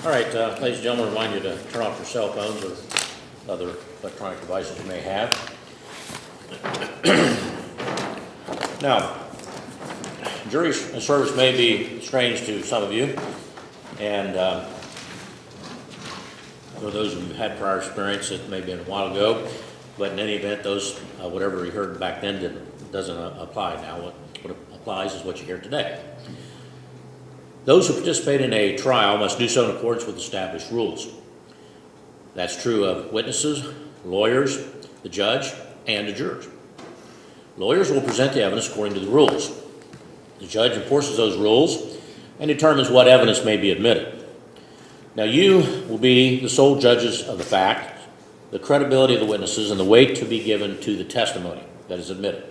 All right, ladies and gentlemen, I remind you to turn off your cell phones or other electronic devices you may have. Now, jury service may be strange to some of you, and for those of you who had prior experience, it may have been a while ago, but in any event, those whatever you heard back then doesn't apply now. What applies is what you hear today. Those who participate in a trial must do so in accordance with established rules. That's true of witnesses, lawyers, the judge, and the jurors. Lawyers will present the evidence according to the rules. The judge enforces those rules and determines what evidence may be admitted. Now, you will be the sole judges of the fact, the credibility of the witnesses, and the weight to be given to the testimony that is admitted.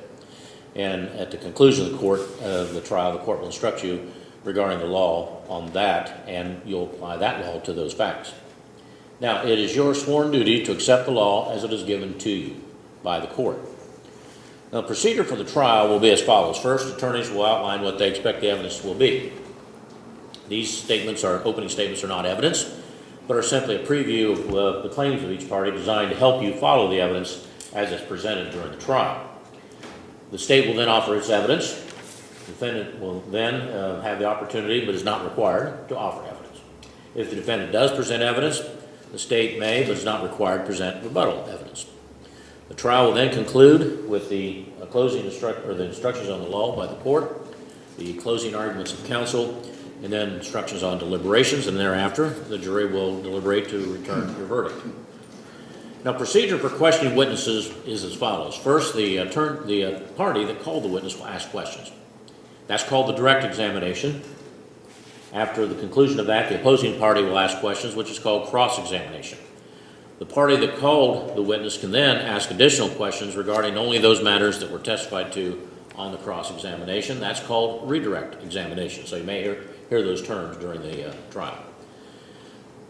And at the conclusion of the trial, the court will instruct you regarding the law on that, and you'll apply that law to those facts. Now, it is your sworn duty to accept the law as it is given to you by the court. Now, the procedure for the trial will be as follows. First, attorneys will outline what they expect the evidence will be. These opening statements are not evidence, but are simply a preview of the claims of each party designed to help you follow the evidence as it's presented during the trial. The state will then offer its evidence. The defendant will then have the opportunity, but is not required, to offer evidence. If the defendant does present evidence, the state may, but is not required, to present rebuttal evidence. The trial will then conclude with the the instructions on the law by the court, the closing arguments of counsel, and then instructions on deliberations, and thereafter the jury will deliberate to return your verdict. Now, procedure for questioning witnesses is as follows. First, the party that called the witness will ask questions. That's called the direct examination. After the conclusion of that, the opposing party will ask questions, which is called cross-examination. The party that called the witness can then ask additional questions regarding only those matters that were testified to on the cross-examination. That's called redirect examination. So you may hear those terms during the trial.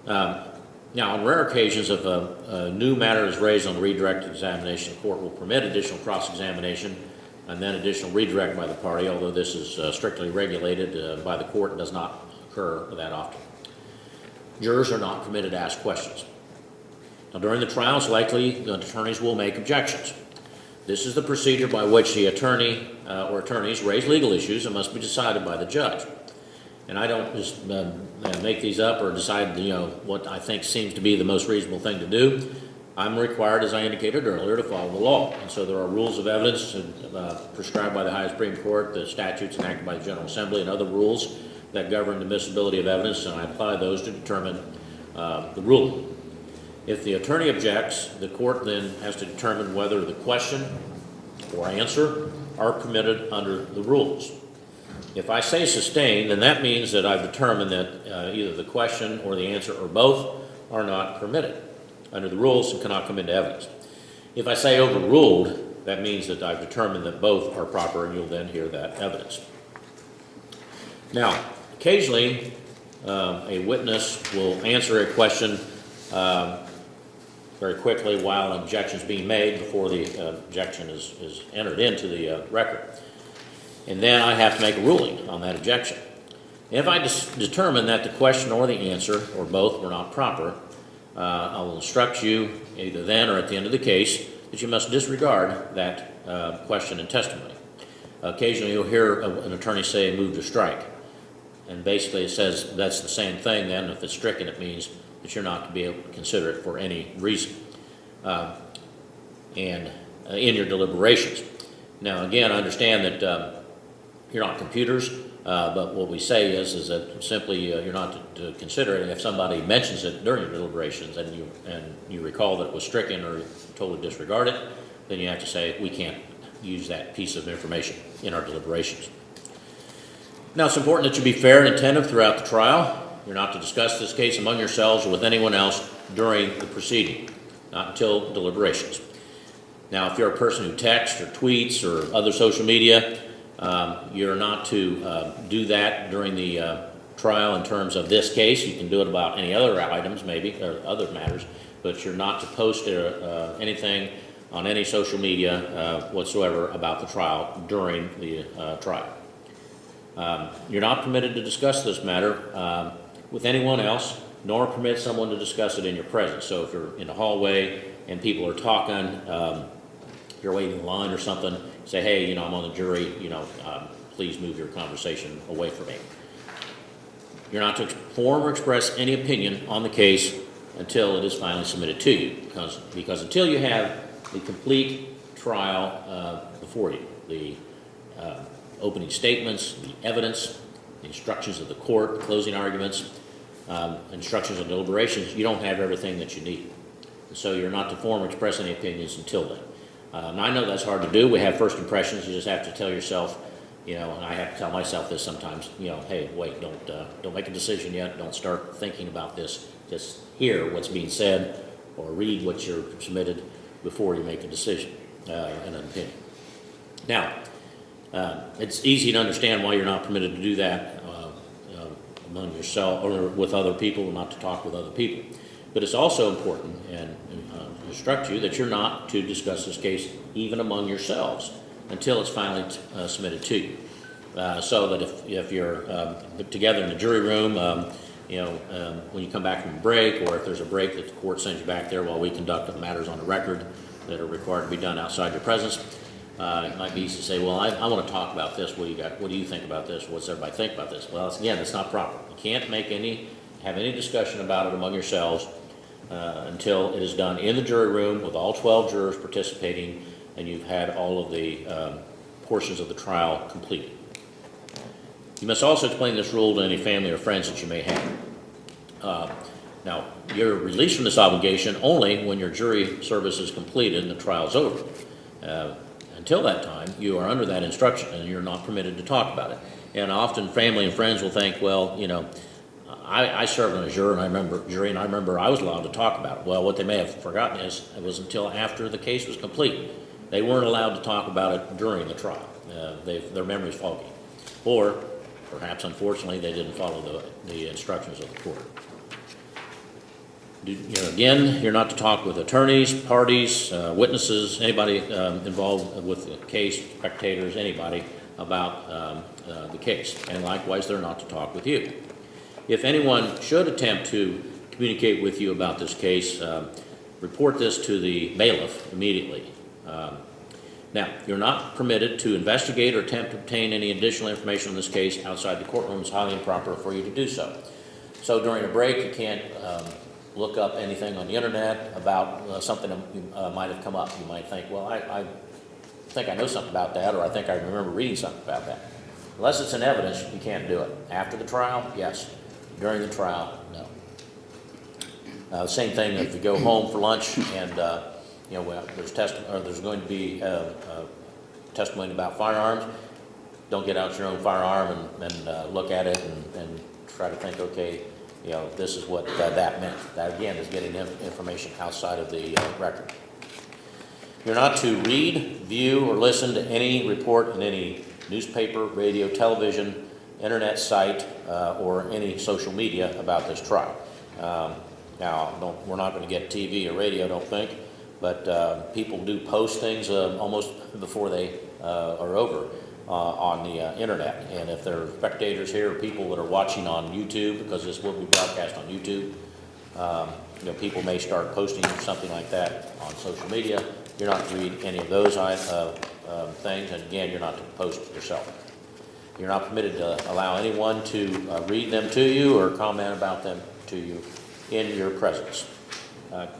Now, on rare occasions, if a new matter is raised on redirect examination, the court will permit additional cross-examination and then additional redirect by the party, although this is strictly regulated by the court and does not occur that often. Jurors are not permitted to ask questions. Now, during the trial, it's likely the attorneys will make objections. This is the procedure by which the attorney or attorneys raise legal issues and must be decided by the judge. And I don't just make these up or decide, what I think seems to be the most reasonable thing to do. I'm required, as I indicated earlier, to follow the law. And so there are rules of evidence prescribed by the highest Supreme Court, the statutes enacted by the General Assembly, and other rules that govern the admissibility of evidence, and I apply those to determine the rule. If the attorney objects, the court then has to determine whether the question or answer are permitted under the rules. If I say sustained, then that means that I've determined that either the question or the answer or both are not permitted under the rules and cannot come into evidence. If I say overruled, that means that I've determined that both are proper, and you'll then hear that evidence. Now, occasionally, a witness will answer a question very quickly while an objection is being made before the objection is entered into the record. And then I have to make a ruling on that objection. If I determine that the question or the answer or both were not proper, I will instruct you either then or at the end of the case that you must disregard that question and testimony. Occasionally you'll hear an attorney say move to strike. And basically it says that's the same thing then. If it's stricken, it means that you're not to be able to consider it for any reason and in your deliberations. Now, again, I understand that you're not computers, but what we say is that simply you're not to consider it. And if somebody mentions it during your deliberations and you recall that it was stricken or totally disregard it, then you have to say we can't use that piece of information in our deliberations. Now, it's important that you be fair and attentive throughout the trial. You're not to discuss this case among yourselves or with anyone else during the proceeding, not until deliberations. Now, if you're a person who texts or tweets or other social media, you're not to do that during the trial in terms of this case. You can do it about any other items maybe, or other matters, but you're not to post anything on any social media whatsoever about the trial during the trial. You're not permitted to discuss this matter with anyone else nor permit someone to discuss it in your presence. So if you're in the hallway and people are talking, you're waiting in line or something, say, hey, you know, I'm on the jury, you know, please move your conversation away from me. You're not to form or express any opinion on the case until it is finally submitted to you, because until you have the complete trial before you, the opening statements, the evidence, the instructions of the court, the closing arguments, instructions on deliberations, you don't have everything that you need. So you're not to form or express any opinions until then. And I know that's hard to do. We have first impressions. You just have to tell yourself, you know, and I have to tell myself this sometimes, you know, hey, wait, don't make a decision yet. Don't start thinking about this. Just hear what's being said or read what you're submitted before you make a decision and an opinion. Now, it's easy to understand why you're not permitted to do that among yourself or with other people, not to talk with other people. But it's also important and instruct you that you're not to discuss this case even among yourselves until it's finally submitted to you. So that if you're together in the jury room, when you come back from a break, or if there's a break that the court sends you back there while we conduct the matters on the record that are required to be done outside your presence, it might be easy to say, well, I want to talk about this. What do you think about this? What's everybody think about this? Well, again, it's not proper. You can't have any discussion about it among yourselves until it is done in the jury room with all 12 jurors participating and you've had all of the portions of the trial completed. You must also explain this rule to any family or friends that you may have. Now, you're released from this obligation only when your jury service is completed and the trial is over. Until that time, you are under that instruction and you're not permitted to talk about it. And often family and friends will think, well, you know, I served on a jury and I remember I was allowed to talk about it. Well, what they may have forgotten is it was until after the case was complete. They weren't allowed to talk about it during the trial. Their memory's foggy. Or perhaps, unfortunately, they didn't follow the instructions of the court. Again, you're not to talk with attorneys, parties, witnesses, anybody involved with the case, spectators, anybody about the case. And likewise, they're not to talk with you. If anyone should attempt to communicate with you about this case, report this to the bailiff immediately. Now, you're not permitted to investigate or attempt to obtain any additional information on this case outside the courtroom. It's highly improper for you to do so. So during a break, you can't look up anything on the internet about something that might have come up. You might think, well, I think I know something about that, or I think I remember reading something about that. Unless it's in evidence, you can't do it. After the trial, yes. During the trial, no. Same thing if you go home for lunch and there's going to be testimony about firearms. Don't get out your own firearm and look at it and try to think, okay, you know, this is what that meant. That, again, is getting information outside of the record. You're not to read, view, or listen to any report in any newspaper, radio, television, internet site, or any social media about this trial. Now, we're not going to get TV or radio, I don't think, but people do post things almost before they are over on the internet. And if there are spectators here, people that are watching on YouTube, because this will be broadcast on YouTube, people may start posting something like that on social media. You're not to read any of those things, and again, you're not to post yourself. You're not permitted to allow anyone to read them to you or comment about them to you in your presence,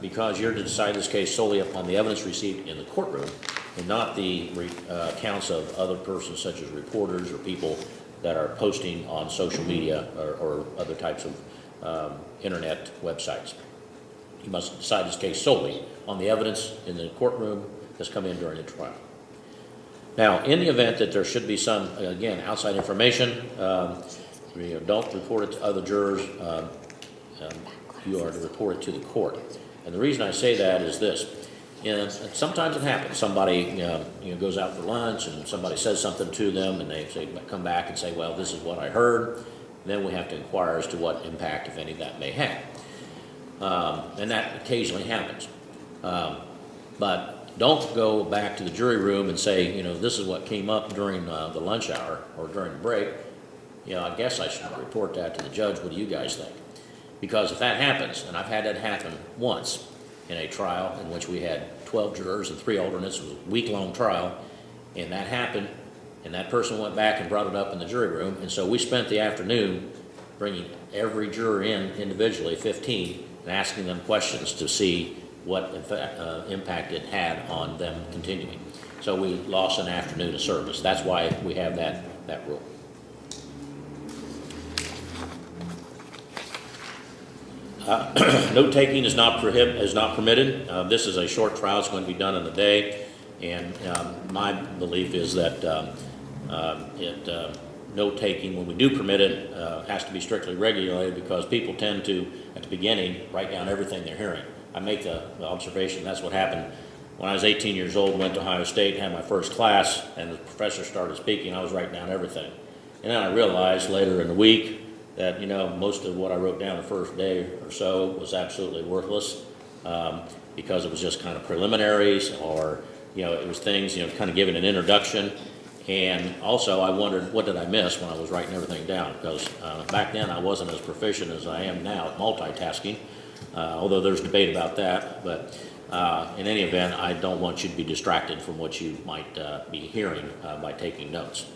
because you're to decide this case solely upon the evidence received in the courtroom and not the accounts of other persons such as reporters or people that are posting on social media or other types of internet websites. You must decide this case solely on the evidence in the courtroom that's come in during the trial. Now, in the event that there should be some, again, outside information, don't report it to other jurors. You are to report it to the court. And the reason I say that is this. Sometimes it happens. Somebody goes out for lunch and somebody says something to them and they come back and say, well, this is what I heard. And then we have to inquire as to what impact, if any, that may have. And that occasionally happens. But don't go back to the jury room and say, this is what came up during the lunch hour or during the break. I guess I should report that to the judge. What do you guys think? Because if that happens, and I've had that happen once in a trial in which we had 12 jurors and 3 alternates, it was a week-long trial, and that happened, and that person went back and brought it up in the jury room, and so we spent the afternoon bringing every juror in individually, 15, and asking them questions to see what impact it had on them continuing. So we lost an afternoon of service. That's why we have that rule. Note-taking is not permitted. This is a short trial. It's going to be done in a day, and my belief is that note-taking, when we do permit it, has to be strictly regulated, because people tend to, at the beginning, write down everything they're hearing. I make the observation that's what happened when I was 18 years old, went to Ohio State, had my first class, and the professor started speaking. I was writing down everything. And then I realized later in the week that, most of what I wrote down the first day or so was absolutely worthless, because it was just kind of preliminaries, or, it was things, kind of giving an introduction. And also I wondered, what did I miss when I was writing everything down? Because back then I wasn't as proficient as I am now at multitasking, although there's debate about that. But in any event, I don't want you to be distracted from what you might be hearing by taking notes.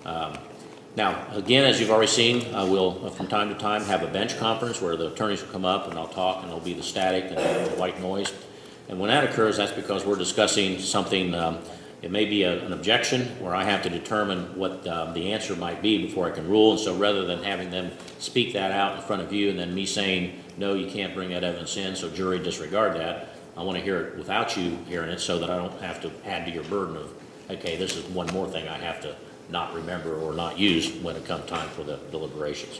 Now, again, as you've already seen, we'll from time to time have a bench conference where the attorneys will come up and I'll talk, and there'll be the static and the white noise. And when that occurs, that's because we're discussing something. It may be an objection where I have to determine what the answer might be before I can rule. And so rather than having them speak that out in front of you and then me saying, no, you can't bring that evidence in, so jury disregard that, I want to hear it without you hearing it, so that I don't have to add to your burden of, okay, this is one more thing I have to not remember or not use when it comes time for the deliberations.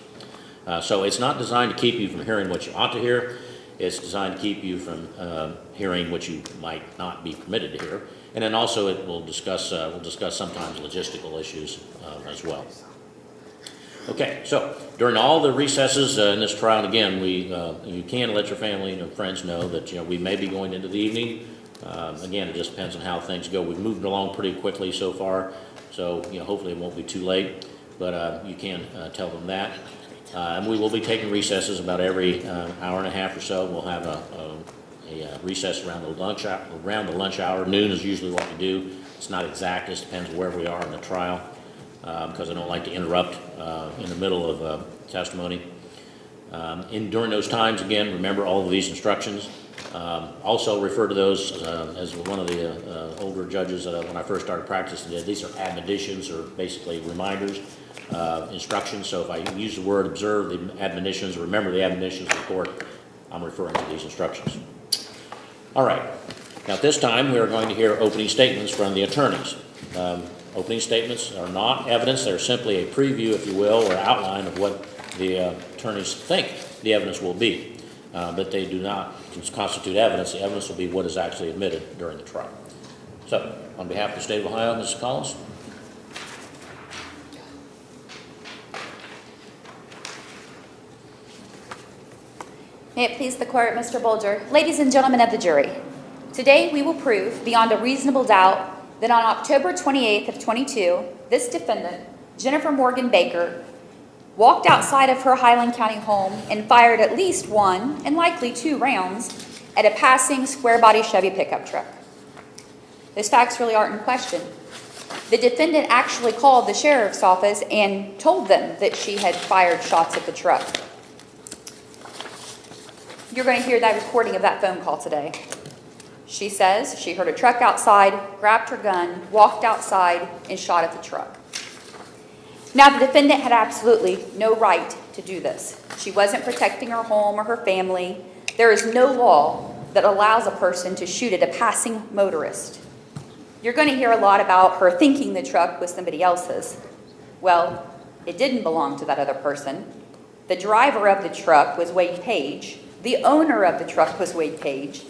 So it's not designed to keep you from hearing what you ought to hear. It's designed to keep you from hearing what you might not be permitted to hear. And then also it will discuss sometimes logistical issues as well. Okay, so during all the recesses in this trial, and again, you can let your family and friends know that we may be going into the evening. Again, it just depends on how things go. We've moved along pretty quickly so far, so hopefully it won't be too late. But you can tell them that. And we will be taking recesses about every hour and a half or so. We'll have a recess around the lunch hour. Noon is usually what we do. It's not exact. It depends where we are in the trial, because I don't like to interrupt in the middle of testimony. During those times, again, remember all of these instructions. Also refer to those as one of the older judges when I first started practicing did. These are admonitions, or basically reminders, instructions. So if I use the word observe the admonitions, remember the admonitions of the court, I'm referring to these instructions. All right. Now at this time we are going to hear opening statements from the attorneys. Opening statements are not evidence. They're simply a preview, if you will, or outline of what the attorneys think the evidence will be. But they do not constitute evidence. The evidence will be what is actually admitted during the trial. So, on behalf of the State of Ohio, Mrs. Collins. May it please the court, Mr. Bolger. Ladies and gentlemen of the jury, today we will prove beyond a reasonable doubt that on October 28th of 22, this defendant, Jennifer Morgan Baker, walked outside of her Highland County home and fired at least 1 and likely 2 rounds at a passing square-body Chevy pickup truck. Those facts really aren't in question. The defendant actually called the sheriff's office and told them that she had fired shots at the truck. You're going to hear that recording of that phone call today. She says she heard a truck outside, grabbed her gun, walked outside, and shot at the truck. Now, the defendant had absolutely no right to do this. She wasn't protecting her home or her family. There is no law that allows a person to shoot at a passing motorist. You're going to hear a lot about her thinking the truck was somebody else's. Well, it didn't belong to that other person. The driver of the truck was Wade Page. The owner of the truck was Wade Page.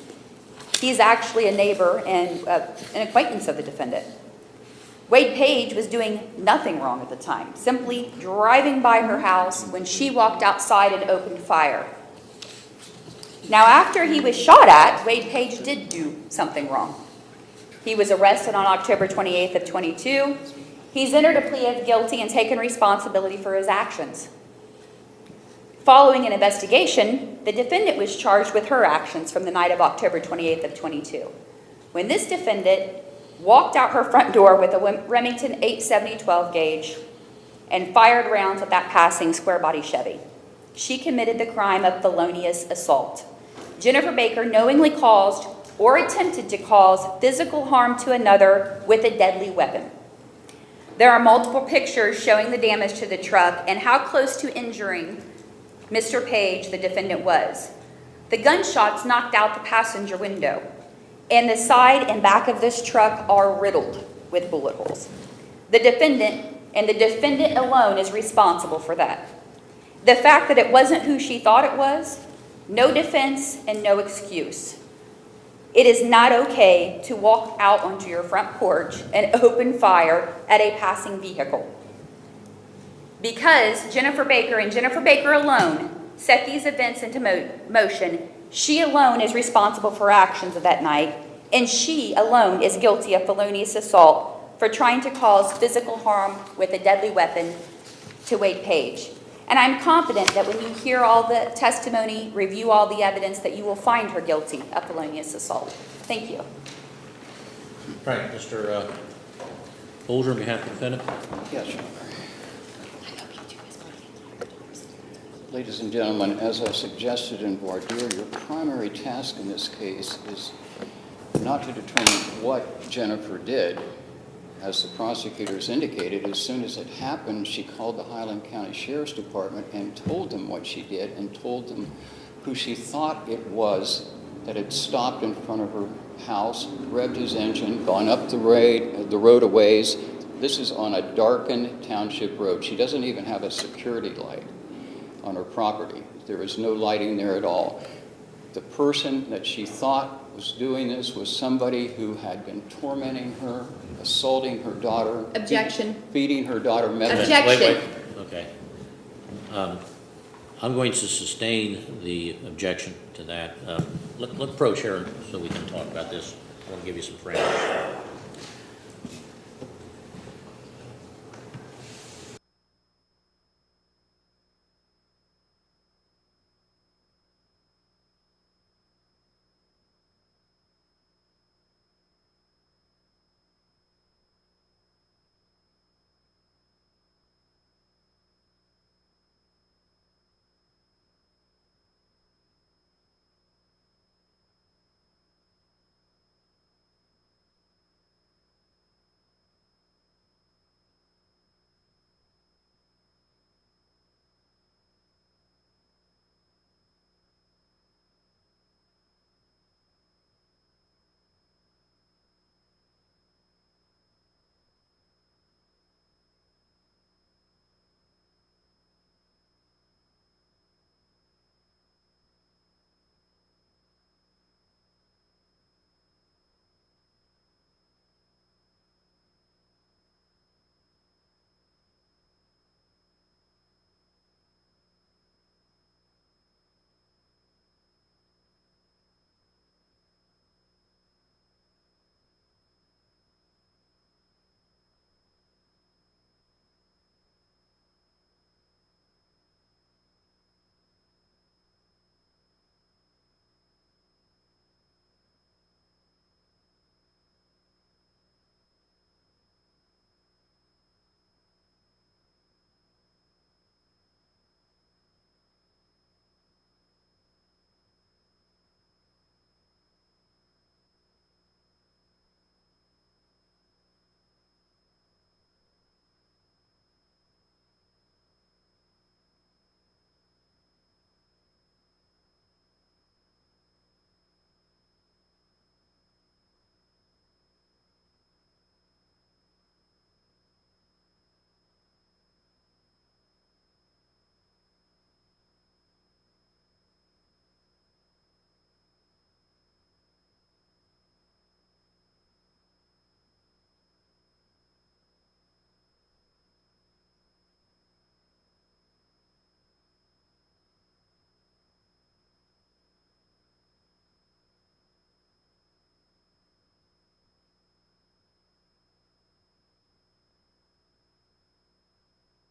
He's actually a neighbor and an acquaintance of the defendant. Wade Page was doing nothing wrong at the time, simply driving by her house when she walked outside and opened fire. Now, after he was shot at, Wade Page did do something wrong. He was arrested on October 28th of 22. He's entered a plea of guilty and taken responsibility for his actions. Following an investigation, the defendant was charged with her actions from the night of October 28th of 22. When this defendant walked out her front door with a Remington 870-12 gauge and fired rounds at that passing square body Chevy, she committed the crime of felonious assault. Jennifer Baker knowingly caused or attempted to cause physical harm to another with a deadly weapon. There are multiple pictures showing the damage to the truck and how close to injuring Mr. Page, the defendant, was. The gunshots knocked out the passenger window, and the side and back of this truck are riddled with bullet holes. The defendant, and the defendant alone, is responsible for that. The fact that it wasn't who she thought it was, no defense and no excuse. It is not okay to walk out onto your front porch and open fire at a passing vehicle. Because Jennifer Baker and Jennifer Baker alone set these events into motion, she alone is responsible for actions of that night, and she alone is guilty of felonious assault for trying to cause physical harm with a deadly weapon to Wade Page. And I'm confident that when you hear all the testimony, review all the evidence, that you will find her guilty of felonious assault. Thank you. All right, Mr. Bolger, on behalf of the defendant. Yes, Your Honor. Ladies and gentlemen, as I suggested in voir dire, your primary task in this case is not to determine what Jennifer did. As the prosecutors indicated, as soon as it happened, she called the Highland County Sheriff's Department and told them what she did and told them who she thought it was that had stopped in front of her house, revved his engine, gone up the road a ways. This is on a darkened township road. She doesn't even have a security light on her property. There is no lighting there at all. The person that she thought was doing this was somebody who had been tormenting her, assaulting her daughter. Objection. Feeding her daughter medicine. Objection. Wait. Okay. I'm going to sustain the objection to that. Let approach here so we can talk about this. I want to give you some parameters.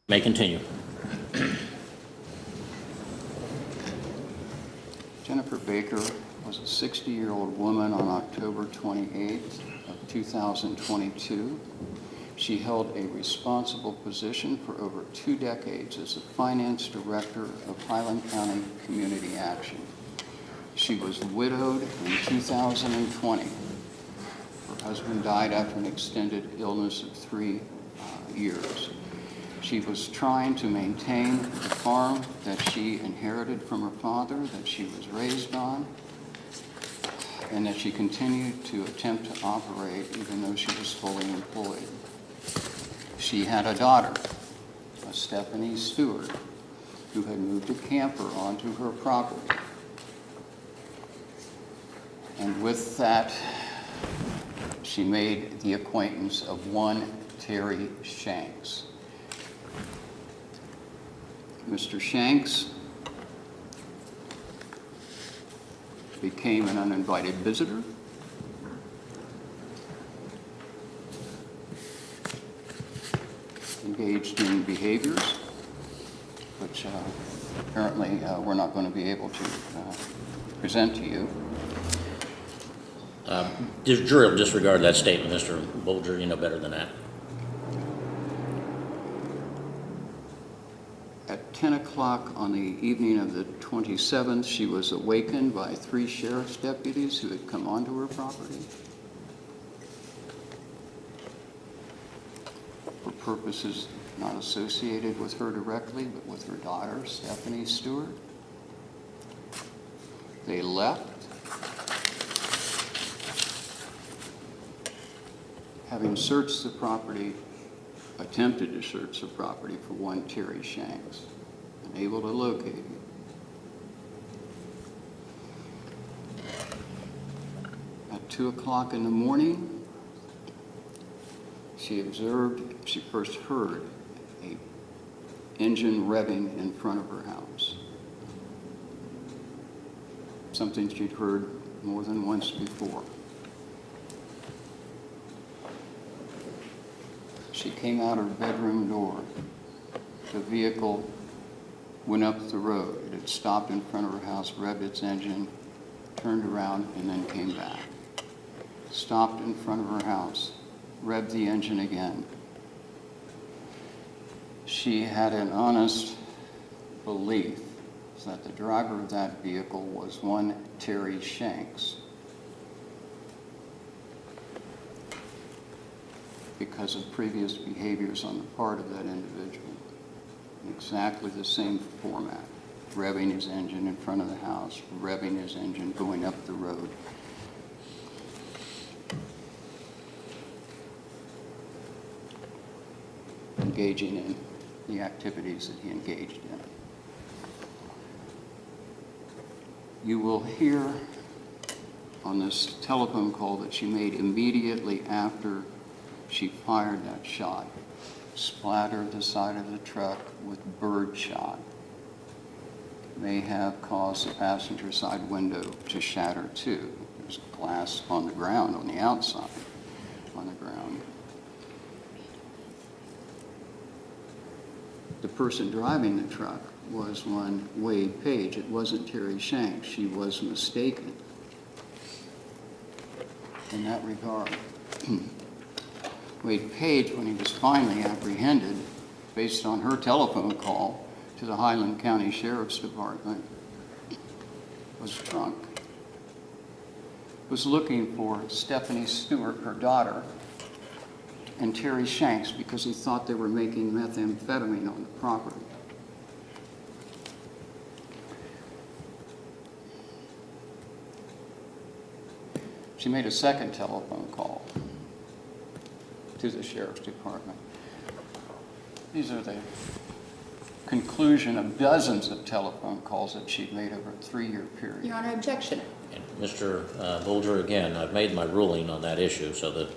May continue. Jennifer Baker was a 60-year-old woman on October 28th of 2022. She held a responsible position for over 2 decades as the finance director of Highland County Community Action. She was widowed in 2020. Her husband died after an extended illness of 3 years. She was trying to maintain the farm that she inherited from her father, that she was raised on, and that she continued to attempt to operate even though she was fully employed. She had a daughter, a Stephanie Stewart, who had moved a camper onto her property. And with that, she made the acquaintance of one Terry Shanks. Mr. Shanks became an uninvited visitor. Engaged in behaviors which apparently we're not going to be able to present to you. The jury will disregard that statement, Mr. Bolger. You know better than that. At 10 o'clock on the evening of the 27th, she was awakened by 3 sheriff's deputies who had come onto her property. For purposes not associated with her directly, but with her daughter, Stephanie Stewart. They left, having searched the property, attempted to search the property for one Terry Shanks, unable to locate him. At 2 o'clock in the morning, she first heard an engine revving in front of her house. Something she'd heard more than once before. She came out her bedroom door. The vehicle went up the road. It had stopped in front of her house, revved its engine, turned around, and then came back. Stopped in front of her house, revved the engine again. She had an honest belief that the driver of that vehicle was one Terry Shanks, because of previous behaviors on the part of that individual. In exactly the same format, revving his engine in front of the house, revving his engine going up the road. Engaging in the activities that he engaged in. You will hear on this telephone call that she made immediately after she fired that shot, splattered the side of the truck with bird shot. May have caused the passenger side window to shatter too. There's glass on the ground, on the outside, on the ground. The person driving the truck was one Wade Page. It wasn't Terry Shanks. She was mistaken in that regard. Wade Page, when he was finally apprehended, based on her telephone call to the Highland County Sheriff's Department, was drunk. Was looking for Stephanie Stewart, her daughter, and Terry Shanks because he thought they were making methamphetamine on the property. She made a second telephone call to the Sheriff's Department. These are the conclusion of dozens of telephone calls that she'd made over a 3-year period. Your Honor, objection. And Mr. Bolger, again, I've made my ruling on that issue, so that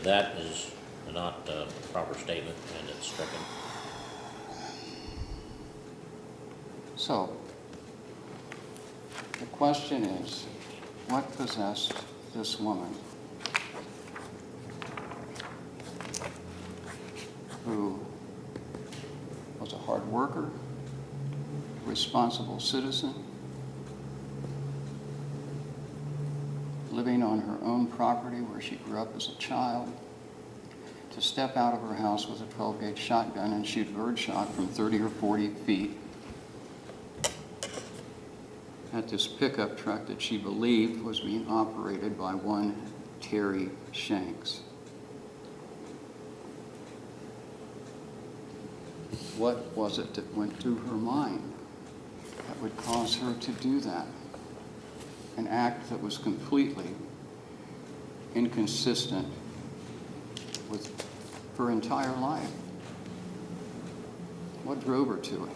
that is not a proper statement, and it's stricken. So, the question is, what possessed this woman who was a hard worker, responsible citizen, living on her own property where she grew up as a child, to step out of her house with a 12-gauge shotgun and shoot birdshot from 30 or 40 feet at this pickup truck that she believed was being operated by one Terry Shanks. What was it that went through her mind that would cause her to do that? An act that was completely inconsistent with her entire life. What drove her to it?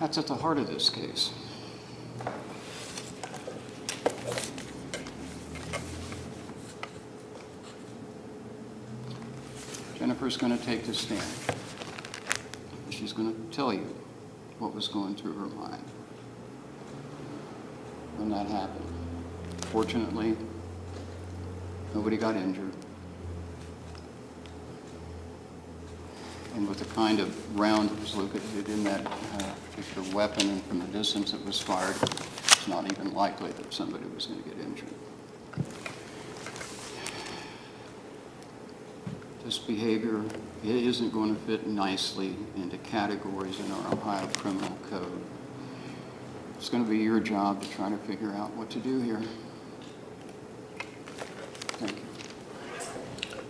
That's at the heart of this case. Jennifer's going to take the stand. She's going to tell you what was going through her mind when that happened. Fortunately, nobody got injured. And with the kind of round that was located in that particular weapon and from the distance it was fired, it's not even likely that somebody was going to get injured. This behavior isn't going to fit nicely into categories in our Ohio criminal code. It's going to be your job to try to figure out what to do here. Thank you.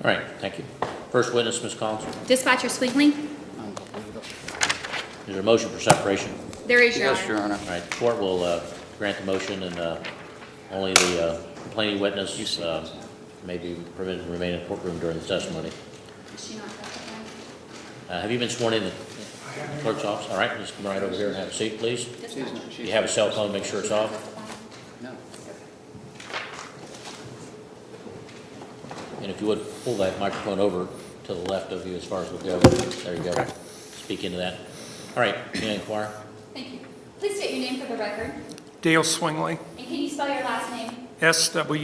All right, thank you. First witness, Ms. Collins. Dispatcher Sweetly? Is there a motion for separation? There is, Your Yes, Honor. Your Honor. All right, the court will grant the motion, and only the complaining witness may be permitted to remain in the courtroom during the testimony. Is she not testifying? Have you been sworn in the clerk's office? All right, just come right over here and have a seat, please. Dispatcher. You have a cell phone, make sure it's off. No. And if you would, pull that microphone over to the left of you as far as we'll go. There you go. Speak into that. All right, may I inquire? Thank you. Please state your name for the record. Dale Swingley, And can you spell your last name? Swingley.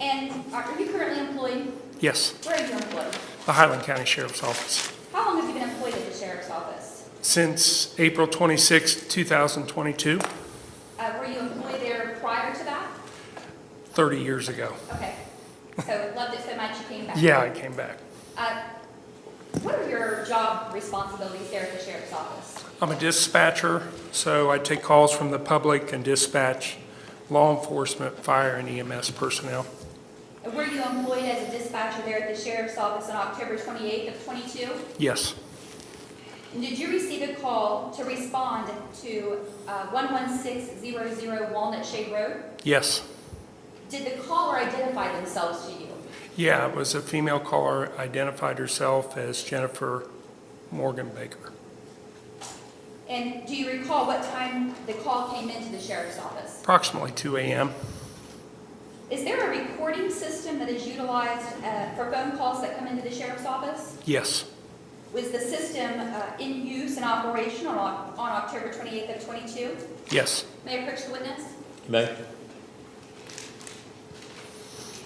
And are you currently employed? Yes, Where are you employed? the Highland County Sheriff's Office. How long have you been employed at the Sheriff's Office? Since April 26, 2022, Were you employed there prior to that? 30 years ago. Okay. So loved it so much you came back? Yeah, I came back. What are your job responsibilities there at the Sheriff's Office? I'm a dispatcher, so I take calls from the public and dispatch law enforcement, fire, and EMS personnel. Were you employed as a dispatcher there at the Sheriff's Office on October 28th of 22? Yes, And did you receive a call to respond to 11600 Walnut Shade Road? yes. Did the caller identify themselves to you? Yeah, it was a female caller, identified herself as Jennifer Morgan Baker. And do you recall what time the call came into the Sheriff's Office? Approximately 2 a.m. Is there a recording system that is utilized for phone calls that come into the Sheriff's Office? Yes, Was the system in use and operation on October 28th of 22? yes. May I approach the witness? You may.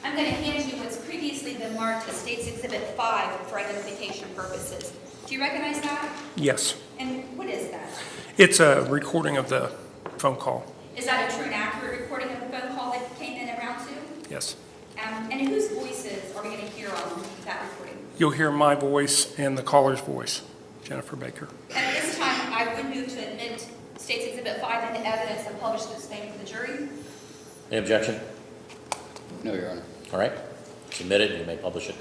I'm going to hand you what's previously been marked as State's Exhibit 5 for identification purposes. Do you recognize that? Yes. And what is that? It's a recording of the phone call. Is that a true and accurate recording of the phone call that came in at round 2? Yes. And whose voices are we going to hear on that recording? You'll hear my voice and the caller's voice, Jennifer Baker. At this time, I would move to admit State's Exhibit 5 into evidence and publish this thing for the jury. Any objection? No, Your Honor. All right, submit it, and you may publish it.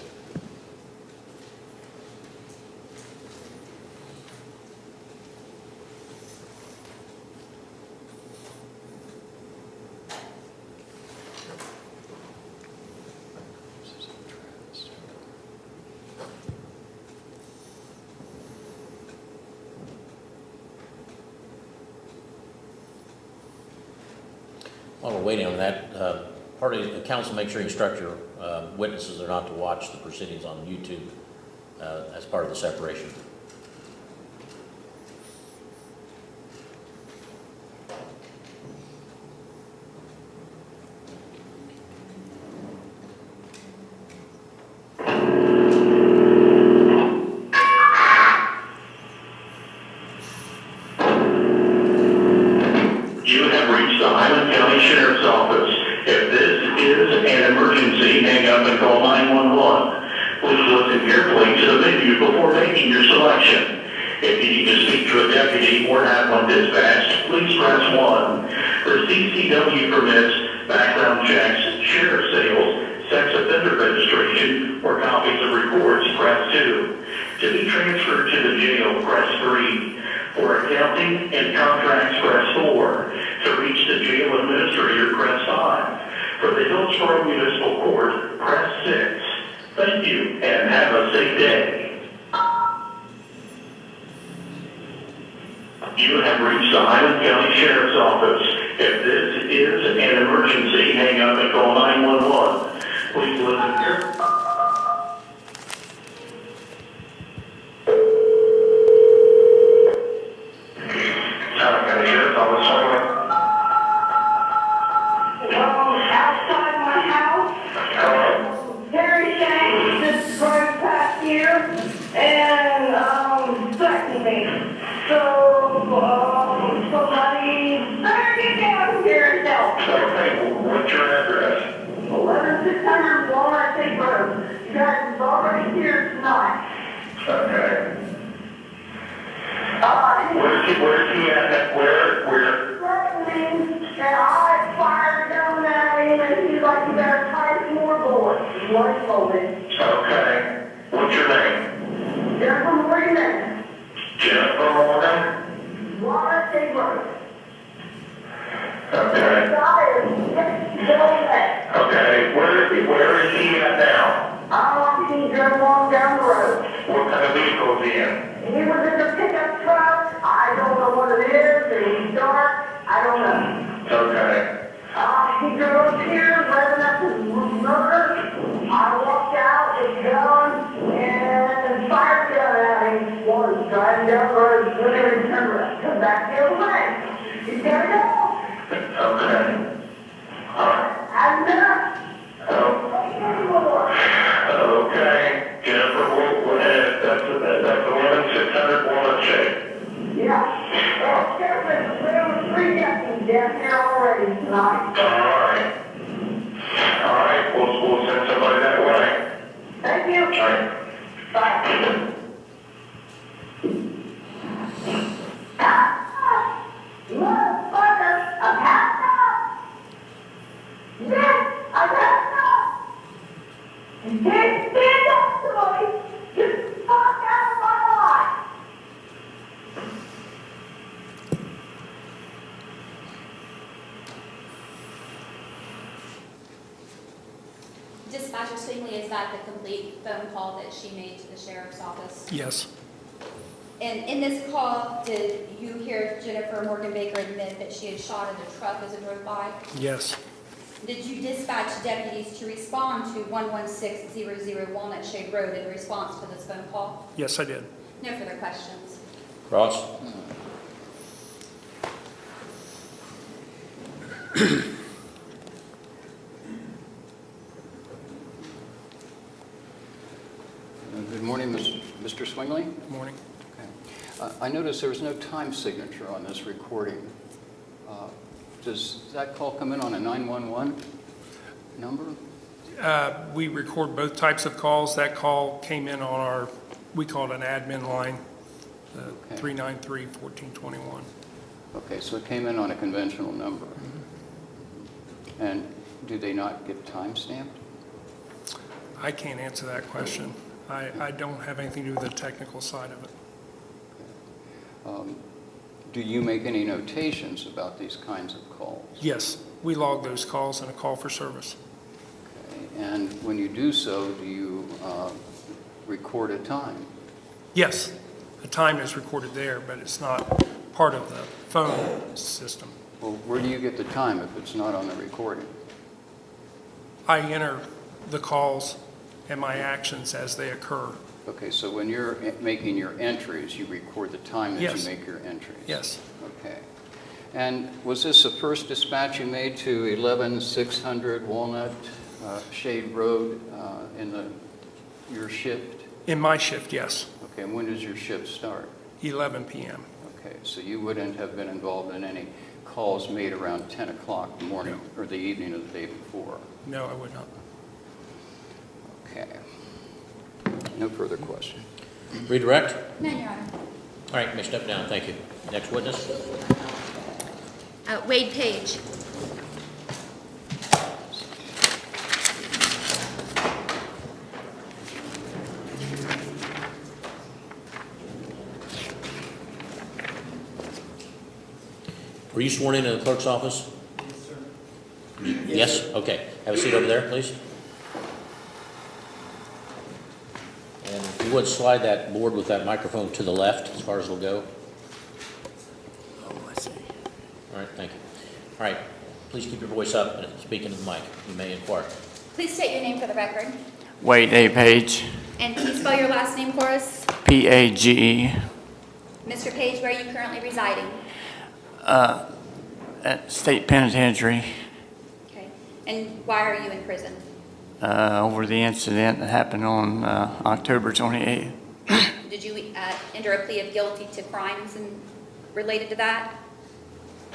While we're waiting on that, part of the council, make sure you instruct your witnesses are not to watch the proceedings on YouTube as part of the separation. is an emergency, hang up and call 911. Please listen carefully to the menu before making your selection. If you need to speak to a deputy or have one dispatched, please press 1. For CCW permits, background checks, sheriff sales, sex offender registration, or copies of reports, press 2. To be transferred to the jail, press 3. For accounting and contracts, press 4. To reach the jail administrator, press 5. For the Hillsborough Municipal Court, press 6. Thank you, and have a safe day. You have reached the Highland County Sheriff's Office. If this is an emergency, hang up and call 911. Please listen here. Highland County Sheriff's Office. Outside my house. Very shank just drove past here and threatened me. So somebody better get down here and help. Okay, what's your address? 11600 Walnut State Road. You guys is already here tonight. Okay. Where's he at? Where? Threatening, and I fired a gun at him, and he's like, you better fight some more bullets. Is what he told me. Okay. What's your name? Jennifer Morgan, Jennifer Morgan? Walnut State Road. Okay. Okay. Where is he at now? I don't drove along down the road. What kind of vehicle is he in? He was in the pickup truck. I don't know what it is. It's dark. I don't know. Okay. He drove up here, revving up his motor. I walked out with a gun and fired a gun at him. While he was driving down the road, literally turned around, come back the other way. He's gotta go. Okay. All right. I've enough. Oh. Anymore. Okay. Jennifer, that's 11600 Walnut Shade. Yeah. Well, Sheriff, there's 3 deputies down here already tonight. All right. All right. We'll send somebody that way. Thank you. All right. Bye. Motherfucker, I'm hacked up. Yes, I'm hacked up. You can't stand up to me. Get the fuck out of my life. Dispatcher Swingley, is that the complete phone call that she made to the sheriff's office? Yes. And in this call, did you hear Jennifer Morgan Baker admit that she had shot at a truck as it drove by? Yes. Did you dispatch deputies to respond to 11600 Walnut Shade Road in response to this phone call? Yes, I did. No further questions. Cross? Good morning, Mr. Swingley. Good morning. Okay. I noticed there was no time signature on this recording. Does that call come in on a 911 number? We record both types of calls. That call came in on our, we call it an admin line, Okay. 393-1421. Okay, so it came in on a conventional number. And do they not get time stamped? I can't answer that question. I don't have anything to do with the technical side of it. Do you make any notations about these kinds of calls? Yes, we log those calls in a call for service. Okay. And when you do so, do you record a time? Yes, a time is recorded there, but it's not part of the phone system. Well, where do you get the time if it's not on the recording? I enter the calls and my actions as they occur. Okay, so when you're making your entries, you record the time that Yes. you make your entries? Yes. Okay. And was this the first dispatch you made to 11600 Walnut Shade Road in your shift? In my shift, yes, Okay, and when does your shift start? 11 p.m. Okay, so you wouldn't have been involved in any calls made around 10 o'clock in the morning or the evening of the day before? No, I would not. Okay. No further question. Redirect? None, Your Honor. All right, you may step down, thank you. Next witness? Wade Page. Were you sworn in the clerk's office? Yes, sir. Yes? Okay. Have a seat over there, please. And if you would slide that board with that microphone to the left as far as it'll go. Oh, I see. All right, thank you. All right, please keep your voice up and speak into the mic. You may inquire. Please state your name for the record. Wade A. Page, And can you spell your last name for us? P-A-G-E, Mr. Page, where are you currently residing? at State Penitentiary, Okay. And why are you in prison? over the incident that happened on October 28th. Did you enter a plea of guilty to crimes and related to that?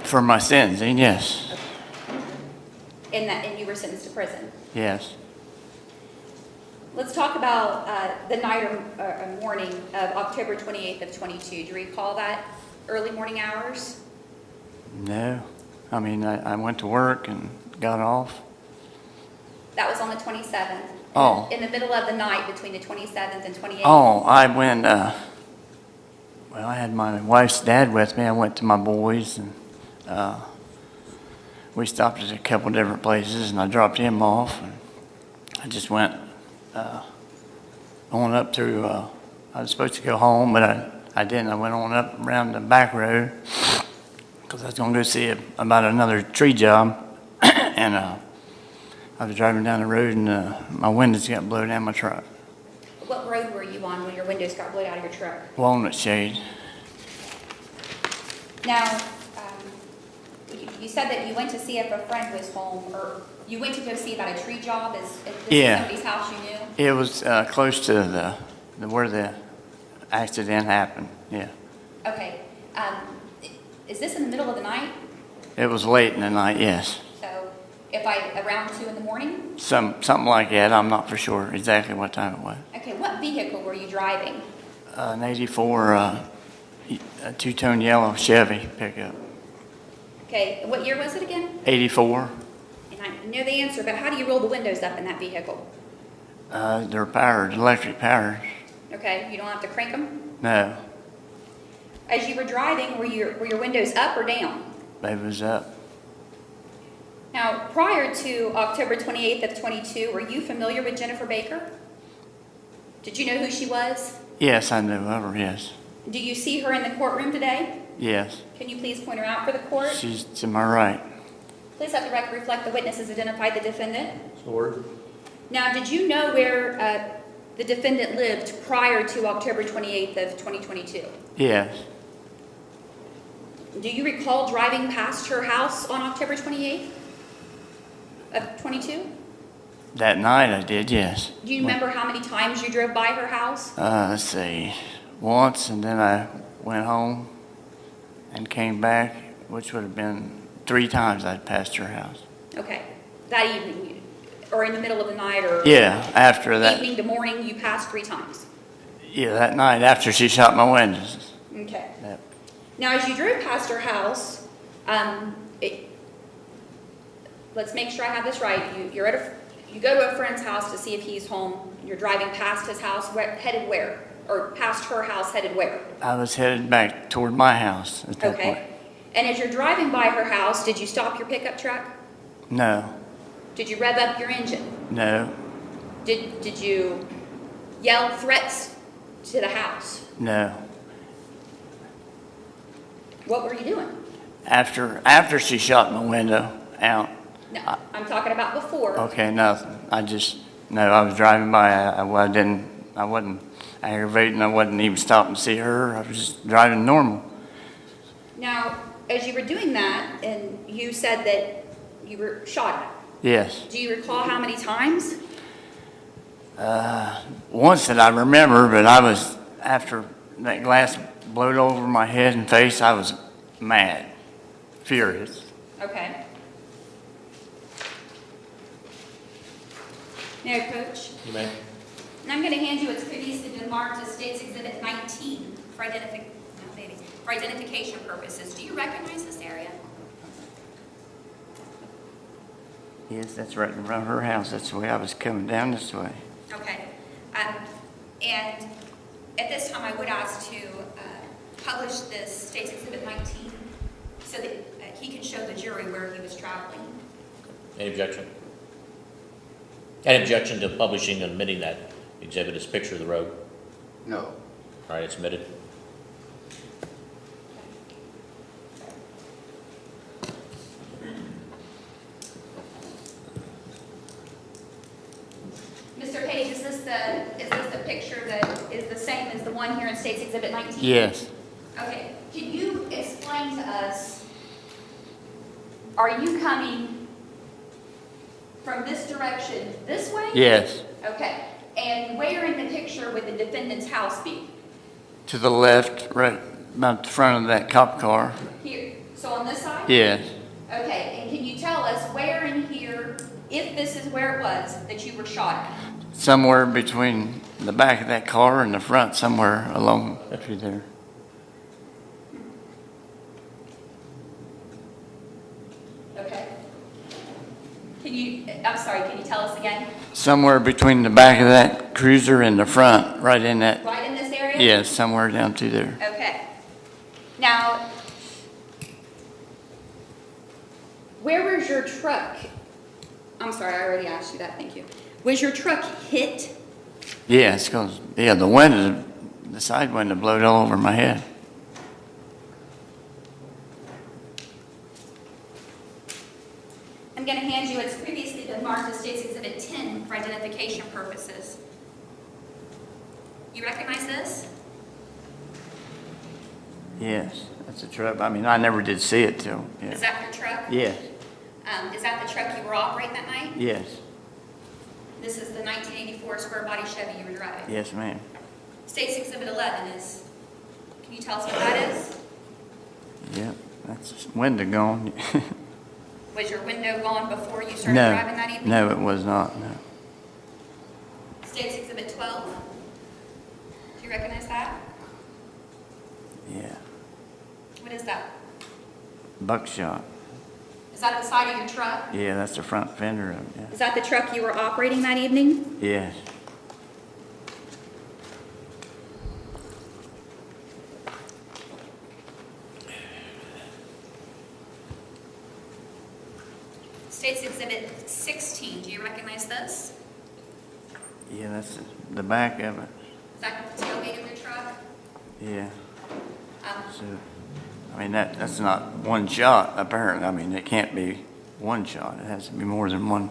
For my sentencing, yes. And you were sentenced to prison? Yes. Let's talk about the night or morning of October 28th of 22. Do you recall that early morning hours? No. I mean, I went to work and got off. That was on the 27th. Oh. In the middle of the night between the 27th and 28th? Oh, I went, well, I had my wife's dad with me. I went to my boys and we stopped at a couple different places and I dropped him off. And I just went on up to, I was supposed to go home, but I didn't. I went on up around the back road because I was going to go see about another tree job. And I was driving down the road and my windows got blown out of my truck. What road were you on when your windows got blown out of your truck? Walnut shade. Now, you said that you went to see if a friend was home, or you went to go see about a tree job. Is this Yeah. somebody's house you knew? It was close to the where the accident happened. Yeah. Okay. Is this in the middle of the night? It was late in the night. Yes. So, around 2 in the morning? Something like that. I'm not for sure exactly what time it was. Okay. What vehicle were you driving? An '84 a two-tone yellow Chevy pickup. Okay. What year was it again? '84. And I know the answer, but how do you roll the windows up in that vehicle? They're powered, electric powered. Okay. You don't have to crank them? No, As you were driving, were your windows up or down? they was up. Now, prior to October 28th of 22, were you familiar with Jennifer Baker? Did you know who she was? Yes, I knew of her. Yes. Do you see her in the courtroom today? Yes. Can you please point her out for the court? She's to my right. Please let the record reflect the witnesses identified the defendant. Sword? Now, did you know where the defendant lived prior to October 28th of 2022? Yes. Do you recall driving past her house on October 28th of 22? That night I did. Yes. Do you remember how many times you drove by her house? Let's see, once, and then I went home and came back, which would have been 3 times I'd passed her house. Okay. That evening, or in the middle of the night, or Yeah, after that. evening to morning, you passed 3 times. Yeah, that night after she shot my windows. Okay. Yep. Now, as you drove past her house, let's make sure I have this right. You go to a friend's house to see if he's home. You're driving past his house, headed where? Or past her house, headed where? I was headed back toward my house at that point. Okay. And as you're driving by her house, did you stop your pickup truck? No, Did you rev up your engine? no, Did you yell threats to the house? no. What were you doing? After she shot my window out, No, I'm talking about before. okay, nothing. I was driving by. I wasn't aggravating. I wasn't even stopping to see her. I was just driving normal. Now, as you were doing that, and you said that you were shot at, Yes. do you recall how many times? Once that I remember, but I was, after that glass blowed over my head and face, I was mad. furious. Okay. Mayor Coach, You may. and I'm going to hand you what's previously been marked as State's Exhibit 19 for identification purposes. Do you recognize this area? Yes, that's right in front of her house. That's the way I was coming down this way. Okay. And at this time, I would ask to publish this State's Exhibit 19 so that he can show the jury where he was traveling. Any objection? Any objection to publishing and admitting that exhibit as picture of the road? No. All right, it's admitted. Mr. Page, is this the picture that is the same as the one here in State's Exhibit 19? Yes. Okay, can you explain to us, are you coming from this direction this way? Yes. Okay, and where in the picture would the defendant's house be? To the left, right about the front of that cop car. Here, so on this side? Yes. Okay, and can you tell us where in here, if this is where it was, that you were shot at? Somewhere between the back of that car and the front, somewhere along through there. Okay. Can you tell us again? Somewhere between the back of that cruiser and the front, right in that. Right in this area? Yes, somewhere down through there. Okay. Now, where was your truck? I'm sorry, I already asked you that, thank you. Was your truck hit? Yes, because, yeah, the window, the side window blowed all over my head. I'm going to hand you what's previously been marked as State's Exhibit 10 for identification purposes. You recognize this? Yes, that's a truck. I mean, I never did see it till, yeah. Is that your truck? Yes, Is that the truck you were operating that night? yes, This is the 1984 square body Chevy you were driving. yes, ma'am. State's Exhibit 11 is, can you tell us what that is? Yep, that's window gone. Was your window gone before you started No, driving that evening? no, it was not, no. State's Exhibit 12. Do you recognize that? Yeah, What is that? buckshot. Is that the side of your truck? Yeah, that's the front fender of it, Is that the truck you were operating that evening? yeah. Yes. State's Exhibit 16. Do you recognize this? Yeah, that's the back of it, Is that the tailgate of your truck? yeah. Um, So, I mean, that's not one shot, apparently. I mean, it can't be one shot. It has to be more than one.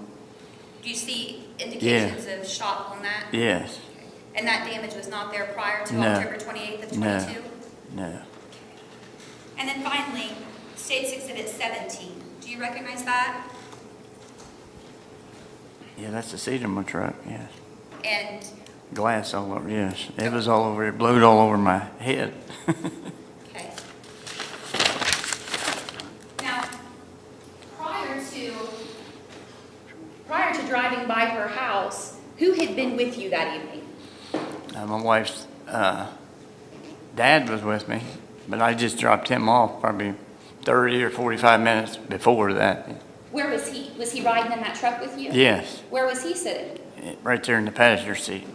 Do you see indications of shot on that? Yes. And that damage was not there prior to No. October 28th of No. 22? No. And then finally, State's Exhibit 17. Do you recognize that? Yeah, that's the seat of my truck, yes. And Glass all over, yes. It was all over, it blowed all over my head. okay. Now, prior to driving by her house, who had been with you that evening? My wife's dad was with me, but I just dropped him off probably 30 or 45 minutes before that. Where was he? Was he riding in that truck with you? Yes, Where was he sitting? right there in the passenger seat.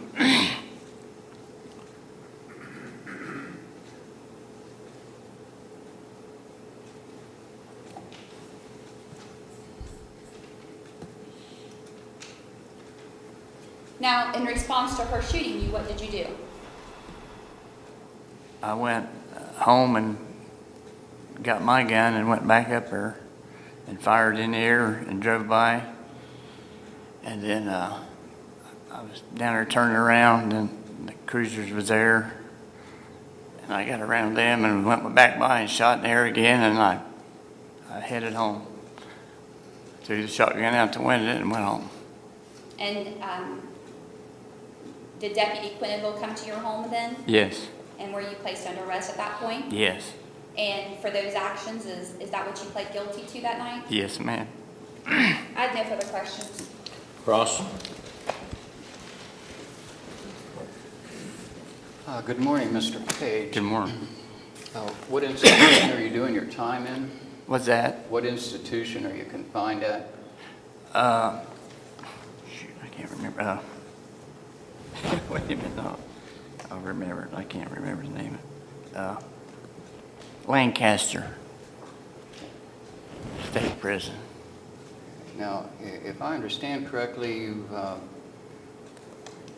Now, in response to her shooting you, what did you do? I went home and got my gun and went back up there and fired in the air and drove by. And then I was down there turning around and the cruisers was there. And I got around them and went back by and shot in the air again, and I headed home. Threw the shotgun out the window and went home. And did Deputy Quinneville come to your home then? Yes, And were you placed under arrest at that point? yes, And for those actions, is that what you pled guilty to that night? Yes, ma'am. I have no further questions. Cross? Good morning, Mr. Page. Good morning. What institution are you doing your time in? What's that? What institution are you confined at? Shoot, I can't remember. Wait a minute. No, I'll remember it. I can't remember the name. Lancaster State Prison. Now, if I understand correctly, you've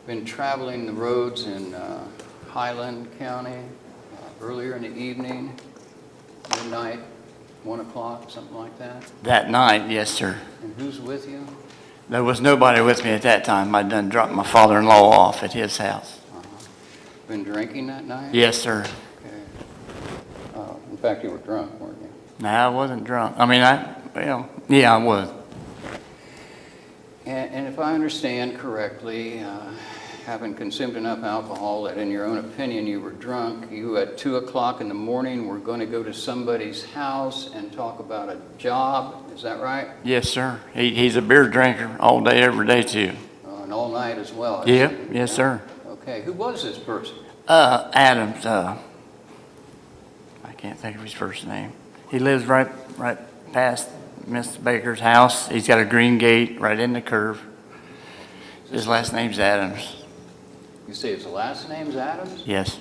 been traveling the roads in Highland County earlier in the evening, midnight, 1 o'clock, something like that? That night, yes, sir. And who's with you? There was nobody with me at that time. I'd done dropped my father-in-law off at his house. Been drinking that night? Yes, sir. Okay. In fact, you were drunk, weren't you? No, I wasn't drunk. I mean, yeah, I was. And if I understand correctly, having consumed enough alcohol that in your own opinion you were drunk, you at 2 o'clock in the morning were going to go to somebody's house and talk about a job, is that right? Yes, sir. He's a beer drinker all day, every day, too. And all night as well? Yep, yes, sir. Okay, who was this person? Adams, I can't think of his first name. He lives right past Mr. Baker's house. He's got a green gate right in the curve. His last name's Adams. You say his last name's Adams? Yes.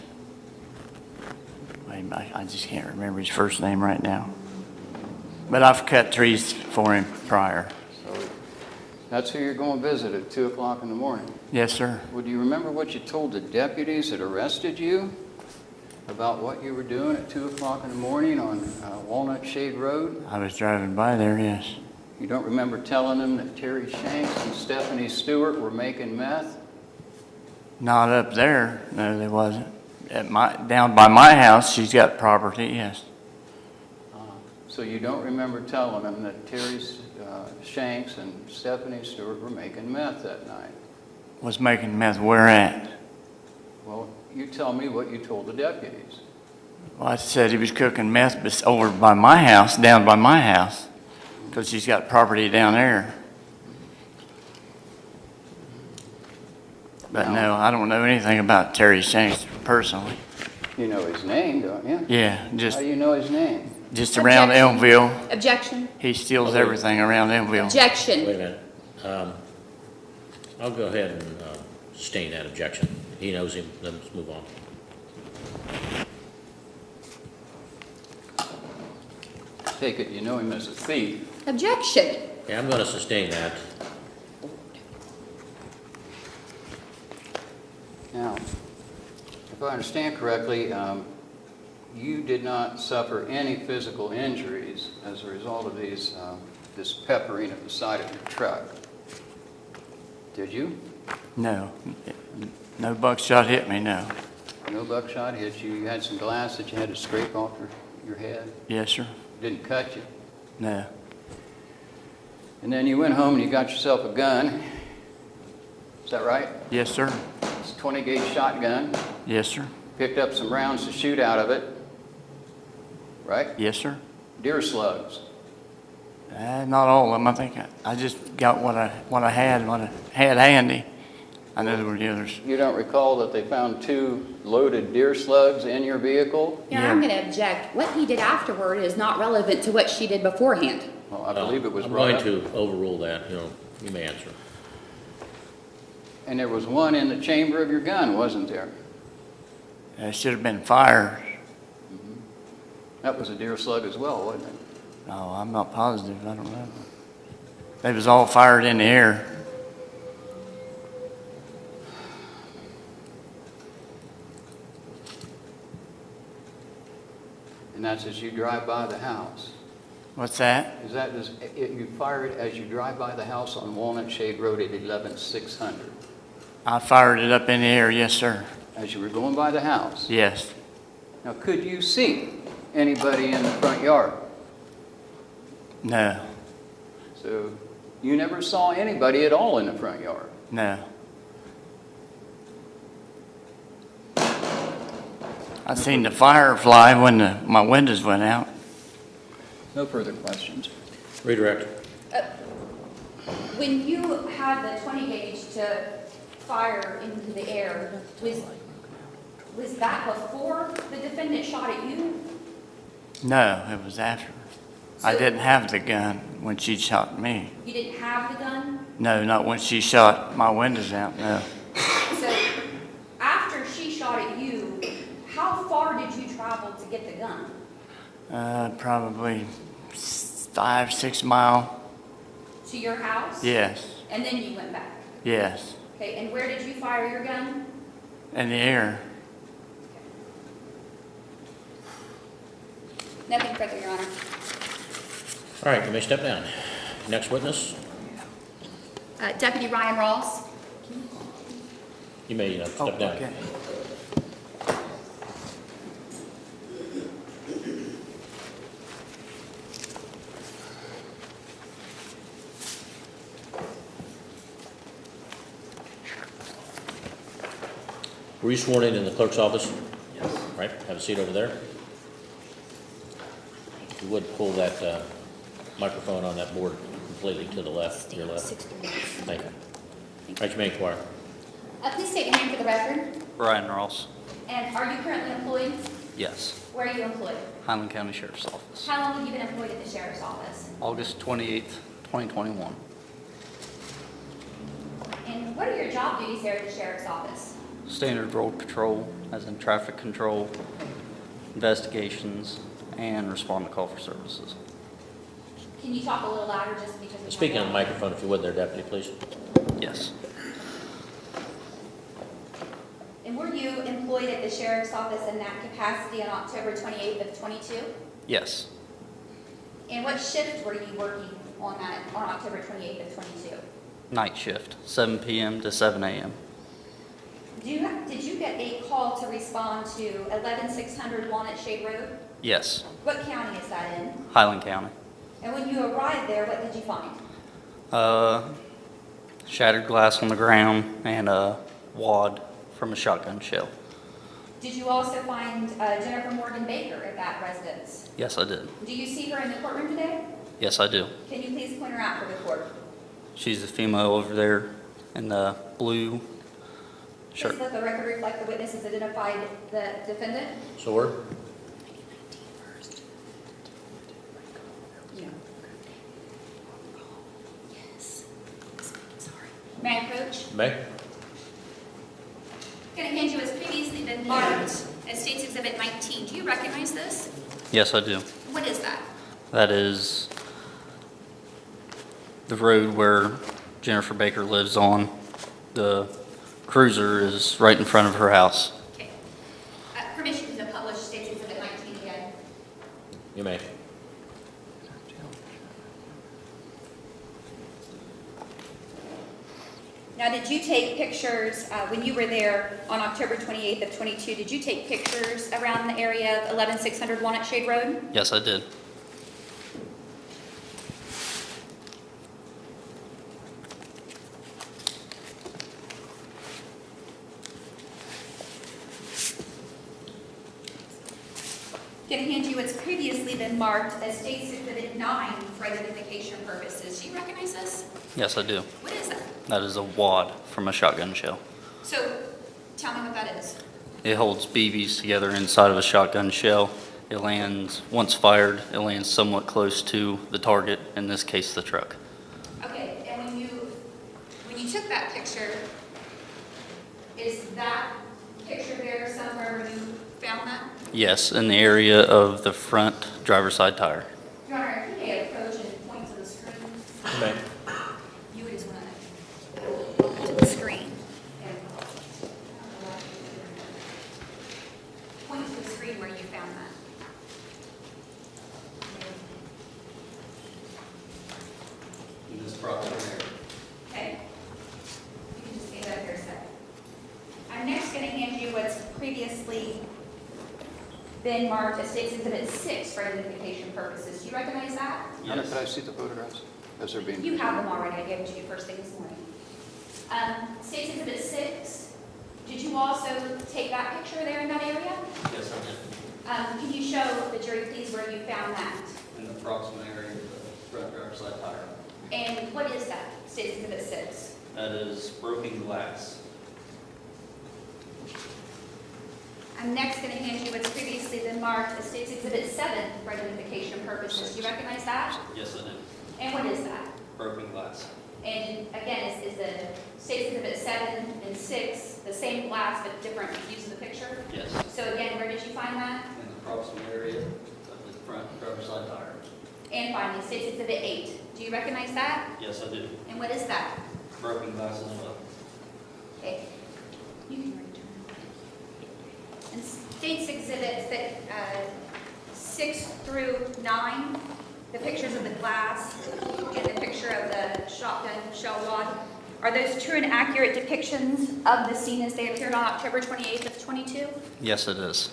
Wait, I just can't remember his first name right now. But I've cut trees for him prior. So that's who you're going to visit at 2 o'clock in the morning? Yes, sir. Well, do you remember what you told the deputies that arrested you about what you were doing at 2 o'clock in the morning on Walnut Shade Road? I was driving by there, yes. You don't remember telling them that Terry Shanks and Stephanie Stewart were making meth? Not up there. No, there wasn't. Down by my house, she's got property, yes. So you don't remember telling them that Terry Shanks and Stephanie Stewart were making meth that night? Was making meth where at? Well, you tell me what you told the deputies. Well, I said he was cooking meth over by my house, down by my house, because she's got property down there. But no, I don't know anything about Terry Shanks personally. You know his name, don't you? Yeah, How just do you know his name? around Elmville. Objection. He steals everything around Elmville. Objection. Wait a minute. I'll go ahead and sustain that objection. He knows him, let's move on. Take it you know him as a thief. Objection. Yeah, I'm going to sustain that. Now, if I understand correctly, you did not suffer any physical injuries as a result of this peppering at the side of your truck, did you? No, no buckshot hit me, no. No buckshot hit you. You had some glass that you had to scrape off your head. Yes, sir. Didn't cut you. No. And then you went home and you got yourself a gun. Is that right? Yes, sir. It's a 20-gauge shotgun. Yes, sir. Picked up some rounds to shoot out of it. Right? Yes, sir. Deer slugs. Not all of them. I think I just got what I had handy. I know there were the others. You don't recall that they found 2 loaded deer slugs in your vehicle? Yeah, I'm going to object. What he did afterward is not relevant to what she did beforehand. Well, I believe it was I'm brought going up. to overrule that. You may answer. And there was one in the chamber of your gun, wasn't there? It should have been fire. That was a deer slug as well, wasn't it? No, I'm not positive. I don't know. They was all fired in the air. And that's as you drive by the house. What's that? Is that you fired as you drive by the house on Walnut Shade Road at 11600? I fired it up in the air, yes, sir. As you were going by the house? Yes. Now, could you see anybody in the front yard? No. So you never saw anybody at all in the front yard? I seen the fire fly when my windows went out. No further questions. Redirect. When you had the 20 gauge to fire into the air, was that before the defendant shot at you? No, it was after. I So- didn't have the gun when she shot me. You didn't have the gun? No, not when she shot my windows out, no. So after she shot at you, how far did you travel to get the gun? Probably 5, 6 mile. To your house? Yes, And then you went back? yes. Okay, and where did you fire your gun? In the air. Nothing further, Your Honor. All right, you may step down. Next witness, Deputy Ryan Ross. you may step down. Okay. Were you sworn in the clerk's office? Yes. Right, have a seat over there. If you would pull that microphone on that board completely to the left, your left. Thank you. All right, you may inquire. Please state your name for the record. Ryan Ross. And are you currently employed? Yes. Where are you employed? Highland County Sheriff's Office. How long have you been employed at the sheriff's office? August 28th, 2021. And what are your job duties there at the sheriff's office? Standard road patrol, as in traffic control, investigations, and respond to call for services. Can you talk a little louder just because of Speak on the microphone if you would there, Deputy, please. Yes. And were you employed at the sheriff's office in that capacity on October 28th of 22? Yes. And what shift were you working on October 28th of 22? Night shift, 7 p.m. to 7 a.m. Did you get a call to respond to 11600 Walnut Shade Road? Yes. What county is that in? Highland County. And when you arrived there, what did you find? Shattered glass on the ground and a wad from a shotgun shell. Did you also find Jennifer Morgan Baker at that residence? Yes, I did. Do you see her in the courtroom today? Yes, I do. Can you please point her out for the court? She's the female over there in the blue shirt. Please let the record reflect the witness has identified the defendant. Sword? Yes. Sorry. May I approach? May? I'm going to hand you as previously been marked as State's Exhibit 19. Do you recognize this? Yes, I do. What is that? That is the road where Jennifer Baker lives on. The cruiser is right in front of her house. Okay. Permission to publish State's Exhibit 19 again. You may. Now, did you take pictures, when you were there on October 28th of 22, did you take pictures around the area of 11600 Walnut Shade Road? Yes, I did. Going to hand you what's previously been marked as State's Exhibit 9 for identification purposes. Do you recognize this? Yes, I do. What is that? That is a wad from a shotgun shell. So, tell me what that is. It holds BBs together inside of a shotgun shell. It lands, once fired, it lands somewhat close to the target, in this case, the truck. Okay, and when you took that picture, is that picture there somewhere where you found that? Yes, in the area of the front driver's side tire. Your Honor, if you may approach and point to the screen, You may. you would just want to look to the screen. And point to the screen where you found that. Okay. You can just stand up here a second. I'm next going to hand you what's previously been marked as State's Exhibit 6 for identification purposes. Do you recognize that? Anna, could I see the photographs as they're being? You have them already. I gave them to you first thing this morning. State's Exhibit 6, did you also take that picture there in that area? Yes, I did. Can you show the jury, please, where you found that? In the proximate area of the front driver's side tire. And what is that, State's Exhibit 6? That is broken glass. I'm next going to hand you what's previously been marked as State's Exhibit 7 for identification purposes. Do you recognize that? Yes, I do. And what is that? Broken glass. And again, is the State's Exhibit 7 and 6 the same glass but different views of the picture? Yes. So again, where did you find that? In the proximate area of the front driver's side tire. And finally, State's Exhibit 8. Do you recognize that? Yes, I do. And what is that? Broken glass as well. Okay. You can return. And State's Exhibits that 6 through 9, the pictures of the glass and the picture of the shotgun shell wad, are those true and accurate depictions of the scene as they appeared on October 28th of 22? Yes, it is.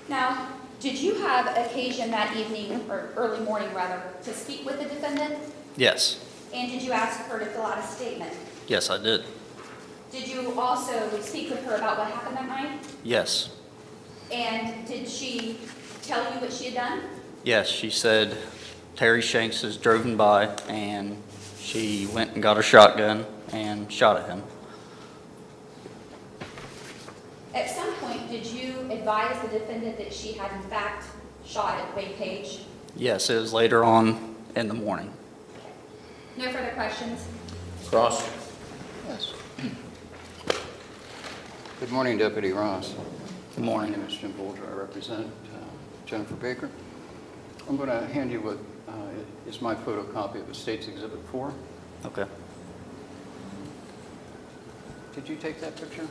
Now, did you have occasion that evening, or early morning rather, to speak with the defendant? Yes. And did you ask her to fill out a statement? Yes, I did. Did you also speak with her about what happened that night? Yes. And did she tell you what she had done? Yes, she said Terry Shanks is driven by and she went and got a shotgun and shot at him. At some point, did you advise the defendant that she had in fact shot at Wade Page? Yes, it was later on in the morning. No further questions? Cross? Yes. Good morning, Deputy Ross. Good morning. My name is Jim Bolger. I represent Jennifer Baker. I'm going to hand you what is my photocopy of the State's Exhibit 4. Okay. Did you take that picture?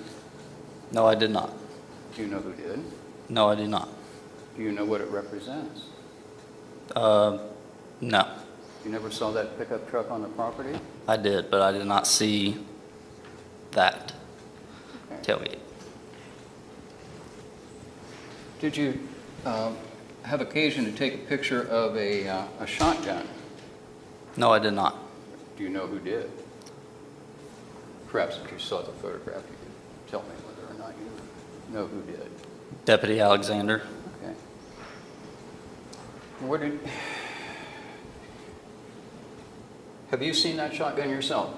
No, I did not. Do you know who did? No, I did not. Do you know what it represents? No, You never saw that pickup truck on the property? I did, but I did not see that Okay. tailgate. Did you have occasion to take a picture of a shotgun? No, I did not. Do you know who did? Perhaps if you saw the photograph, you could tell me whether or not you know who did. Deputy Alexander. Okay. What did... Have you seen that shotgun yourself?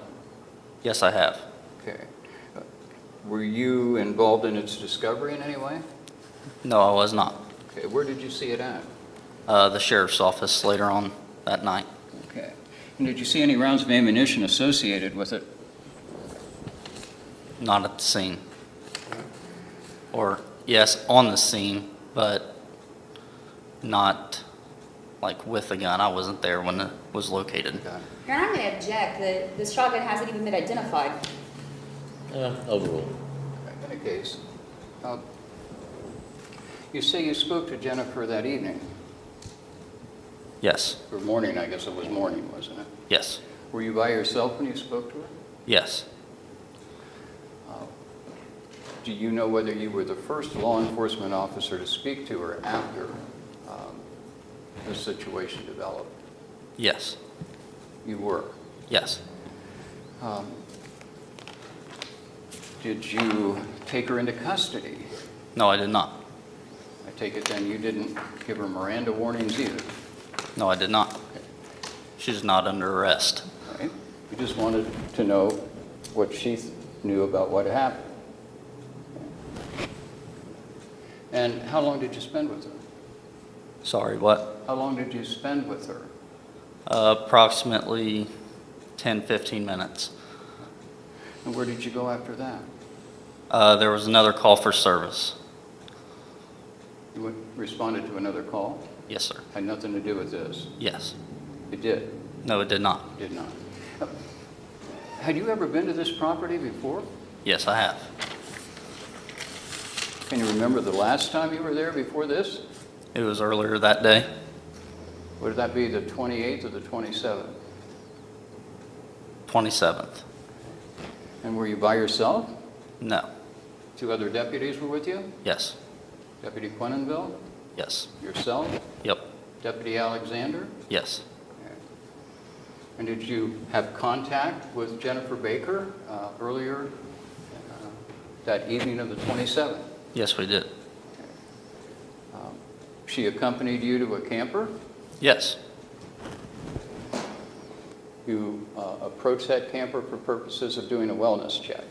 Yes, I have. Okay. Were you involved in its discovery in any way? No, I was not. Okay. Where did you see it at? The sheriff's office later on that night. Okay. And did you see any rounds of ammunition associated with it? Not at the scene. Or, yes, on the scene, but not like with the gun. I wasn't there when it was located. Okay. Your Honor, I'm going to object. The shotgun hasn't even been identified. Overruled. In any case, you say you spoke to Jennifer that evening, Yes, or morning, I guess it was morning, wasn't it? yes, Were you by yourself when you spoke to her? yes. Do you know whether you were the first law enforcement officer to speak to her after the situation developed? Yes, You were. yes. Did you take her into custody? No, I did not. I take it then you didn't give her Miranda warnings either, No, I did not. She's not under arrest. right? You just wanted to know what she knew about what happened. And how long did you spend with her? Sorry, what? How long did you spend with her? Approximately 10, 15 minutes. And where did you go after that? There was another call for service. You responded to another call? Yes, sir. Had nothing to do with this? Yes. It did? No, it did not. Did not. Had you ever been to this property before? Yes, I have. Can you remember the last time you were there before this? It was earlier that day. Would that be the 28th or the 27th? 27th. And were you by yourself? No. 2 other deputies were with you? Yes. Deputy Quennenville? Yes. Yourself? Yep. Deputy Alexander? Yes. And did you have contact with Jennifer Baker earlier that evening of the 27th? Yes, we did. She accompanied you to a camper? Yes, You approached that camper for purposes of doing a wellness check.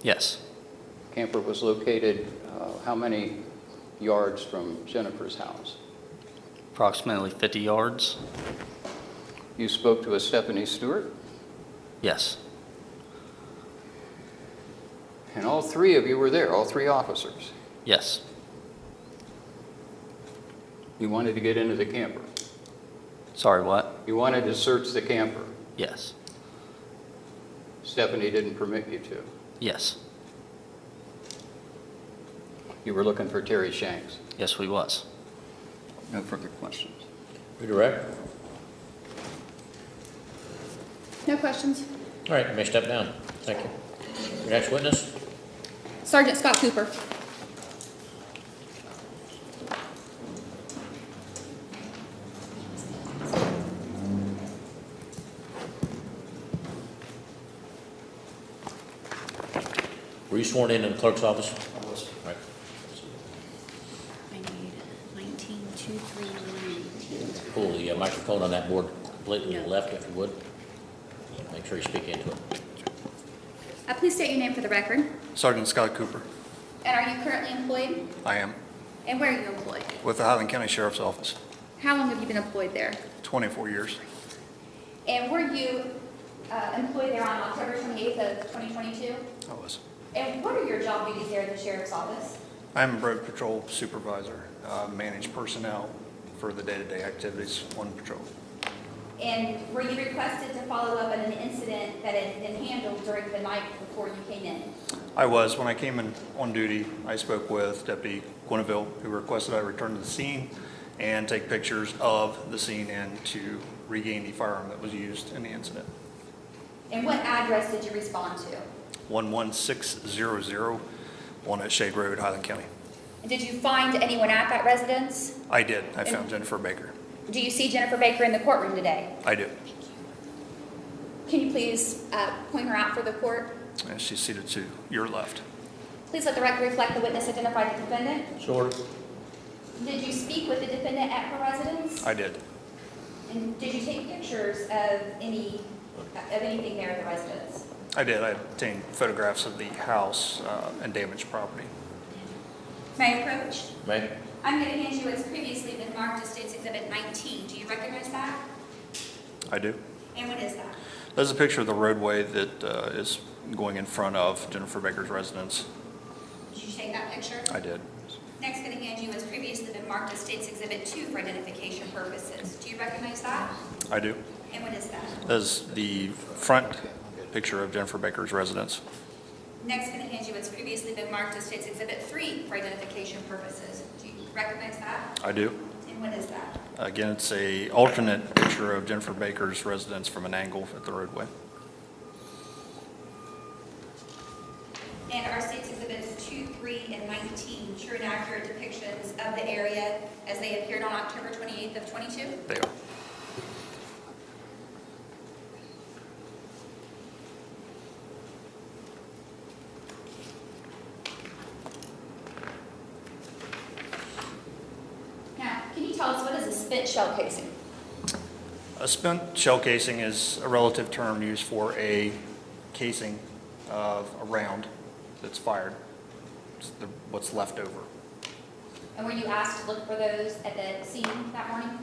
yes. Camper was located how many yards from Jennifer's house? Approximately 50 yards. You spoke to a Stephanie Stewart, Yes, and all three of you were there, all three officers. yes, You wanted to get into the camper. sorry, what? You wanted to search the camper. Yes, Stephanie didn't permit you to. yes, You were looking for Terry Shanks. yes, we was. No further questions. Redirect. No questions? All right, you may step down. Thank you. Your next witness? Sergeant Scott Cooper. Were you sworn in the clerk's office? I was. All right. I need 192319. Pull the microphone on that board completely to the left, if you would. Make sure you speak into it. Please state your name for the record. Sergeant Scott Cooper. And are you currently employed? I am And where are you employed? with the Highland County Sheriff's Office, How long have you been employed there? 24 years. And were you employed there on October 28th of 2022? I was. And what are your job duties there at the sheriff's office? I'm a road patrol supervisor, manage personnel for the day-to-day activities on patrol. And were you requested to follow up on an incident that had been handled during the night before you came in? I was. When I came in on duty, I spoke with Deputy Guineville, who requested I return to the scene and take pictures of the scene and to regain the firearm that was used in the incident. And what address did you respond to? 11600 Walnut Shade Road, Highland County. And did you find anyone at that residence? I did. I found Jennifer Baker. Do you see Jennifer Baker in the courtroom today? I do. Can you please point her out for the court? And she's seated to your left. Please let the record reflect the witness identified the defendant. Sure. Did you speak with the defendant at her residence? I did. And did you take pictures of anything there at the residence? I did. I obtained photographs of the house and damaged property. May I approach? May? I'm going to hand you what's previously been marked as State's Exhibit 19. Do you recognize that? I do. And what is that? There's a picture of the roadway that is going in front of Jennifer Baker's residence. Did you take that picture? I did. Next, going to hand you what's previously been marked as State's Exhibit 2 for identification purposes. Do you recognize that? I do. And what is that? There's the front picture of Jennifer Baker's residence. Next, going to hand you what's previously been marked as State's Exhibit 3 for identification purposes. Do you recognize that? I do. And what is that? Again, it's a alternate picture of Jennifer Baker's residence from an angle at the roadway. And are State's Exhibits 2, 3, and 19 true and accurate depictions of the area as they appeared on October 28th of 22? They are. Now, can you tell us what is a spent shell casing? A spent shell casing is a relative term used for a casing of a round that's fired. It's what's left over. And were you asked to look for those at the scene that morning?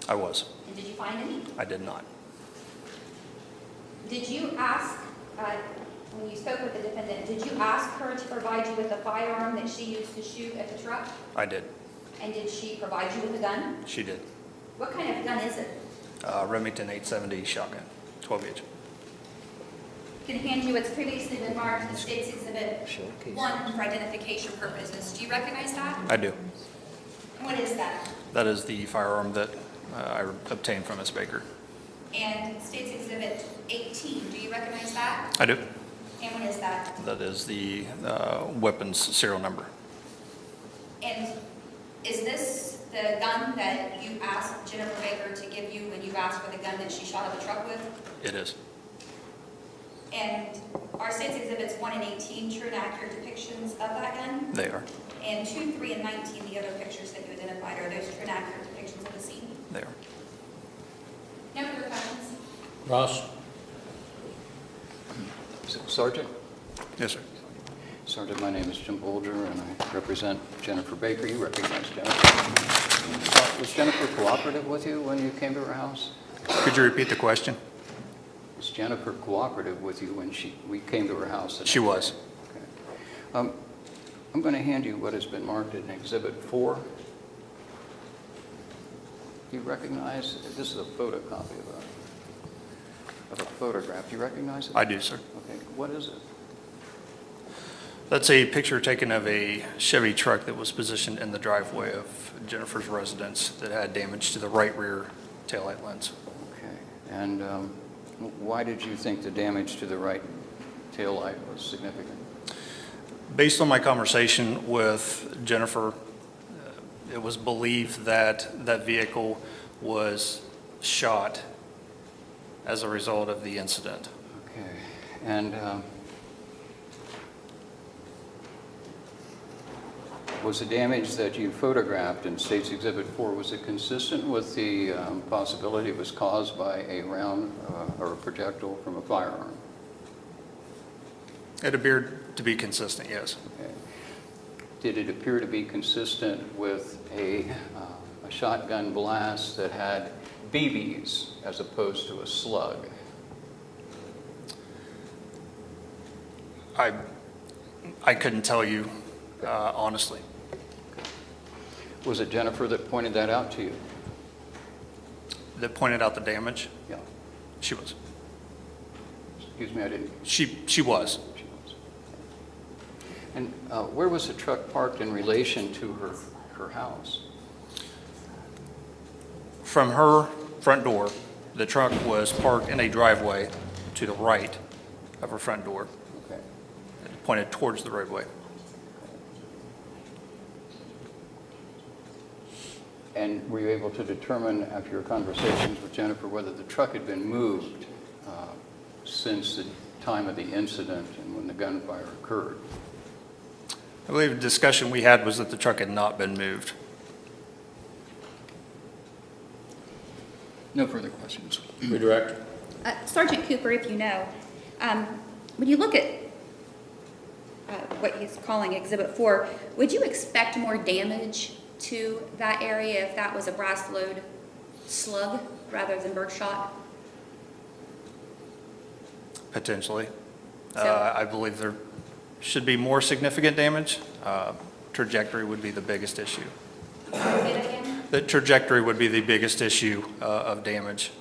I was. And did you find any? I did not. Did you ask, when you spoke with the defendant, did you ask her to provide you with a firearm that she used to shoot at the truck? I did. And did she provide you with a gun? She did. What kind of gun is it? Remington 870 shotgun, 12 gauge. Can hand you what's previously been marked as State's Exhibit 1 for identification purposes. Do you recognize that? I do. And what is that? That is the firearm that I obtained from Ms. Baker. And State's Exhibit 18, do you recognize that? I do. And what is that? That is the weapons serial number. And is this the gun that you asked Jennifer Baker to give you when you asked for the gun that she shot at the truck with? It is. And are state's exhibits 1 and 18 true and accurate depictions of that gun? They are. And 2, 3, and 19, the other pictures that you identified, are those true and accurate depictions of the scene? They are. No further questions? Ross? Sergeant? Yes, sir. Sergeant, my name is Jim Bolger, and I represent Jennifer Baker. You recognize Jennifer. Was Jennifer cooperative with you when you came to her house? Could you repeat the question? Was Jennifer cooperative with you when we came to her house? She was. Okay. I'm going to hand you what has been marked in Exhibit 4. Do you recognize, this is a photocopy of a photograph. Do you recognize it? I do, sir. Okay. What is it? That's a picture taken of a Chevy truck that was positioned in the driveway of Jennifer's residence that had damage to the right rear taillight lens. Okay. And why did you think the damage to the right taillight was significant? Based on my conversation with Jennifer, it was believed that that vehicle was shot as a result of the incident. Okay. And was the damage that you photographed in State's Exhibit 4, was it consistent with the possibility it was caused by a round or a projectile from a firearm? It appeared to be consistent, yes. Okay. Did it appear to be consistent with a shotgun blast that had BBs as opposed to a slug? I couldn't tell you, honestly. Was it Jennifer that pointed that out to you? That pointed out the damage? Yeah. She was. Excuse me, I didn't. She was. She was. And where was the truck parked in relation to her house? From her front door, the truck was parked in a driveway to the right of her front door. Okay. It pointed towards the roadway. And were you able to determine after your conversations with Jennifer whether the truck had been moved since the time of the incident and when the gunfire occurred? I believe the discussion we had was that the truck had not been moved. No further questions. Redirect. Sergeant Cooper, if you know, when you look at what he's calling Exhibit 4, would you expect more damage to that area if that was a brass load slug rather than birdshot? Potentially. So- I believe there should be more significant damage. Trajectory would be the biggest issue. Say that again? The trajectory would be the biggest issue of damage.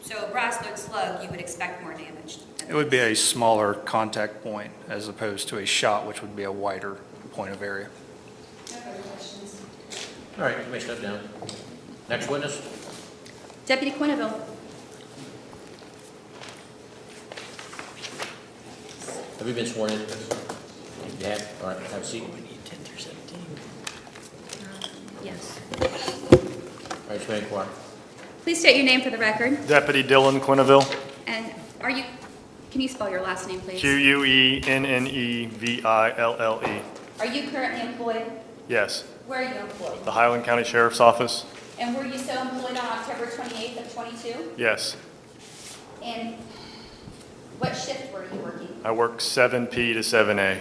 So a brass load slug, you would expect more damage? It would be a smaller contact point as opposed to a shot, which would be a wider point of area. No further questions. All right, you may step down. Next witness? Deputy Quenneville. Have you been sworn in? You have? All right, have a seat. Yes. All right, you may inquire. Please state your name for the record. Deputy Dylan Quenneville, And can you spell your last name, please? Quenneville. Are you currently employed? Yes, Where are you employed? the Highland County Sheriff's Office. And were you so employed on October 28th of 22? Yes, And what shift were you working? I work 7P to 7A.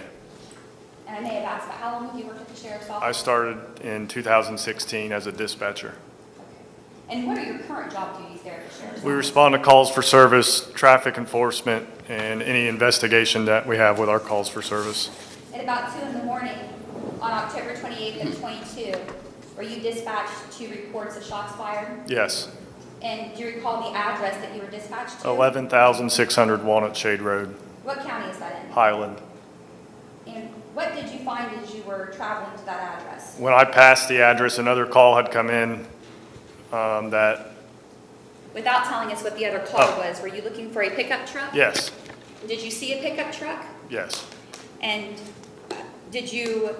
And I may have asked, but how long have you worked at the sheriff's I office? started in 2016 as a dispatcher. And what are your current job duties there at the sheriff's We office? respond to calls for service, traffic enforcement, and any investigation that we have with our calls for service. At about 2 in the morning on October 28th of 22, were you dispatched to reports of shots fired? Yes, And do you recall the address that you were dispatched to? 11,600 Walnut Shade Road, What county is that in? Highland. And what did you find as you were traveling to that address? When I passed the address, another call had come in that, Without telling us what the other car Oh. was, were you looking for a pickup truck? yes, Did you see a pickup truck? yes, And did you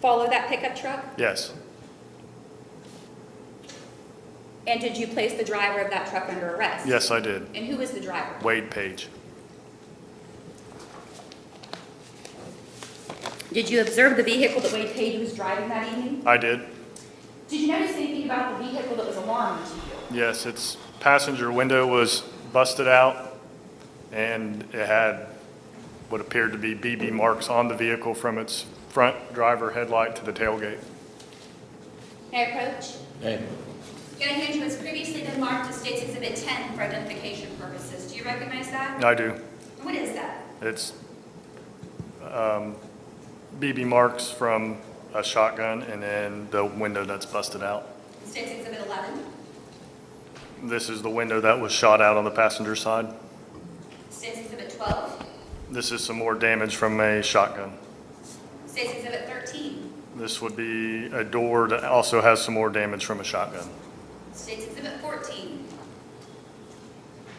follow that pickup truck? yes, And did you place the driver of that truck under arrest? yes, I did. And who was the driver? Wade Page. Did you observe the vehicle that Wade Page was driving that evening? I did. Did you notice anything about the vehicle that was alarming to you? Yes, its passenger window was busted out, and it had what appeared to be BB marks on the vehicle from its front driver headlight to the tailgate. May I approach? Hey, Going to hand you has previously been marked as State's Exhibit 10 for identification purposes. Do you recognize that? I do. What is that? It's BB marks from a shotgun and then the window that's busted out. State's Exhibit 11. This is the window that was shot out on the passenger side. State's Exhibit 12. This is some more damage from a shotgun. State's Exhibit 13. This would be a door that also has some more damage from a shotgun. State's Exhibit 14.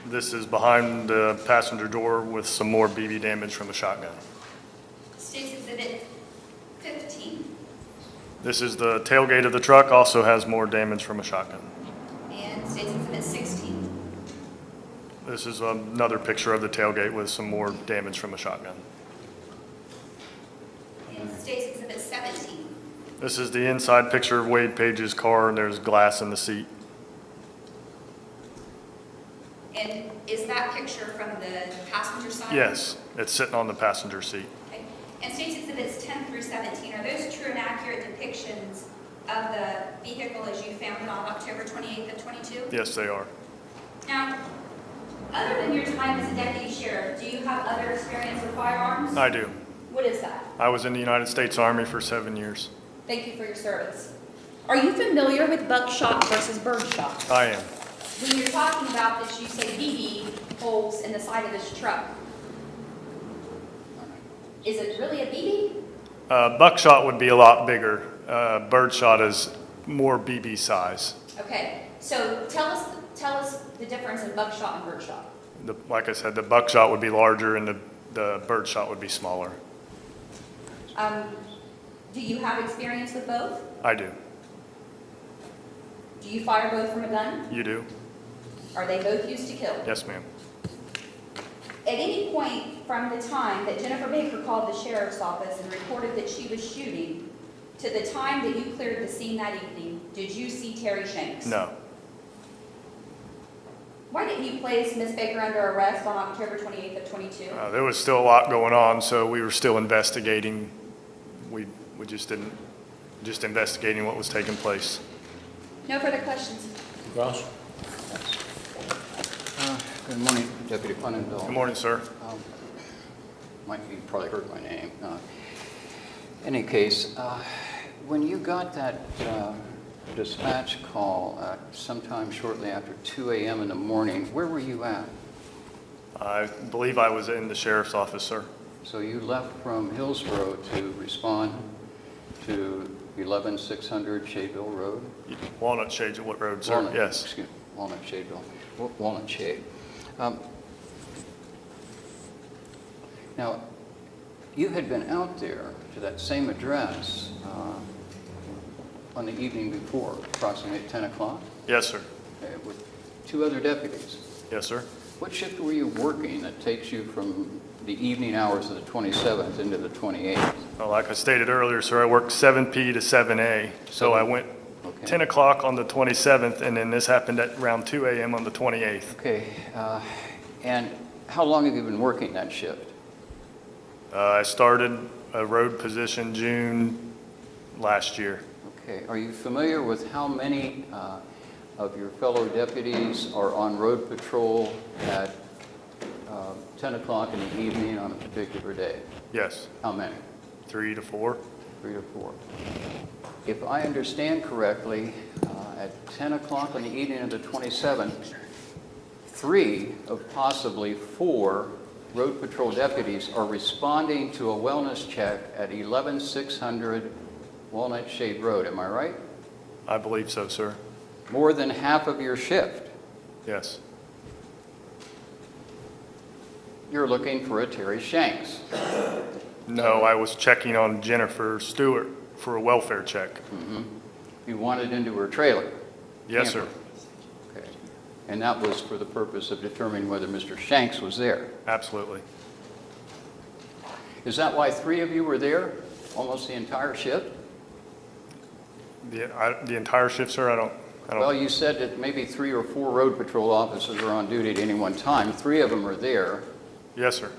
This is behind the passenger door with some more BB damage from a shotgun. State's Exhibit 15. This is the tailgate of the truck, also has more damage from a shotgun. And State's Exhibit 16. This is another picture of the tailgate with some more damage from a shotgun. And State's Exhibit 17. This is the inside picture of Wade Page's car, and there's glass in the seat. And is that picture from the passenger side? Yes, it's sitting on the passenger seat. Okay. And State's Exhibits 10 through 17, are those true and accurate depictions of the vehicle as you found it on October 28th of 22? Yes, they are. Now, other than your time as a deputy sheriff, do you have other experience with firearms? I do. What is that? I was in the United States Army for 7 years. Thank you for your service. Are you familiar with buckshot versus birdshot? I am. When you're talking about this, you say BB holes in the side of this truck. Is it really a BB? Buckshot would be a lot bigger. Birdshot is more BB size. Okay, so tell us the difference in buckshot and birdshot. Like I said, the buckshot would be larger and the birdshot would be smaller. Do you have experience with both? I do. Do you fire both from a gun? You do? Are they both used to kill? Yes, ma'am. At any point from the time that Jennifer Baker called the sheriff's office and reported that she was shooting to the time that you cleared the scene that evening, did you see Terry Shanks? No. Why didn't you place Ms. Baker under arrest on October 28th of 22? There was still a lot going on, so we were still investigating. We just investigating what was taking place. No further questions. Ross? Good morning, Deputy Clendenville. Good morning, sir. You probably heard my name. Any case, when you got that dispatch call sometime shortly after 2 a.m. in the morning, where were you at? I believe I was in the sheriff's office, sir. So you left from Hillsborough to respond to 11600 Shadeville Road? Walnut Shade, what road, sir? Walnut, Yes. Excuse me, Walnut Shadeville. Walnut Shade. Now, you had been out there to that same address on the evening before, approximately at 10 o'clock, Yes, sir. with 2 other deputies. Yes, sir. What shift were you working that takes you from the evening hours of the 27th into the 28th? Well, like I stated earlier, sir, I worked 7P to 7A. So I went Okay. 10 o'clock on the 27th, and then this happened at around 2 a.m. on the 28th. Okay, and how long have you been working that shift? I started a road position June last year. Okay, are you familiar with how many of your fellow deputies are on road patrol at 10 o'clock in the evening on a particular day? Yes, How many? 3 to 4. 3 or 4. If I understand correctly, at 10 o'clock on the evening of the 27th, 3 of possibly 4 road patrol deputies are responding to a wellness check at 11600 Walnut Shade Road. Am I right? I believe so, sir. More than half of your shift. Yes. You're looking for a Terry Shanks. No, I was checking on Jennifer Stewart for a welfare check. You wanted into her trailer. Yes, sir. Camper. Okay. And that was for the purpose of determining whether Mr. Shanks was there. Absolutely. Is that why 3 of you were there? almost the entire shift? The entire shift, sir, I don't. Well, you said that maybe 3 or 4 road patrol officers are on duty at any one time. 3 of them are there. Yes, sir.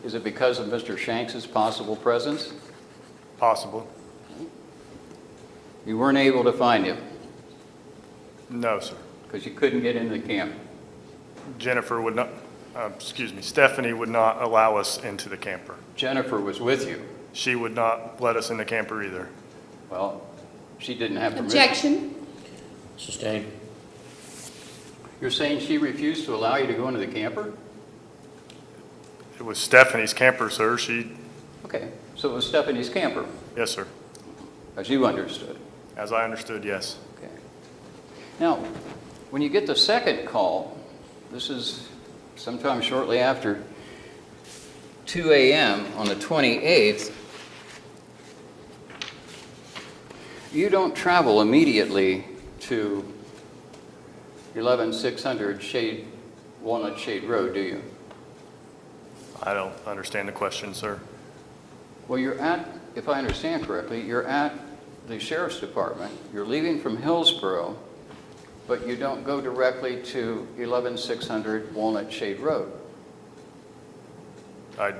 Is it because of Mr. Shanks' possible presence? Possible. You weren't able to find him No, sir. because you couldn't get into the camp. Jennifer would not, Stephanie would not allow us into the camper. Jennifer was with you. She would not let us in the camper either. Well, she didn't have permission. Objection. Sustained. You're saying she refused to allow you to go into the camper? It was Stephanie's camper, sir. Okay, so it was Stephanie's camper, Yes, sir. as you understood. As I understood, yes. Okay. Now, when you get the second call, this is sometime shortly after 2 a.m. on the 28th, you don't travel immediately to 11600 Walnut Shade Road, do you? I don't understand the question, sir. Well, you're at, if I understand correctly, you're at the Sheriff's Department. You're leaving from Hillsborough, but you don't go directly to 11600 Walnut Shade Road. I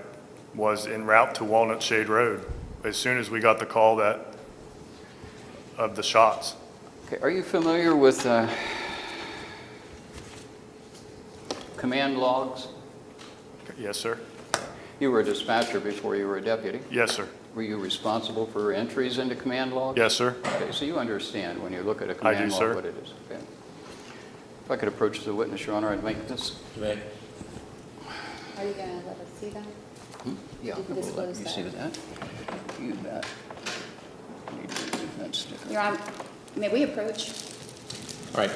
was en route to Walnut Shade Road as soon as we got the call of the shots. Okay, are you familiar with command logs? Yes, sir. You were a dispatcher before you were a deputy. Yes, sir. Were you responsible for entries into command logs? Yes, sir. Okay, so you understand when you look at a command log sir. what it is. Okay. If I could approach the witness, Your Honor, I'd make this. Right. Are you going to let us see that? Yeah, You can we'll let disclose you that. see that. You bet. Need to remove that sticker. Your Honor, may we approach? All right.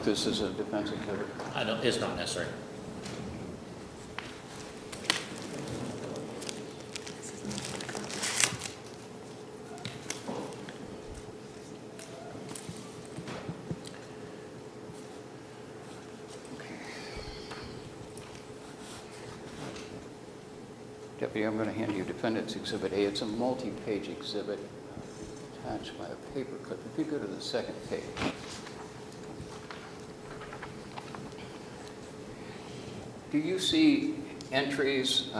This is a defense exhibit. I don't, it's not necessary. Deputy, I'm going to hand you Defendant's Exhibit A. It's a multi-page exhibit attached by a paper clip. If you go to the second page. Do you see entries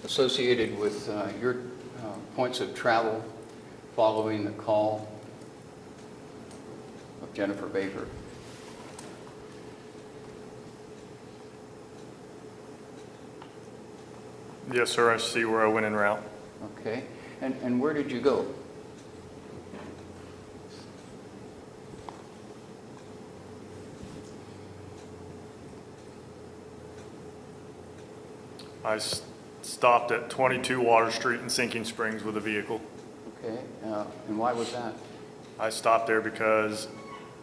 associated with your points of travel following the call of Jennifer Baker? Yes, sir. I see where I went en route. Okay. And where did you go? I stopped at 22 Water Street in Sinking Springs with a vehicle. Okay. And why was that? I stopped there because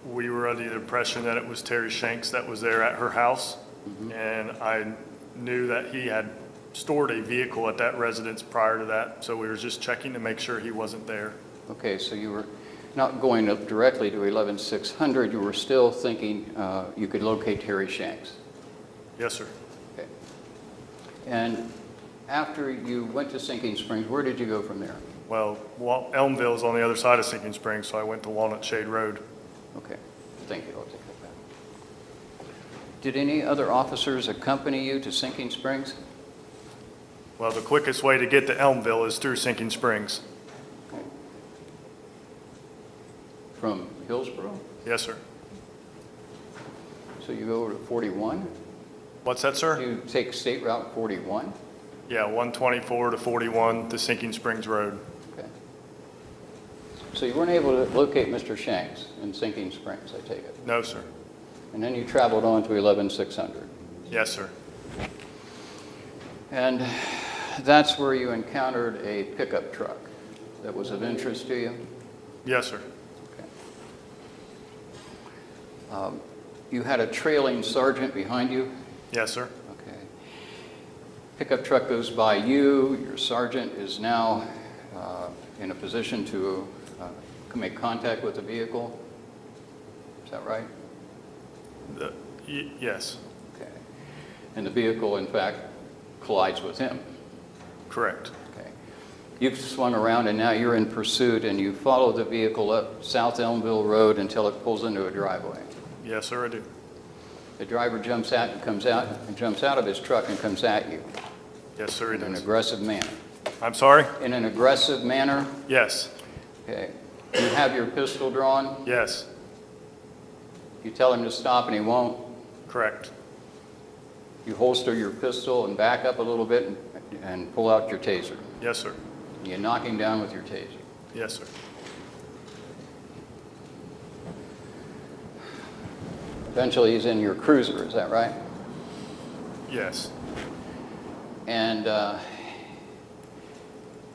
we were under the impression that it was Terry Shanks that was there at her house. And I knew that he had stored a vehicle at that residence prior to that. So we were just checking to make sure he wasn't there. Okay, so you were not going up directly to 11600, you were still thinking you could locate Terry Shanks. Yes, sir. Okay. And after you went to Sinking Springs, where did you go from there? Well, Elmville is on the other side of Sinking Springs, so I went to Walnut Shade Road. Okay, thank you, I'll take that back. Did any other officers accompany you to Sinking Springs? Well, the quickest way to get to Elmville is through Sinking Springs. Okay. From Hillsborough? Yes, sir. So you go over to 41? What's that, sir? You take State Route 41? Yeah, 124 to 41 to Sinking Springs Road. Okay. So you weren't able to locate Mr. Shanks in Sinking Springs, I take it? No, sir. And then you traveled on to 11600? Yes, sir. And that's where you encountered a pickup truck that was of interest to you? Yes, sir. Okay. You had a trailing sergeant behind you? Yes, sir. Okay. Pickup truck goes by you. Your sergeant is now in a position to make contact with the vehicle. Is that right? Yes. Okay. And the vehicle, in fact, collides with him. Correct. Okay. You've swung around and now you're in pursuit and you follow the vehicle up South Elmville Road until it pulls into a driveway. Yes, sir, I do. The driver jumps out and comes out and jumps out of his truck and comes at you Yes, sir, he in an does. aggressive manner. I'm sorry? In an aggressive manner? Yes. Okay. You have your pistol drawn? Yes. You tell him to stop and he won't? Correct. You holster your pistol and back up a little bit and pull out your taser. Yes, sir. You knock him down with your taser. Yes, sir. Eventually he's in your cruiser, is that right? Yes. And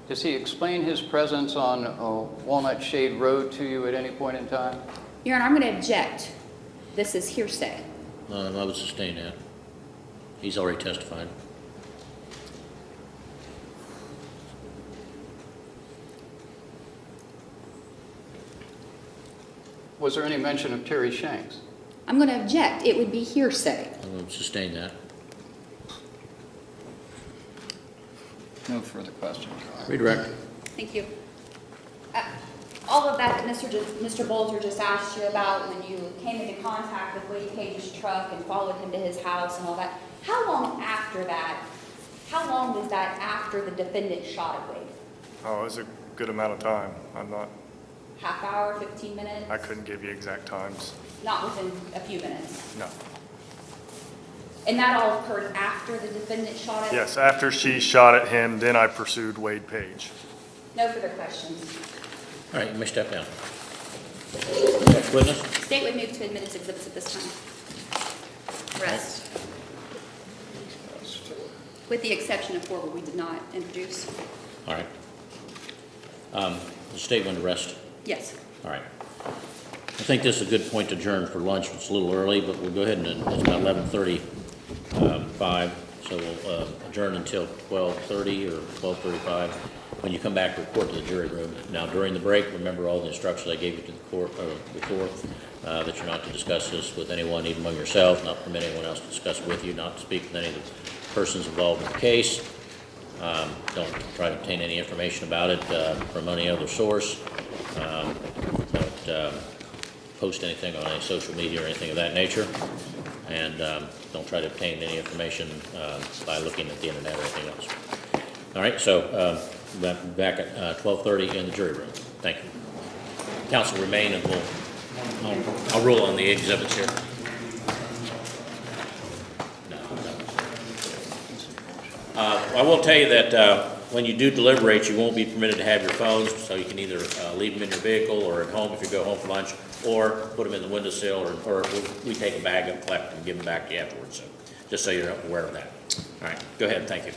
does he explain his presence on Walnut Shade Road to you at any point in time? Your Honor, I'm going to object. This is hearsay. I would sustain that. He's already testified. Was there any mention of Terry Shanks? I'm going to object. It would be hearsay. I would sustain that. No further questions. Redirect. Thank you. All of that Mr. Bolger just asked you about when you came into contact with Wade Page's truck and followed him to his house and all that, how long after that, how long was that after the defendant shot at Wade? Oh, it was a good amount of time. I'm not, Half hour, 15 minutes? I couldn't give you exact times. Not within a few minutes? No. And that all occurred after the defendant shot at? Yes, after she shot at him, then I pursued Wade Page. No further questions. All right, you may step down. Next witness. State would move to admit its exhibits at this time. Rest. With the exception of 4 where we did not introduce. All right. The state went to rest. Yes. All right. I think this is a good point to adjourn for lunch. It's a little early, but we'll go ahead and, it's about 11:35, so we'll adjourn until 12:30 or 12:35. When you come back, report to the jury room. Now, during the break, remember all the instructions I gave you to the court before, that you're not to discuss this with anyone, even among yourselves, not permit anyone else to discuss it with you, not to speak with any of the persons involved in the case. Don't try to obtain any information about it from any other source. Don't post anything on any social media or anything of that nature. And don't try to obtain any information by looking at the internet or anything else. All right, so back at 12:30 in the jury room. Thank you. Counsel remain and I'll rule on the exhibits here. I will tell you that when you do deliberate, you won't be permitted to have your phones, so you can either leave them in your vehicle or at home if you go home for lunch, or put them in the windowsill, or we take a bag up, collect them, and give them back to you afterwards. So just so you're aware of that. All right, go ahead. Thank you.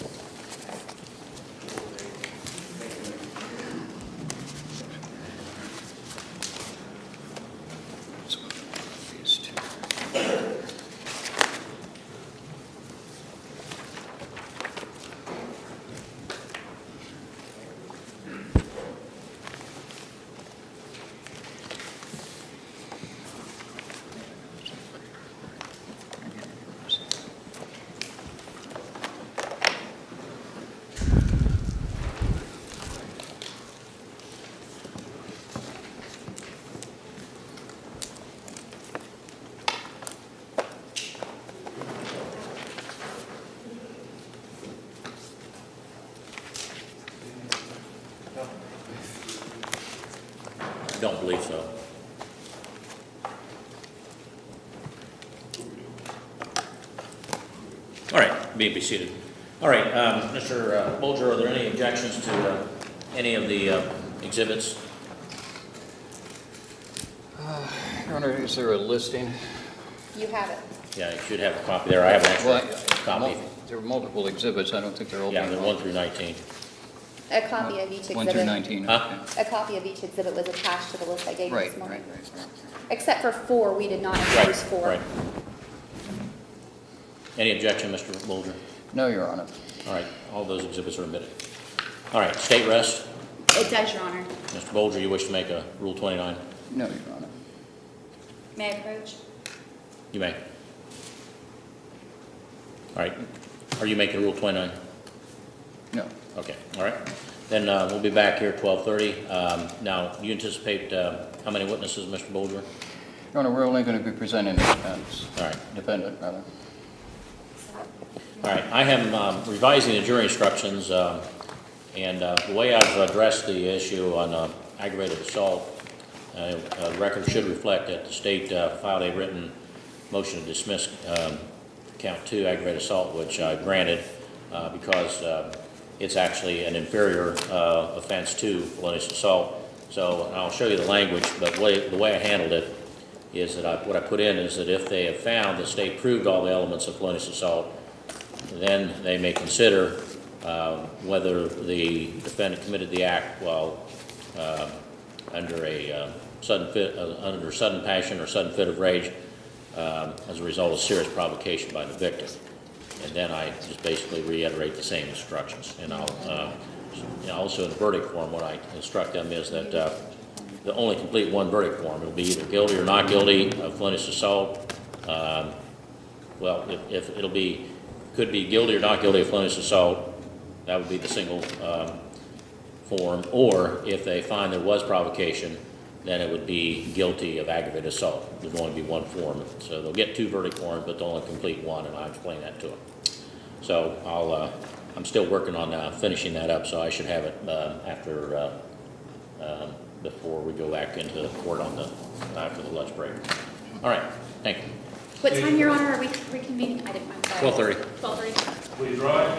Don't believe so. All right, be seated. All right, Mr. Bolger, are there any objections to any of the exhibits? Your Honor, is there a listing? You have it. Yeah, you should have a copy there. I have an Well, extra copy. There are multiple exhibits. I don't think they're all. Yeah, they're 1 through 19. A copy of each exhibit. 1 through 19. Huh? Okay. A copy of each exhibit was attached to the list I gave you Right, this morning. right. Except for 4, we did not Right, include 4. right. Any objection, Mr. Bolger? No, Your Honor. All right, all those exhibits are admitted. All right, state rest. It does, Your Honor. Mr. Bolger, you wish to make a Rule 29? No, Your Honor. May I approach? You may. All right, are you making Rule 29? No. Okay, all right. Then we'll be back here at 12:30. Now, do you anticipate how many witnesses, Mr. Bolger? Your Honor, we're only going to be presenting the defense. All right. Defendant, rather. All right, I am revising the jury instructions, and the way I've addressed the issue on aggravated assault, the record should reflect that the state filed a written motion to dismiss count 2 aggravated assault, which I granted because it's actually an inferior offense to felonious assault. So I'll show you the language, but the way I handled it is that what I put in is that if they have found the state proved all the elements of felonious assault, then they may consider whether the defendant committed the act while under a under sudden passion or sudden fit of rage as a result of serious provocation by the victim. And then I just basically reiterate the same instructions. And I'll also in the verdict form, what I instruct them is that the only complete one verdict form. It'll be either guilty or not guilty of felonious assault. Well, if it'll be could be guilty or not guilty of felonious assault, that would be the single form. Or if they find there was provocation, then it would be guilty of aggravated assault. There'd only be one form. So they'll get 2 verdict forms, but they'll only complete one, and I'll explain that to them. So I'm still working on finishing that up, so I should have it after before we go back into court on after the lunch break. All right, thank you. What time, Your Honor, are we reconvening? I'm sorry. 12:30. 12:30. Please rise.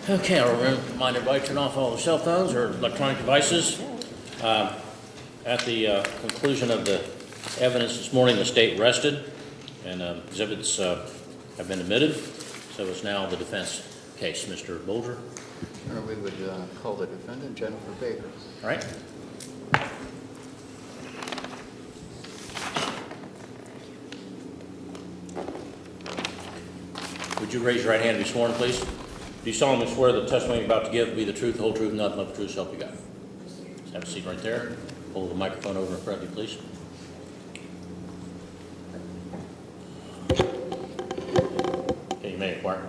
Okay, I'll remind everybody to turn off all the cell phones or electronic devices. At the conclusion of the evidence this morning, the state rested, and exhibits have been admitted. So it's now the defense case. Mr. Bolger. We would call the defendant Jennifer Baker. All right. Would you raise your right hand and be sworn, please? Do you solemnly swear the testimony you're about to give will be the truth, the whole truth, nothing but the truth, so help you God? Just have a seat right there. Hold the microphone over in front of you, please. Okay, you may inquire.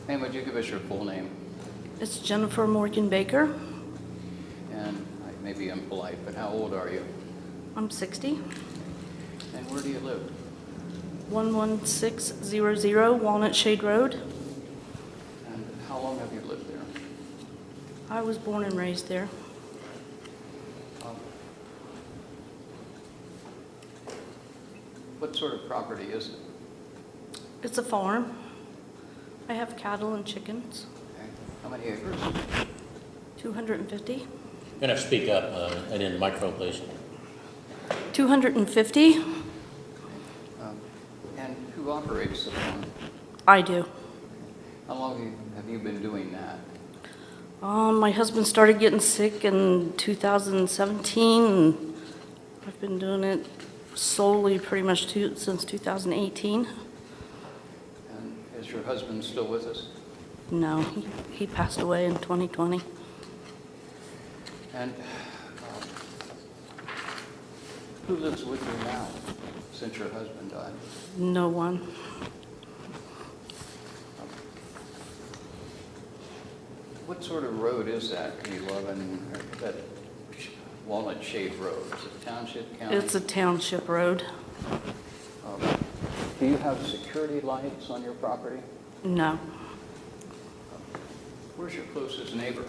Ma'am, would you give us your full name? It's Jennifer Morgan Baker. And I may be impolite, but how old are you? I'm 60. And where do you live? 11600 Walnut Shade Road. And how long have you lived there? I was born and raised there. What sort of property is it? It's a farm. I have cattle and chickens. Okay. How many acres? 250. You're going to have to speak up and in the microphone, please. 250. And who operates the farm? I do. How long have you been doing that? My husband started getting sick in 2017. And I've been doing it solely pretty much since 2018. And is your husband still with us? No, he passed away in 2020. And who lives with you now since your husband died? No one. What sort of road is that, 11, that Walnut Shade Road? Is it township, county? It's a township road. Do you have security lights on your property? No. Where's your closest neighbor?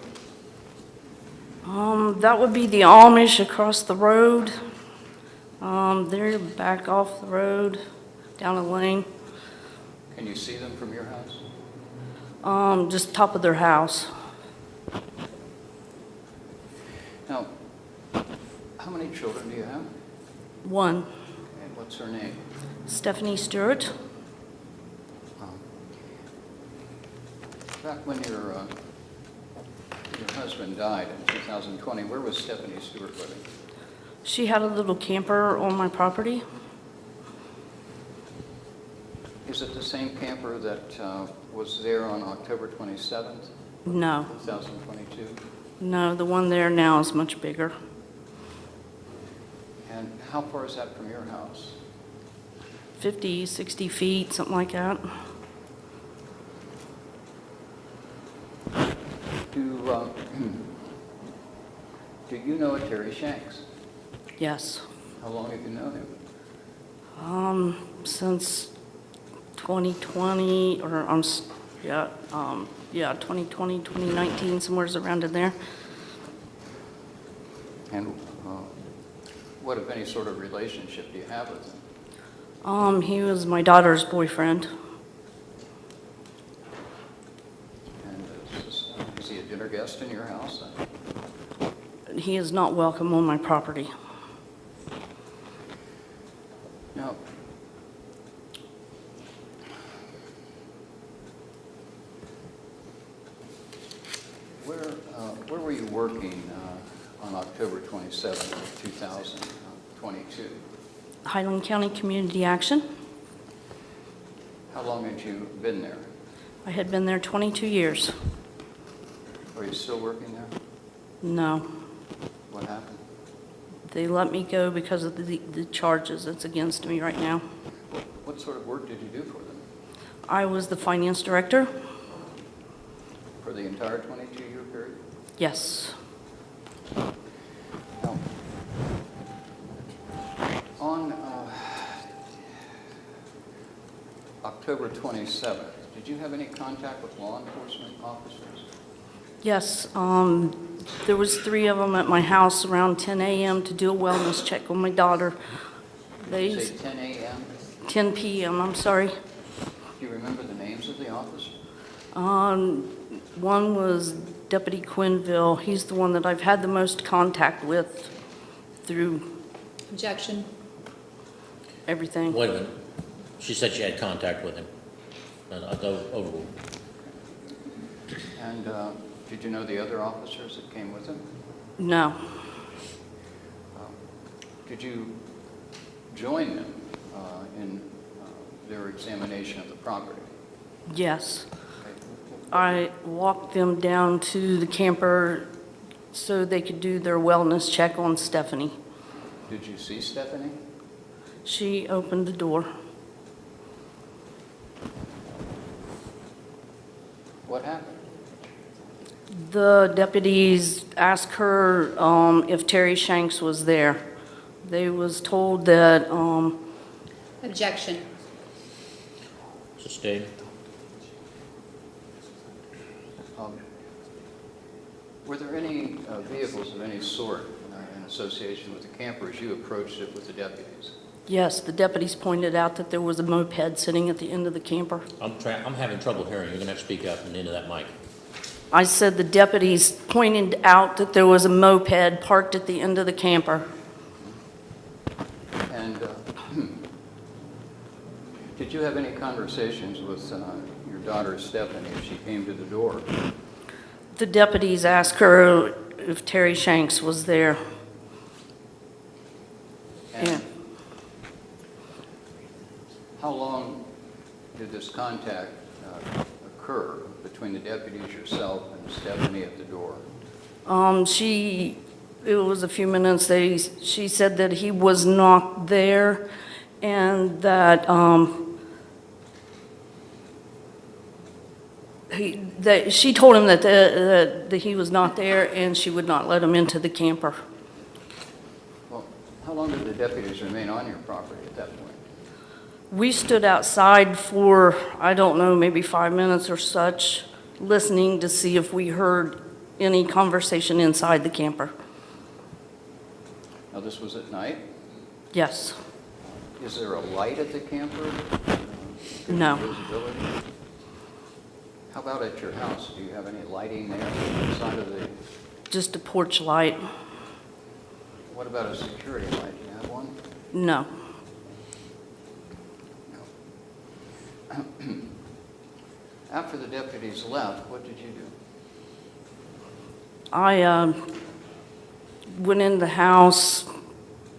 That would be the Amish across the road. They're back off the road, down a lane. Can you see them from your house? Just top of their house. Now, how many children do you have? One, And what's her name? Stephanie Stewart. Back when your husband died in 2020, where was Stephanie Stewart living? She had a little camper on my property. Is it the same camper that was there on October 27th, No, 2022? no, the one there now is much bigger. And how far is that from your house? 50, 60 feet, something like that. Do you know a Terry Shanks? Yes. How long have you known him? Since 2020, or 2020, 2019, somewhere around in there. And what, if any, sort of relationship do you have with him? He was my daughter's boyfriend. And is he a dinner guest in your house? He is not welcome on my property. Now, where were you working on October 27th, 2022? Highland County Community Action. How long had you been there? I had been there 22 years. Are you still working there? No. What happened? They let me go because of the charges that's against me right now. What sort of work did you do for them? I was the finance director. For the entire 22-year period? Yes. Now, on October 27th, did you have any contact with law enforcement officers? Yes. There was 3 of them at my house around 10 a.m. to do a wellness check on my daughter. Did you say 10 a.m.? 10 p.m., I'm sorry. Do you remember the names of the officers? One was Deputy Quinville. He's the one that I've had the most contact with through Objection. everything. Wait a minute. She said she had contact with him. I'll go overruled. And did you know the other officers that came with him? No, Did you join them in their examination of the property? yes. I walked them down to the camper so they could do their wellness check on Stephanie. Did you see Stephanie? She opened the door. What happened? The deputies asked her if Terry Shanks was there. They was told that, Objection. Sustained. Were there any vehicles of any sort in association with the camper as you approached it with the deputies? yes, the deputies pointed out that there was a moped sitting at the end of the camper. I'm having trouble hearing. You're gonna have to speak up and into that mic. I said the deputies pointed out that there was a moped parked at the end of the camper. And did you have any conversations with your daughter Stephanie as she came to the door? The deputies asked her if Terry Shanks was there. And Yeah. how long did this contact occur between the deputies, yourself, and Stephanie at the door? It was a few minutes. She said that he was not there and that, she told him that he was not there and she would not let him into the camper. Well, how long did the deputies remain on your property at that point? We stood outside for, I don't know, maybe 5 minutes or such, listening to see if we heard any conversation inside the camper. Now, this was at night. Yes. Is there a light at the camper? Good No. visibility? How about at your house? Do you have any lighting there inside of the... Just a porch light. What about a security light? Do you have one? No. After the deputies left, what did you do? I went in the house.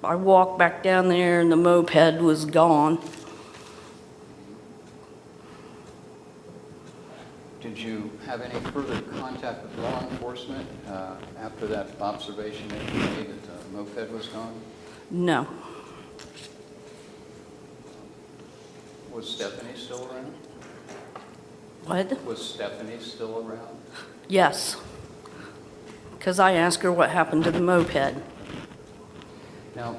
I walked back down there and the moped was gone. Did you have any further contact with law enforcement after that observation that you made that the moped was gone? No. Was Stephanie still around? What? Was Stephanie still around? Yes. Because I asked her what happened to the moped. Now,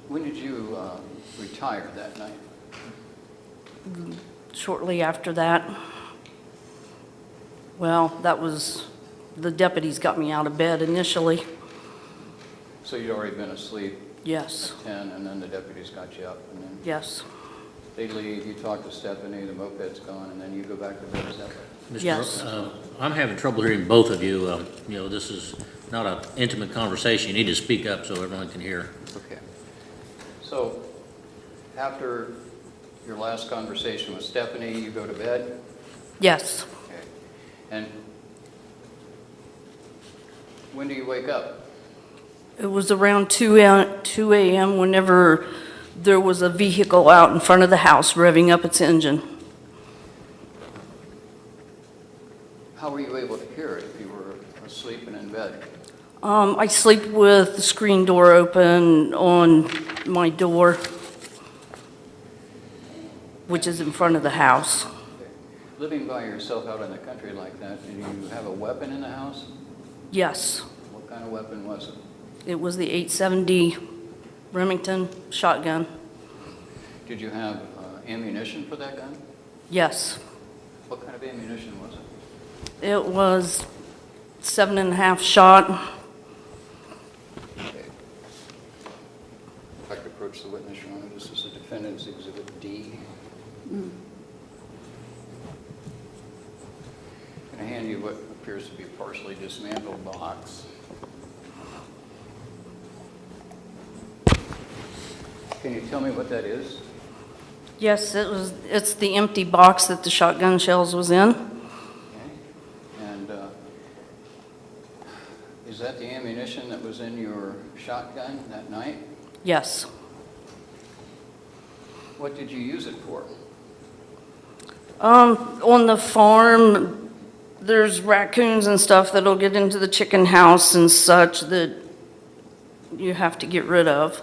when did you retire that night? Shortly after that, well, that was, the deputies got me out of bed initially. So you'd already been asleep Yes. at 10, and then the deputies got you up, and then Yes. they leave, you talk to Stephanie, the moped's gone, and then you go back to bed, is that right? Mr. Yes. I'm having trouble hearing both of you. You know, this is not an intimate conversation. You need to speak up so everyone can hear. Okay. So, after your last conversation with Stephanie, you go to bed? Yes. Okay. And when do you wake up? It was around 2 a.m. whenever there was a vehicle out in front of the house revving up its engine. How were you able to hear it if you were asleep and in bed? I sleep with the screen door open on my door, which is in front of the house. Okay. Living by yourself out in the country like that, did you have a weapon in the house? Yes. What kind of weapon was it? It was the 870 Remington shotgun. Did you have ammunition for that gun? Yes. What kind of ammunition was it? It was 7.5 shot. Okay. If I could approach the witness, Your Honor, this is the defendant's Exhibit D. Can I hand you what appears to be a partially dismantled box? Can you tell me what that is? Yes, it's the empty box that the shotgun shells was in. Okay. And is that the ammunition that was in your shotgun that night? Yes. What did you use it for? On the farm, there's raccoons and stuff that'll get into the chicken house and such that you have to get rid of.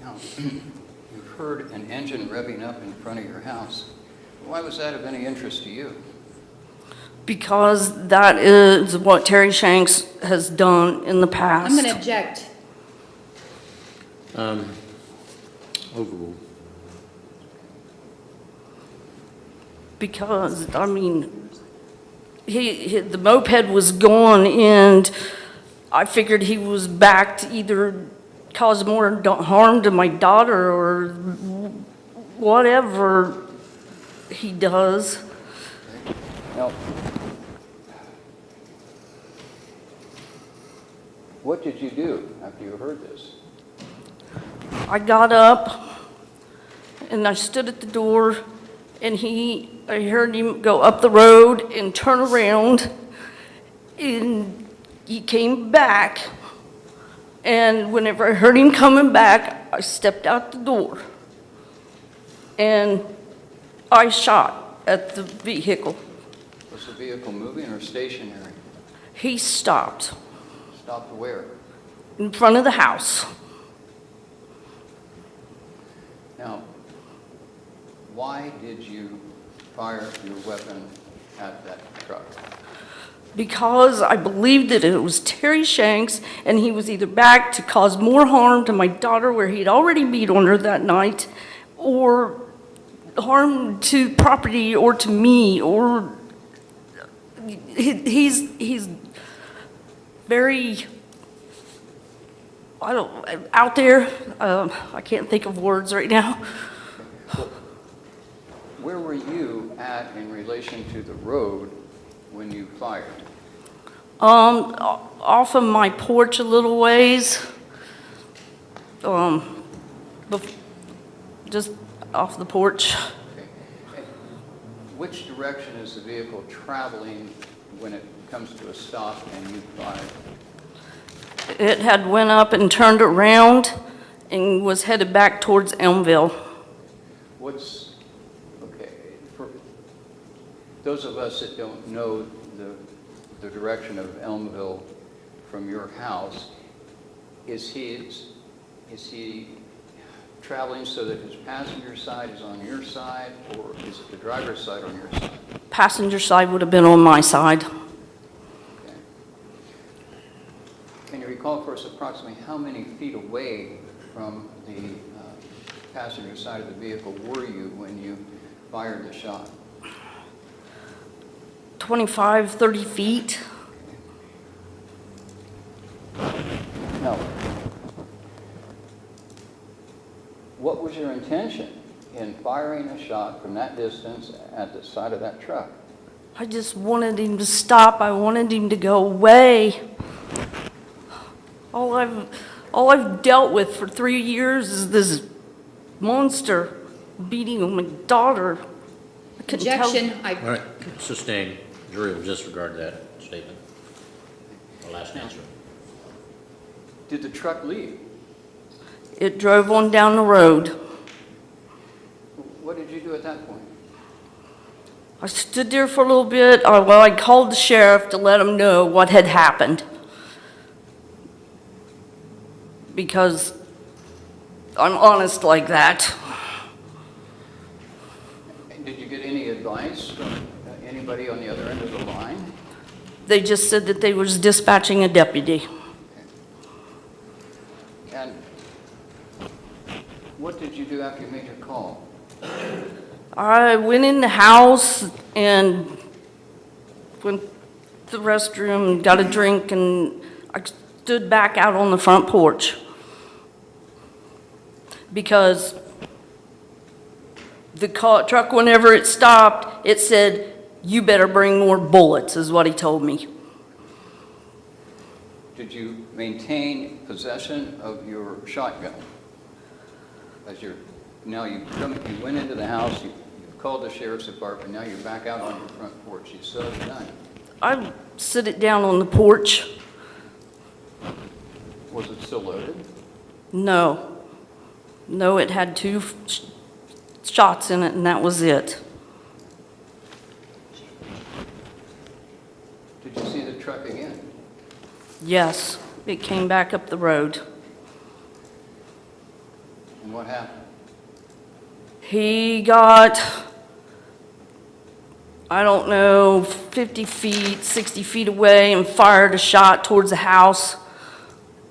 Now, you've heard an engine revving up in front of your house. Why was that of any interest to you? Because that is what Terry Shanks has done in the past. I'm going to object. Overruled. Because, I mean, the moped was gone, and I figured he was back to either cause more harm to my daughter or whatever he does. Now, what did you do after you heard this? I got up and I stood at the door, and I heard him go up the road and turn around, and he came back. And whenever I heard him coming back, I stepped out the door and I shot at the vehicle. Was the vehicle moving or stationary? He stopped Stopped where? in front of the house. Now, why did you fire your weapon at that truck? Because I believed that it was Terry Shanks, and he was either back to cause more harm to my daughter where he'd already beat on her that night, or harm to property or to me, or he's very, out there. I can't think of words right now. Where were you at in relation to the road when you fired? Off of my porch a little ways. Just off the porch. Okay. And which direction is the vehicle traveling when it comes to a stop and you fired? It had went up and turned around and was headed back towards Elmville. Okay, for those of us that don't know the direction of Elmville from your house, is he traveling so that his passenger side is on your side, or is it the driver's side on your side? Passenger side would have been on my side. Okay. Can you recall for us approximately how many feet away from the passenger side of the vehicle were you when you fired the shot? 25, 30 feet. No. What was your intention in firing a shot from that distance at the side of that truck? I just wanted him to stop. I wanted him to go away. All I've dealt with for 3 years is this monster beating on my daughter. I couldn't tell- Objection. All right, sustained. Jury will disregard that statement. The last answer. Did the truck leave? It drove on down the road. What did you do at that point? I stood there for a little bit. I called the sheriff to let him know what had happened. Because I'm honest like that. Did you get any advice from anybody on the other end of the line? They just said that they was dispatching a deputy. And what did you do after you made your call? I went in the house, and went to the restroom, got a drink, and I stood back out on the front porch because the truck, whenever it stopped, it said, "You better bring more bullets," is what he told me. Did you maintain possession of your shotgun? Now you went into the house, you called the sheriff's department, now you're back out on your front porch, you still have the gun. I sit it down on the porch. Was it still loaded? No. No, it had 2 shots in it, and that was it. Did you see the truck again? Yes, it came back up the road. And what happened? He got, I don't know, 50 feet, 60 feet away and fired a shot towards the house.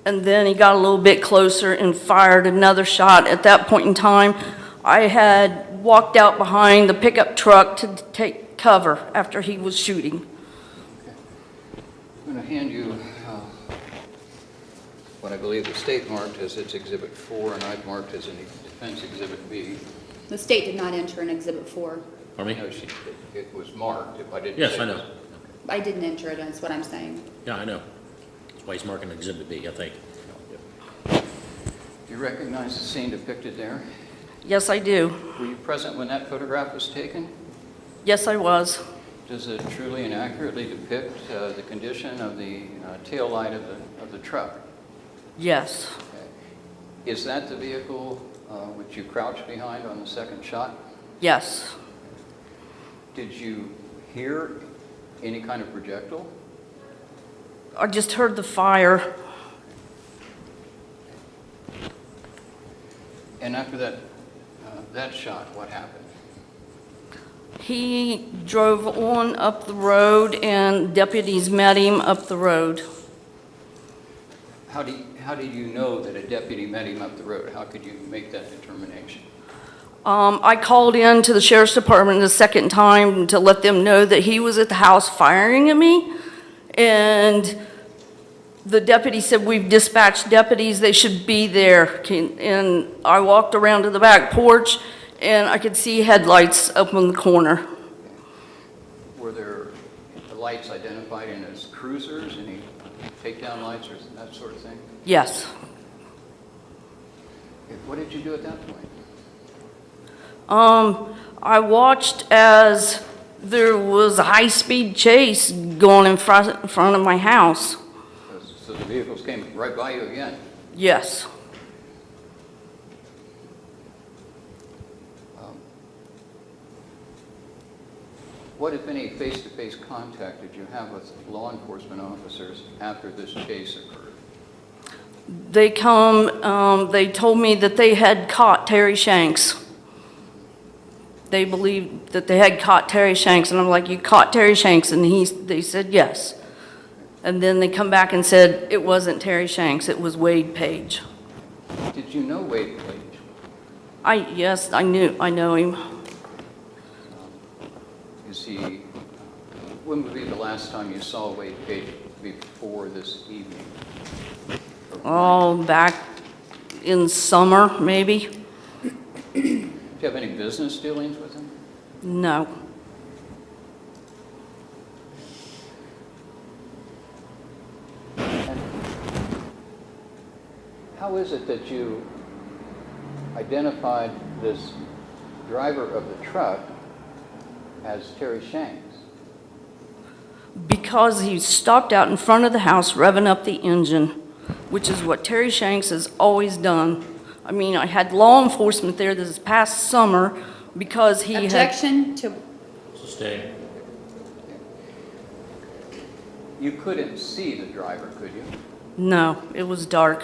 And then he got a little bit closer and fired another shot. At that point in time, I had walked out behind the pickup truck to take cover after he was shooting. I'm going to hand you what I believe the state marked as its Exhibit 4, and I've marked as an Defense Exhibit B. The state did not enter in Exhibit 4. Pardon me? No, it was marked, if I didn't Yes, say I know. this. I didn't enter it, that's what I'm saying. Yeah, I know. That's why he's marking Exhibit B, I think. Do you recognize the scene depicted there? Yes, I do. Were you present when that photograph was taken? Yes, I was. Does it truly and accurately depict the condition of the tail light of the truck? Yes. Okay. Is that the vehicle which you crouched behind on the second shot? Yes. Did you hear any kind of projectile? I just heard the fire. And after that shot, what happened? He drove on up the road, and deputies met him up the road. How did you know that a deputy met him up the road? How could you make that determination? I called in to the sheriff's department the second time to let them know that he was at the house firing at me. And the deputy said, "We've dispatched deputies, they should be there." And I walked around to the back porch, and I could see headlights up in the corner. Were there the lights identified in as cruisers, any takedown lights or that sort of thing? Yes. What did you do at that point? I watched as there was a high-speed chase going in front of my house. So the vehicles came right by you again? Yes. What, if any, face-to-face contact did you have with law enforcement officers after this chase occurred? They they told me that they had caught Terry Shanks. They believed that they had caught Terry Shanks, and I'm like, "You caught Terry Shanks?" And they said yes. And then they come back and said it wasn't Terry Shanks, it was Wade Page. Did you know Wade Page? Yes, I know him. When would be the last time you saw Wade Page before this evening? Oh, back in summer, maybe? Do you have any business dealings with him? No. And how is it that you identified this driver of the truck as Terry Shanks? Because he stopped out in front of the house revving up the engine, which is what Terry Shanks has always done. I mean, I had law enforcement there this past summer because he Objection to, Sustained. You couldn't see the driver, could you? No, it was dark.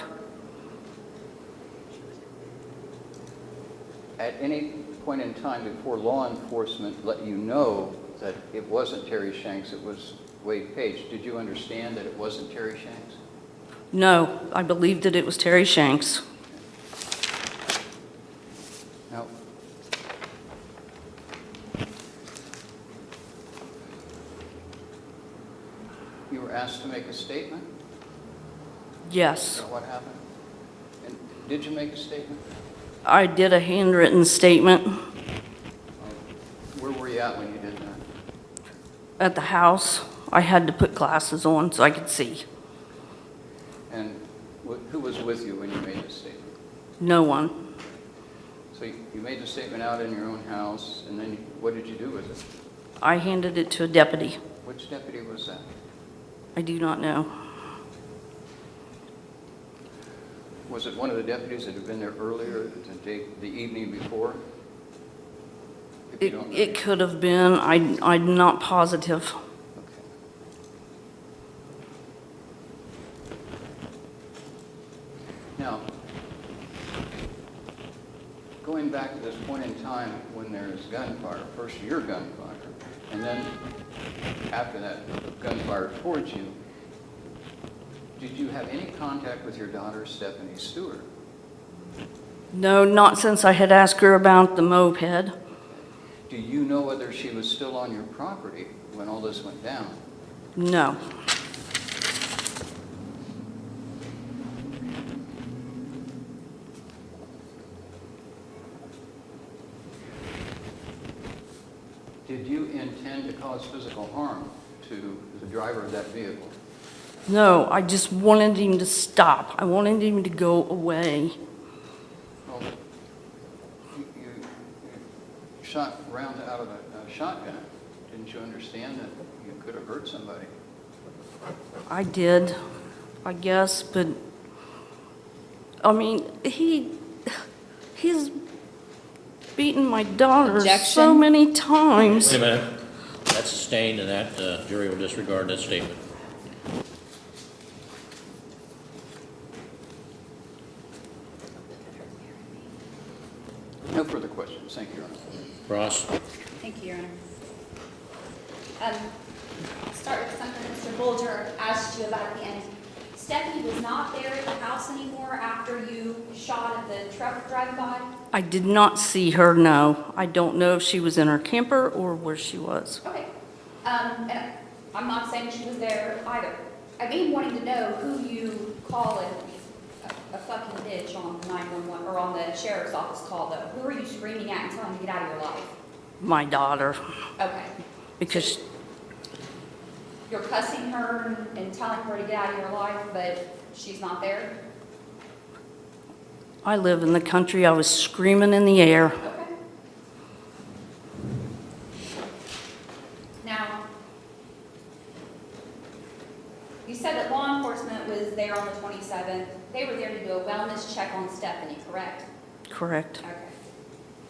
At any point in time before law enforcement let you know that it wasn't Terry Shanks, it was Wade Page, did you understand that it wasn't Terry Shanks? No, I believed that it was Terry Shanks. Now, You were asked to make a statement? Is Yes, that what happened? And did you make a statement? I did a handwritten statement Where were you at when you did that? at the house. I had to put glasses on so I could see. And who was with you when you made the statement? No one. So you made the statement out in your own house, and then what did you do with it? I handed it to a deputy. Which deputy was that? I do not know. Was it one of the deputies that had been there earlier, the evening before? If you don't know. It could have been. I'm not positive. Okay. Now, going back to this point in time when there is gunfire, first your gunfire, and then after that gunfire towards you, did you have any contact with your daughter, Stephanie Stewart? No, not since I had asked her about the moped. Do you know whether she was still on your property when all this went down? No. Did you intend to cause physical harm to the driver of that vehicle? No, I just wanted him to stop. I wanted him to go away. Well, you shot rounds out of a shotgun. Didn't you understand that you could have hurt somebody? I did, I guess, but, I mean, he's beaten my daughter so Objection. many times. Wait a minute. That's sustained, and that jury will disregard that statement. No further questions. Thank you, Your Honor. Ross? Thank you, Your Honor. I'll start with something Mr. Bolger asked you about at the end. Stephanie was not there at the house anymore after you shot at the truck driving by? I did not see her, no. I don't know if she was in her camper or where she was. Okay. And I'm not saying she was there either. I mean, wanting to know who you call a fucking bitch on 911 or on the sheriff's office call, though. Who are you screaming at and telling to get out of your life? My daughter, Okay. because You're cussing her and telling her to get out of your life, but she's not there? I live in the country, I was screaming in the air. Okay. Now, you said that law enforcement was there on the 27th. They were there to do a wellness check on Stephanie, correct? Correct. Okay.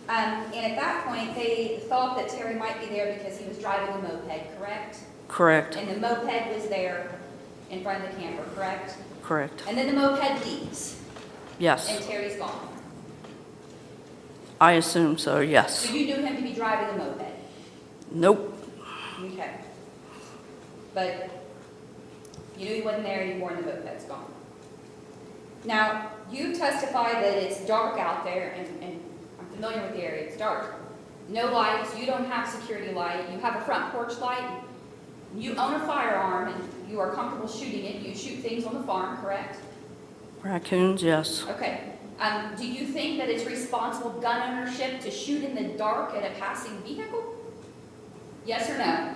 And at that point, they thought that Terry might be there because he was driving a moped, correct? Correct. And the moped was there in front of the camper, correct? Correct. And then the moped leaves, and Yes. Terry's gone. I assume so, yes. So you knew him to be driving the moped? Nope. Okay. But you knew he wasn't there anymore and the moped's gone. Now, you testified that it's dark out there, and I'm familiar with the area, it's dark. No lights, you don't have security light, you have a front porch light, you own a firearm, and you are comfortable shooting it, you shoot things on the farm, correct? Raccoons, yes. Okay. Do you think that it's responsible gun ownership to shoot in the dark at a passing vehicle? Yes or no?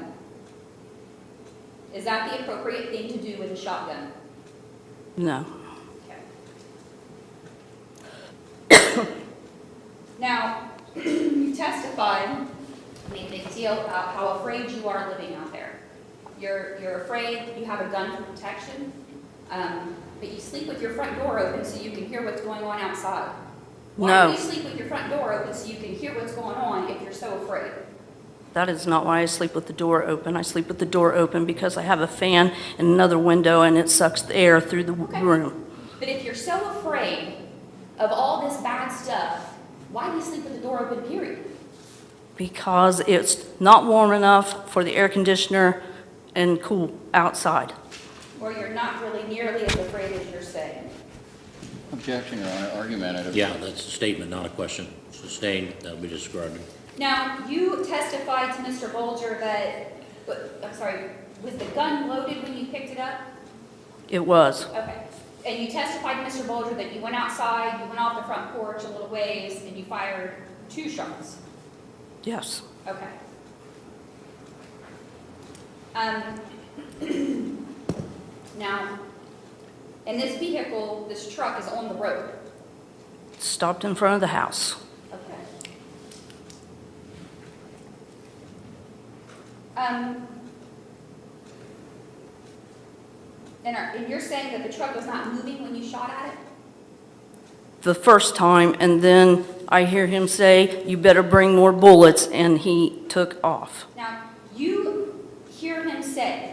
Is that the appropriate thing to do with a shotgun? No. Okay. Now, you testified, made a big deal about how afraid you are living out there. You're afraid, you have a gun for protection, but you sleep with your front door open so you can hear what's going on outside. Why No. do you sleep with your front door open so you can hear what's going on if you're so afraid? That is not why I sleep with the door open. I sleep with the door open because I have a fan in another window and it sucks the air through the Okay. room. But if you're so afraid of all this bad stuff, why do you sleep with the door open, period? Because it's not warm enough for the air conditioner and cool outside. Or you're not really nearly as afraid as you're saying? Objection, Your Honor. Argumentative. Yeah, that's a statement, not a question. Sustained, that'll be described. Now, you testified to Mr. Bolger that I'm sorry, was the gun loaded when you picked it up? It was. Okay. And you testified to Mr. Bolger that you went outside, you went off the front porch a little ways, and you fired 2 shots? Yes. Okay. Now, and this vehicle, this truck is on the road? Stopped in front of the house. Okay. And you're saying that the truck was not moving when you shot at it? The first time, and then I hear him say, "You better bring more bullets," and he took off. Now, you hear him say,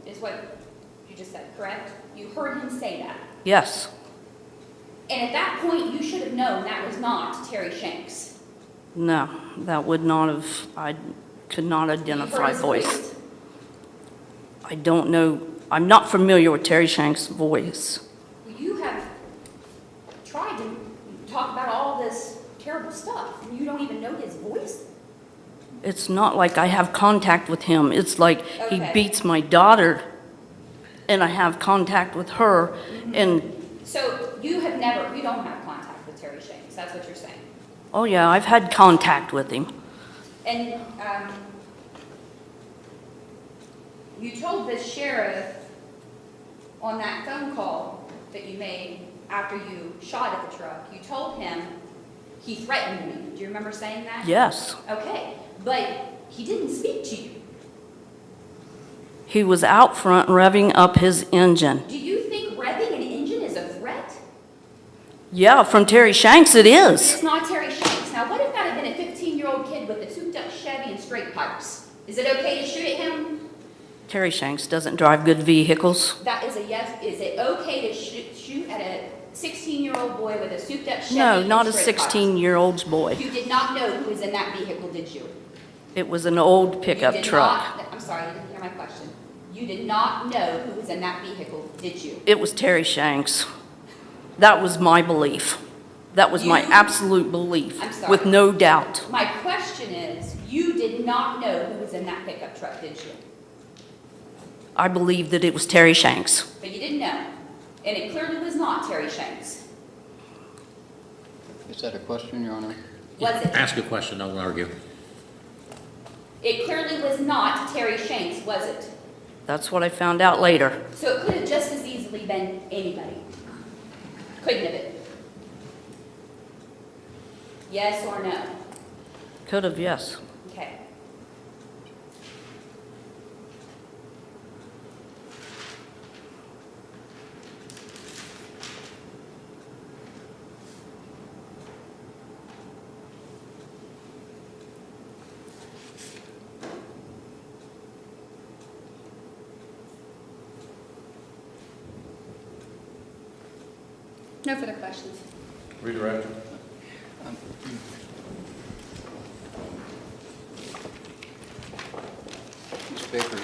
is what you just said, correct? You heard him say that. Yes. And at that point, you should have known that was not Terry Shanks. No, that would not have, I could not You heard identify his voice. I don't know, I'm not familiar with Terry Shanks' voice. You have tried to talk about all this terrible stuff, and you don't even know his voice? It's not like I have contact with him. It's like he Okay. beats my daughter, and I have contact with her, and, So you don't have contact with Terry Shanks, that's what you're saying? oh yeah, I've had contact with him. And you told the sheriff on that phone call that you made after you shot at the truck, you told him he threatened me. Do you remember saying that? Yes. Okay, but he didn't speak to you. He was out front revving up his engine. Do you think revving an engine is a threat? Yeah, from Terry Shanks it is. It's not Terry Shanks. Now, what if that had been a 15-year-old kid with a souped-up Chevy and straight pipes? Is it okay to shoot at him? Terry Shanks doesn't drive good vehicles. That is a yes. Is it okay to shoot at a 16-year-old boy with a souped-up Chevy? No, and not a straight pipes? 16-year-old's boy. You did not know who was in that vehicle, did you? It was an old pickup You did truck. not- I'm sorry, you didn't hear my question. You did not know who was in that vehicle, did you? It was Terry Shanks. That was my belief. That was my You- absolute belief, I'm sorry. with no doubt. My question is, you did not know who was in that pickup truck, did you? I believe that it was Terry Shanks. But you didn't know. And it clearly was not Terry Shanks. Is that a question, Your Honor? Was it? Ask a question, don't argue. It clearly was not Terry Shanks, was it? That's what I found out later. So it could have just as easily been anybody. Couldn't have it? Yes or no? Could have, yes. Okay. No further questions. Redirect. Mr. Baker,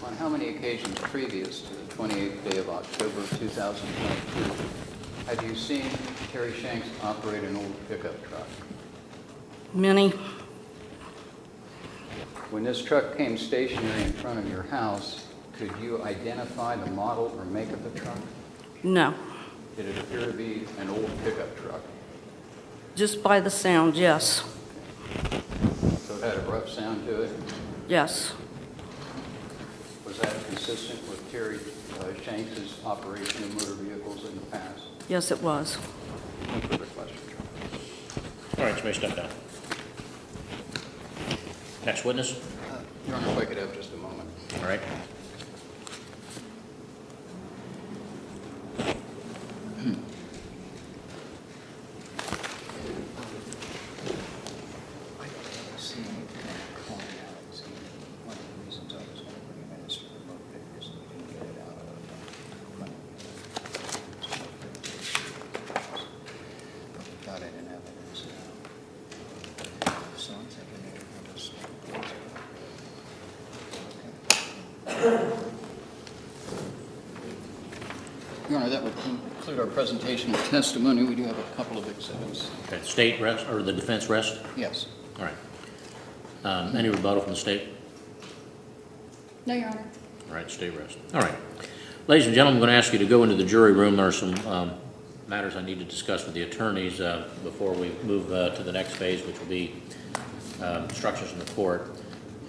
on how many occasions previous to the 28th day of October 2022 have you seen Terry Shanks operate an old pickup truck? Many, When this truck came stationary in front of your house, could you identify the model or make of the truck? no. Did it appear to be an old pickup truck? Just by the sound, yes. So it had a rough sound to it? Yes. Was that consistent with Terry Shanks' operation of motor vehicles in the past? Yes, it was. No further questions. All right, you may step down. Next witness. Your Honor, if I could have just a moment. All right. Your Honor, that would conclude our presentation of testimony. We do have a couple of exhibits. Okay, state rest, or the defense rest? Yes. All right. Any rebuttal from the state? No, Your Honor. All right, stay rest. All right. Ladies and gentlemen, I'm going to ask you to go into the jury room. There are some matters I need to discuss with the attorneys before we move to the next phase, which will be instructions from the court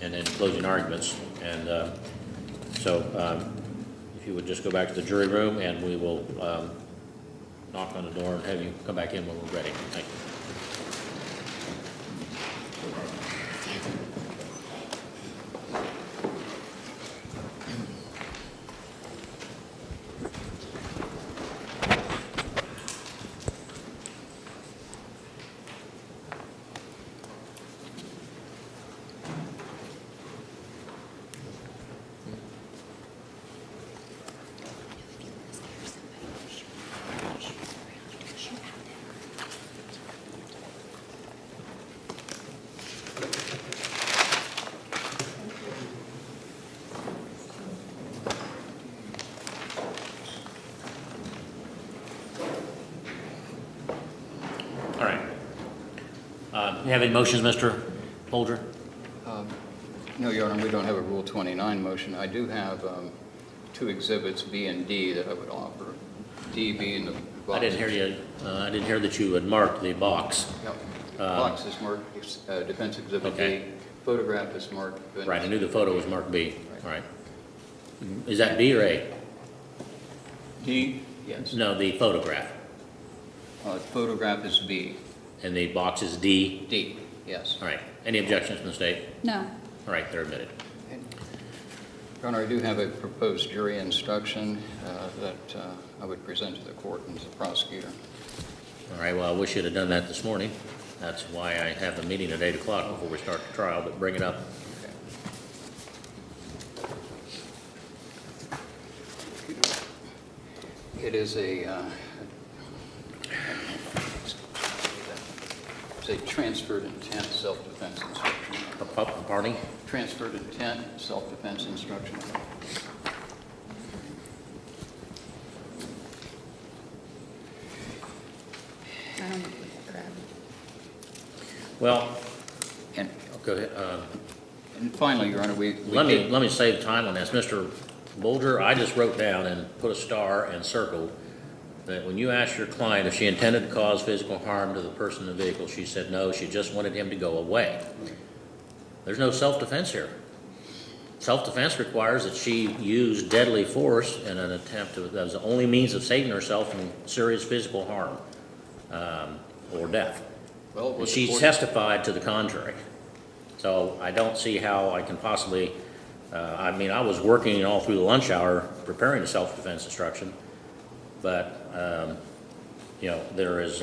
and then closing arguments. And so if you would just go back to the jury room, and we will knock on the door and have you come back in when we're ready. Thank you. All right. You have any motions, Mr. Bolger? No, Your Honor, we don't have a Rule 29 motion. I do have two exhibits, B and D, that I would offer. D being the box. I didn't hear you. I didn't hear that you had marked the box. Yep. Box is marked Defense Exhibit Okay. D. Photograph is marked. Defense. Right, I knew the photo was marked B. All right. Is that B or A? D, yes. No, the photograph. Photograph is B. And the box is D? D, yes. All right. Any objections from the state? No. All right, they're admitted. Your Honor, I do have a proposed jury instruction that I would present to the court and to the prosecutor. All right, well, I wish you'd have done that this morning. That's why I have the meeting at 8 o'clock before we start the trial, but bring it up. It is it's a transferred intent self-defense instruction. Pardon? Transferred intent self-defense instruction. I don't know what to grab. Well, And, go ahead. and finally, Your Honor, Let me save time on this. Mr. Bolger, I just wrote down and put a star and circled that when you asked your client if she intended to cause physical harm to the person in the vehicle, she said no, she just wanted him to go away. There's no self-defense here. Self-defense requires that she use deadly force in an attempt to, that was the only means of saving herself from serious physical harm or death. Well, And she testified to the contrary. So I don't see how I can possibly, I mean, I was working all through the lunch hour preparing the self-defense instruction, but, you know, there's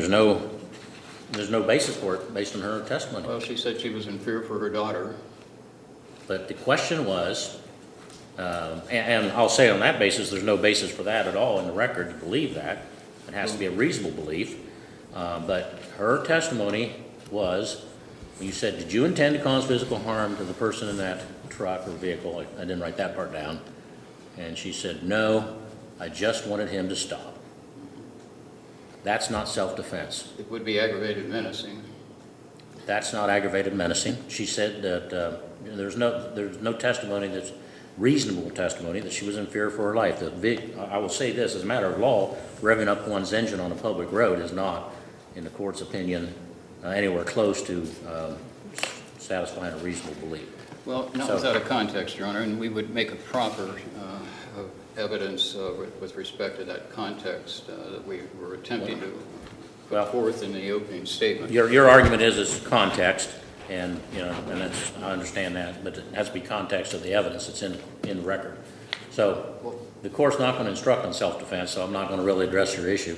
no basis for it based on her testimony. Well, she said she was in fear for her daughter. But the question was, and I'll say on that basis, there's no basis for that at all in the record to believe that. It has to be a reasonable belief. But her testimony was, you said, did you intend to cause physical harm to the person in that truck or vehicle? I didn't write that part down. And she said, no, I just wanted him to stop. That's not self-defense. It would be aggravated menacing. That's not aggravated menacing. She said that there's no testimony that's reasonable testimony that she was in fear for her life. I will say this, as a matter of law, revving up one's engine on a public road is not, in the court's opinion, anywhere close to satisfying a reasonable belief. Well, not without a context, Your Honor, and we would make a proper evidence with respect to that context that we were attempting to put forth in the opening statement. Your argument is context, and you know, and that's, I understand that, but it has to be context of the evidence that's in the record. So the court's not going to instruct on self-defense, so I'm not going to really address your issue.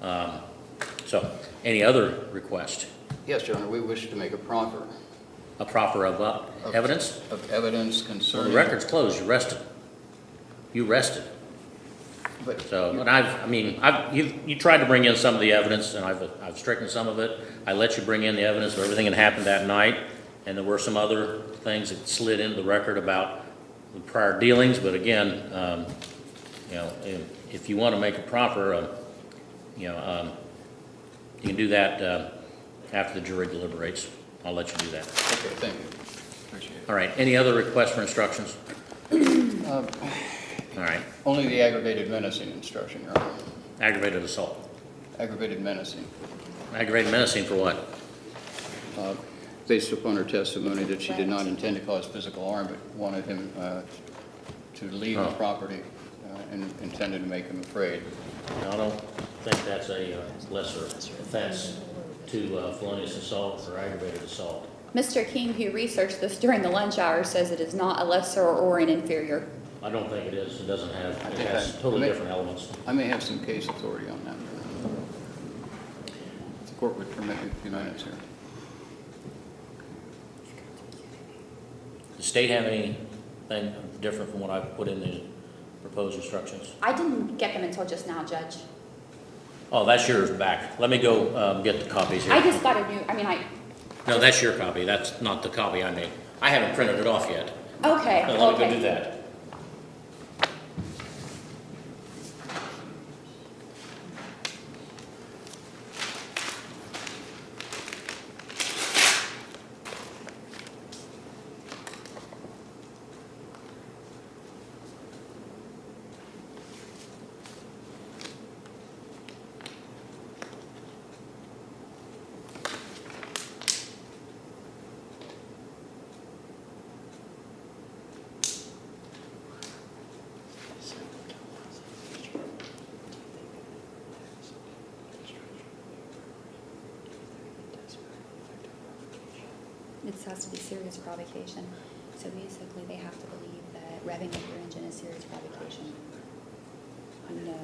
So, any other request? Yes, Your Honor, we wish to make a proffer. A proffer of what? Evidence? Of evidence Well, concerning... the record's closed. You rested. You rested. But So, and you tried to bring in some of the evidence, and I've stricken some of it. I let you bring in the evidence of everything that happened that night, and there were some other things that slid into the record about the prior dealings. But again, you know, if you want to make a proffer, you know, you can do that after the jury deliberates. I'll let you do that. Okay, thank you. Appreciate it. All right, any other requests for instructions? All right, Only the aggravated menacing instruction, Your Honor. aggravated assault. Aggravated menacing. Aggravated menacing for what? Based upon her testimony that she did not intend to cause physical harm, but wanted him to leave the property and intended to make him afraid. I don't think that's a lesser offense to felonious assault or aggravated assault. Mr. King, who researched this during the lunch hour, says it is not a lesser or an inferior. I don't think it is. It doesn't have, it think has I totally may- different elements. I may have some case authority on that. If the court would permit me a few minutes here. Does the state have anything different from what I put in the proposed instructions? I didn't get them until just now, Judge. Oh, that's yours back. Let me go get the copies here. I just got a new, No, that's your copy. That's not the copy I made. I haven't printed it off yet. okay, Let me go do okay. that. It has to be serious provocation. So basically, they have to believe that revving up your engine is serious provocation. No.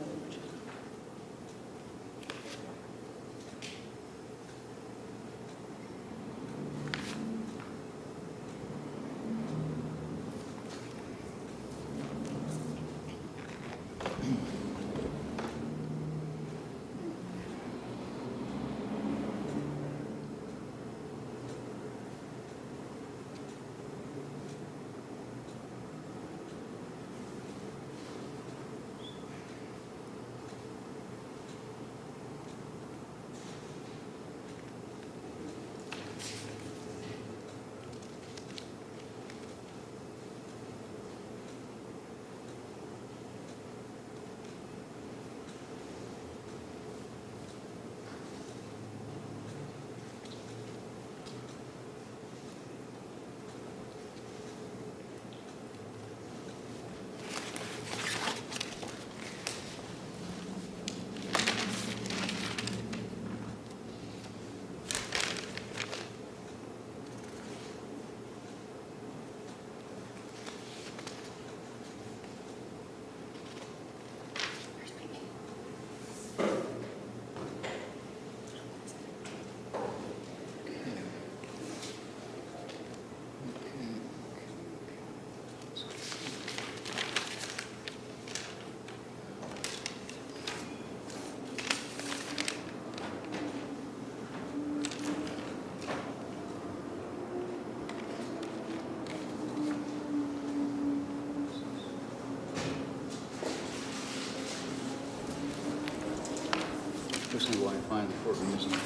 This is why I find the courtroom isn't. I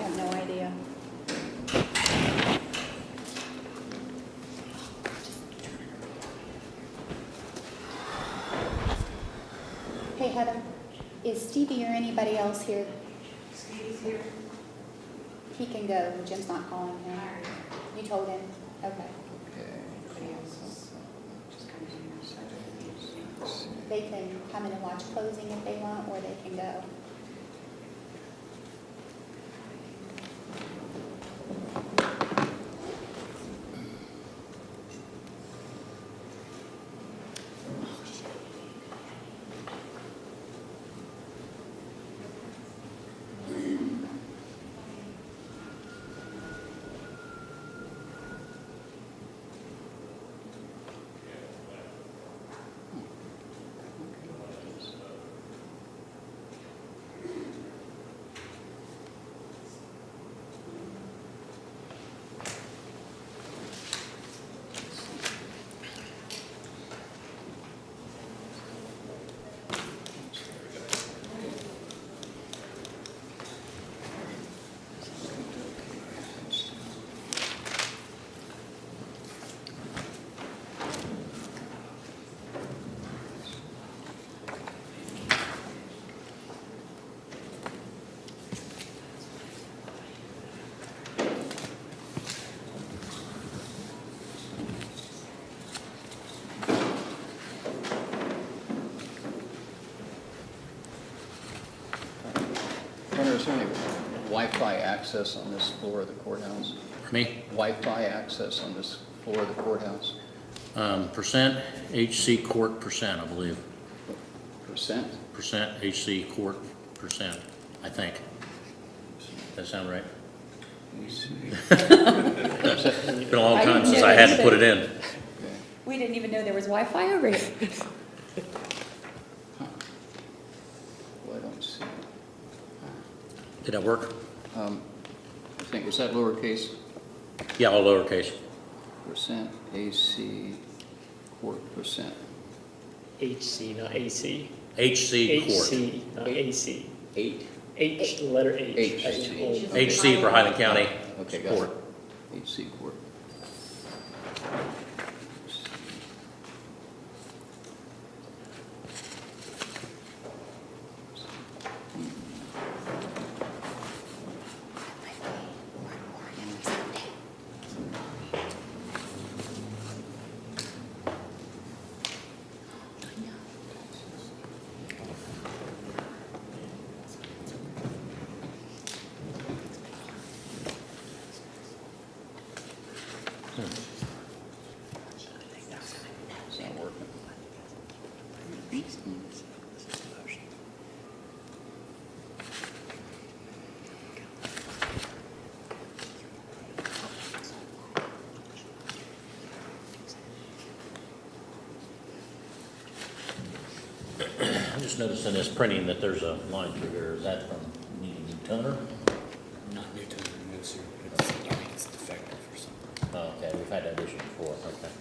have no idea. Hey, Heather, is Stevie or anybody else here? Stevie's here. He can go, Jim's not calling him. You told him? Okay. They can come in and watch closing if they want, or they can go. Wi-Fi access on this floor of the courthouse? For me, Wi-Fi access on this floor of the courthouse? percent HC court percent, I believe. Percent? Percent HC court percent, I think. Does that sound right? It's been a long time since I had to put it in. Okay. We didn't even know there was Wi-Fi over here. Well, I don't see it. Did that work? I think, is that lowercase? Yeah, all lowercase. Percent, AC, court percent. HC, not AC. HC court. HC, not AC. 8? H, the letter H. H. as in home. HC for Highland County Okay, got Court. it. HC court. It's not working. I just noticed in this printing that there's a line through here. Is that from needing new toner? Not new to the news here. I think it's defective or something. Oh, okay, we've had that issue before, okay.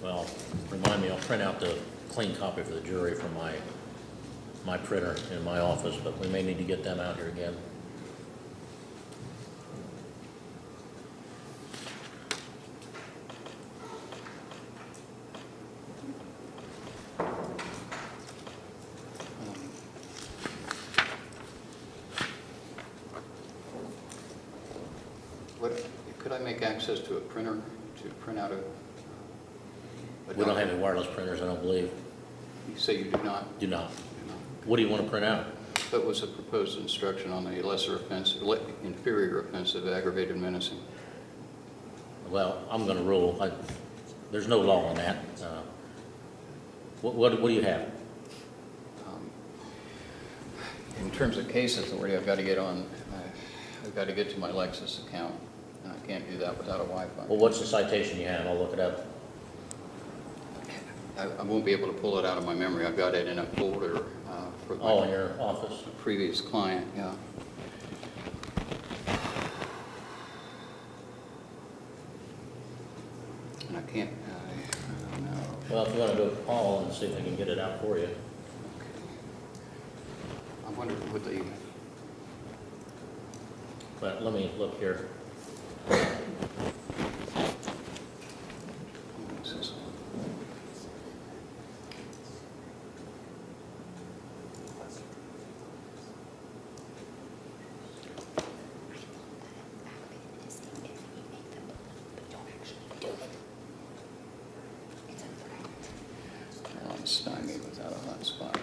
Well, remind me, I'll print out the clean copy for the jury from my printer in my office, but we may need to get them out here again. Could I make access to a printer to print out a We don't have any wireless printers, I don't believe. You say you do not? Do not. Do not. What do you want to print out? That was a proposed instruction on the lesser offense, inferior offense of aggravated menacing. Well, I'm going to rule, there's no law on that. What do you have? In terms of case authority, I've got to get on, I've got to get to my Lexus account, and I can't do that without a Wi-Fi. Well, what's the citation you have? I'll look it up. I won't be able to pull it out of my memory. I've got it in a folder for Oh, in your office? a previous client, yeah. And I can't, I don't know. Well, if you want to go to Paul and see if I can get it out for you. I wonder what the, But let me look here. I'm stymied without a hotspot.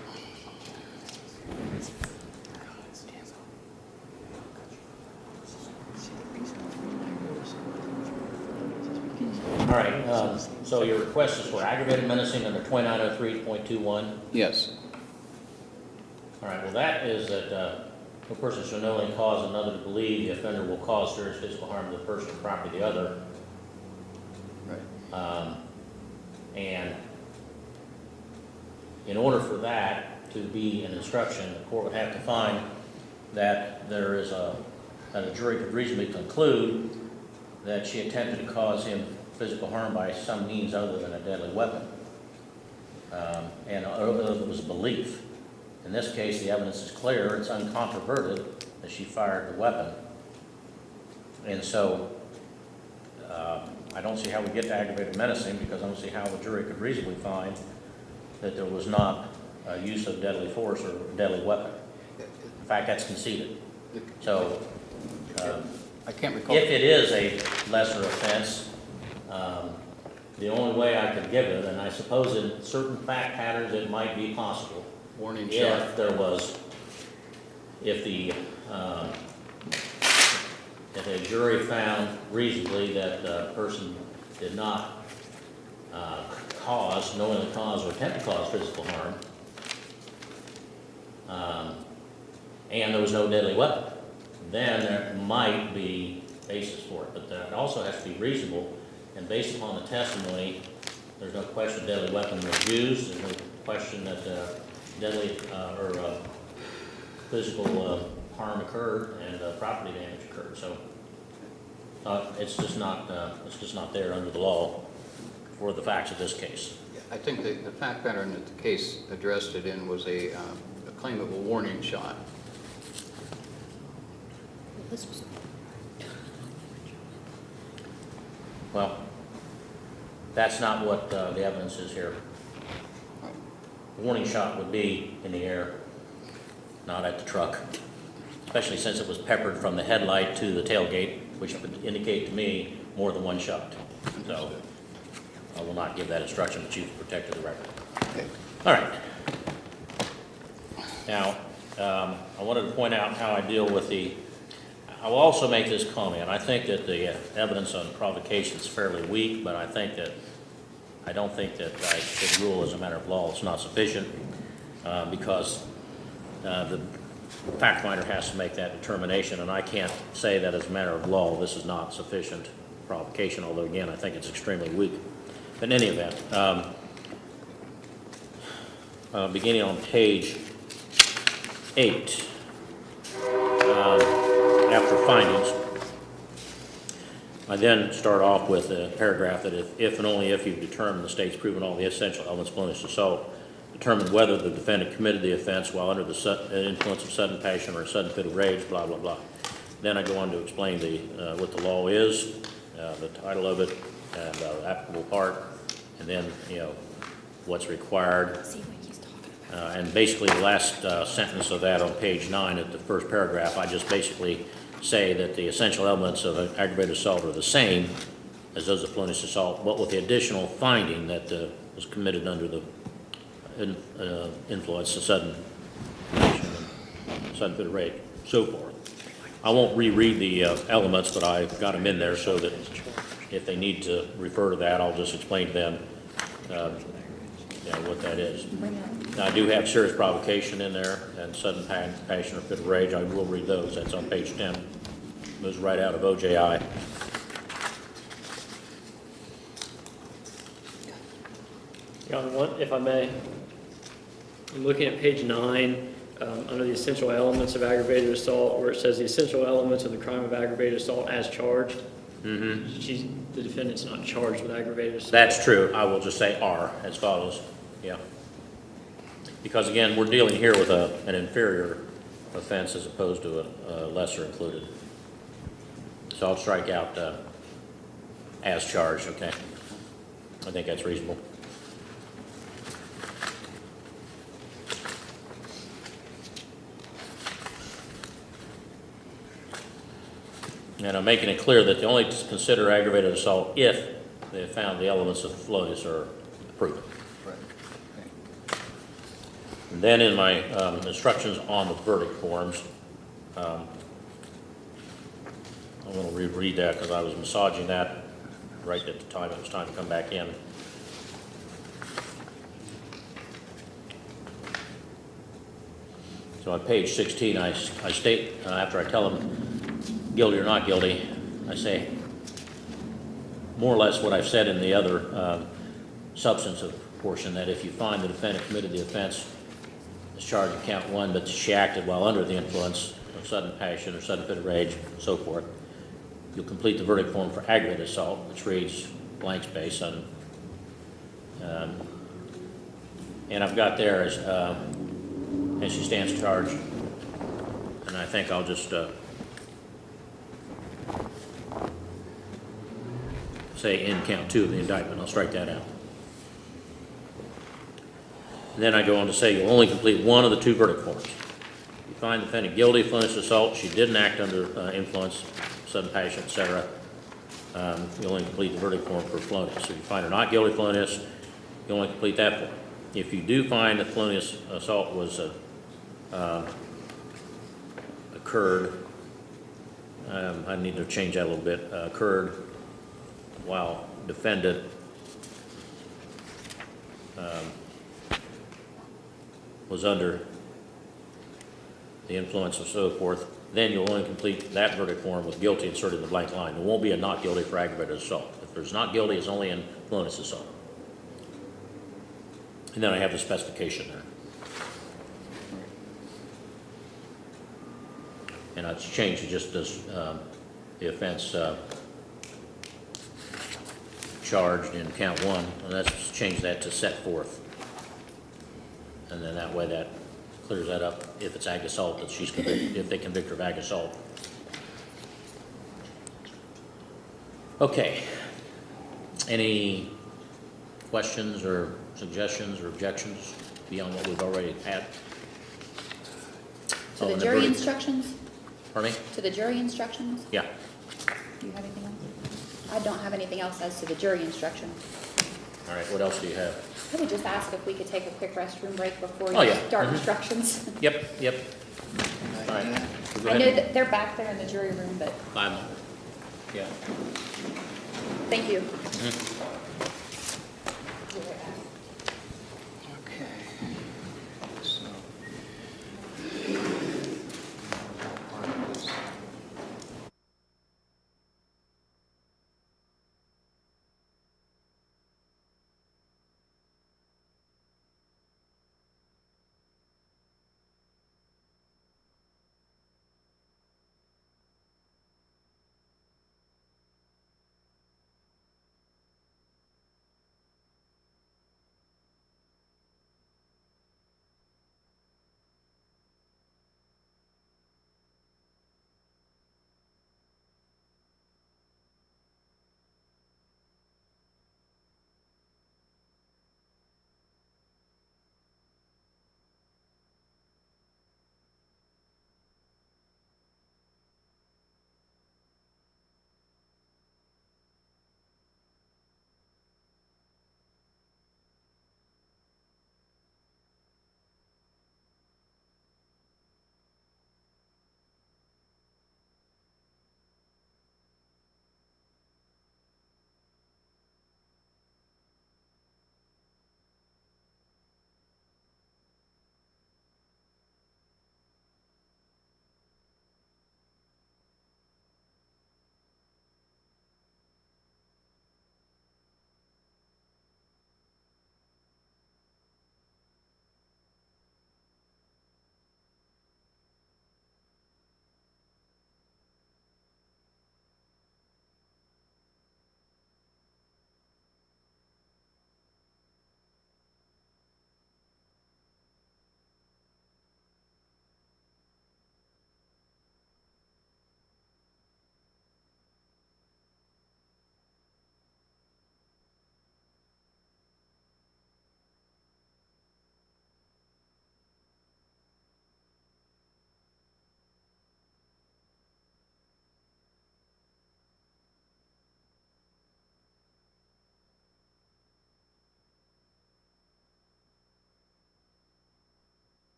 All right, so your request is for aggravated menacing under 2903.21? Yes. All right, well, that is that no person shall knowingly cause another to believe the offender will cause serious physical harm to the person or property of the other. Right. And in order for that to be an instruction, the court would have to find that there is that a jury could reasonably conclude that she attempted to cause him physical harm by some means other than a deadly weapon. And it was a belief. In this case, the evidence is clear, it's uncontroverted that she fired the weapon. And so, I don't see how we get to aggravated menacing because I don't see how the jury could reasonably find that there was not use of deadly force or deadly weapon. In fact, that's conceded. So, I can't recall. if it is a lesser offense, the only way I could give it, and I suppose in certain fact patterns it might be possible, Warning shot. if there was, if the, if a jury found reasonably that the person did not knowingly cause or attempt to cause physical harm, and there was no deadly weapon, then there might be basis for it. But that also has to be reasonable, and based upon the testimony, there's no question deadly weapon was used. There's no question that deadly or physical harm occurred and property damage occurred. So it's just not there under the law for the facts of this case. I think the fact pattern that the case addressed it in was a claim of a warning shot. Well, that's not what the evidence is here. The warning shot would be in the air, not at the truck, especially since it was peppered from the headlight to the tailgate, which would indicate to me more than one shot. So I will not give that instruction, but you've protected the record. Okay. All right. Now, I wanted to point out how I deal with I will also make this comment. I think that the evidence on provocation is fairly weak, but I don't think that I should rule as a matter of law it's not sufficient because the fact finder has to make that determination, and I can't say that as a matter of law this is not sufficient provocation, although again I think it's extremely weak. But in any event, beginning on page 8, after findings, I then start off with a paragraph that if and only if you've determined the state's proven all the essential elements of felonious assault, determined whether the defendant committed the offense while under the influence of sudden passion or a sudden fit of rage, blah, blah, blah. Then I go on to explain what the law is, the title of it, and the applicable part, and then, what's required. And basically the last sentence of that on page 9 at the first paragraph, I just basically say that the essential elements of an aggravated assault are the same as those of felonious assault, but with the additional finding that was committed under the influence of sudden passion and sudden fit of rage, so forth. I won't reread the elements, but I've got them in there so that if they need to refer to that, I'll just explain to them what that is. Now, I do have serious provocation in there and sudden passion or fit of rage. I will read those. That's on page 10. Those right out of OJI. If I may, I'm looking at page 9, under the essential elements of aggravated assault, where it says the essential elements of the crime of aggravated assault as charged. Mm-hmm. The defendant's not charged with aggravated assault. That's true. I will just say are as follows. Yeah. Because again, we're dealing here with an inferior offense as opposed to a lesser included. So I'll strike out as charged, okay? I think that's reasonable. And I'm making it clear that they only consider aggravated assault if they have found the elements of felonious are proven. Right. Okay. And then in my instructions on the verdict forms, I'm going to reread that because I was massaging that right at the time it was time to come back in. So on page 16, I state, after I tell them guilty or not guilty, I say more or less what I've said in the other substantive portion, that if you find the defendant committed the offense as charged in count 1, but she acted while under the influence of sudden passion or sudden fit of rage, and so forth, you'll complete the verdict form for aggravated assault, which reads blank space, and I've got there as she stands charged, and I think I'll just say in count 2 of the indictment. I'll strike that out. And then I go on to say you'll only complete one of the 2 verdict forms. If you find the defendant guilty of felonious assault, she didn't act under influence, sudden passion, etc., you only complete the verdict form for felonious. If you find her not guilty of felonious, you only complete that form. If you do find that felonious assault was occurred, I need to change that a little bit, occurred while defendant was under the influence and so forth, then you'll only complete that verdict form with guilty inserted in the blank line. There won't be a not guilty for aggravated assault. If there's not guilty, it's only influence assault. And then I have the specification there. And it's changed to just as the offense charged in count one, and let's change that to set forth. And then that way that clears that up if it's ag assault, that she's convicted, if they convict her of ag assault. Okay. Any questions or suggestions or objections beyond what we've already had? To the jury instructions? Pardon me? To the jury instructions? Yeah. Do you have anything else? I don't have anything else as to the jury instruction. All right, what else do you have? I would just ask if we could take a quick restroom break before Oh, you yeah. start Mhm. instructions. Yep. All right. Go I ahead. know that they're back there in the jury room, but Yeah. thank you. Okay. So.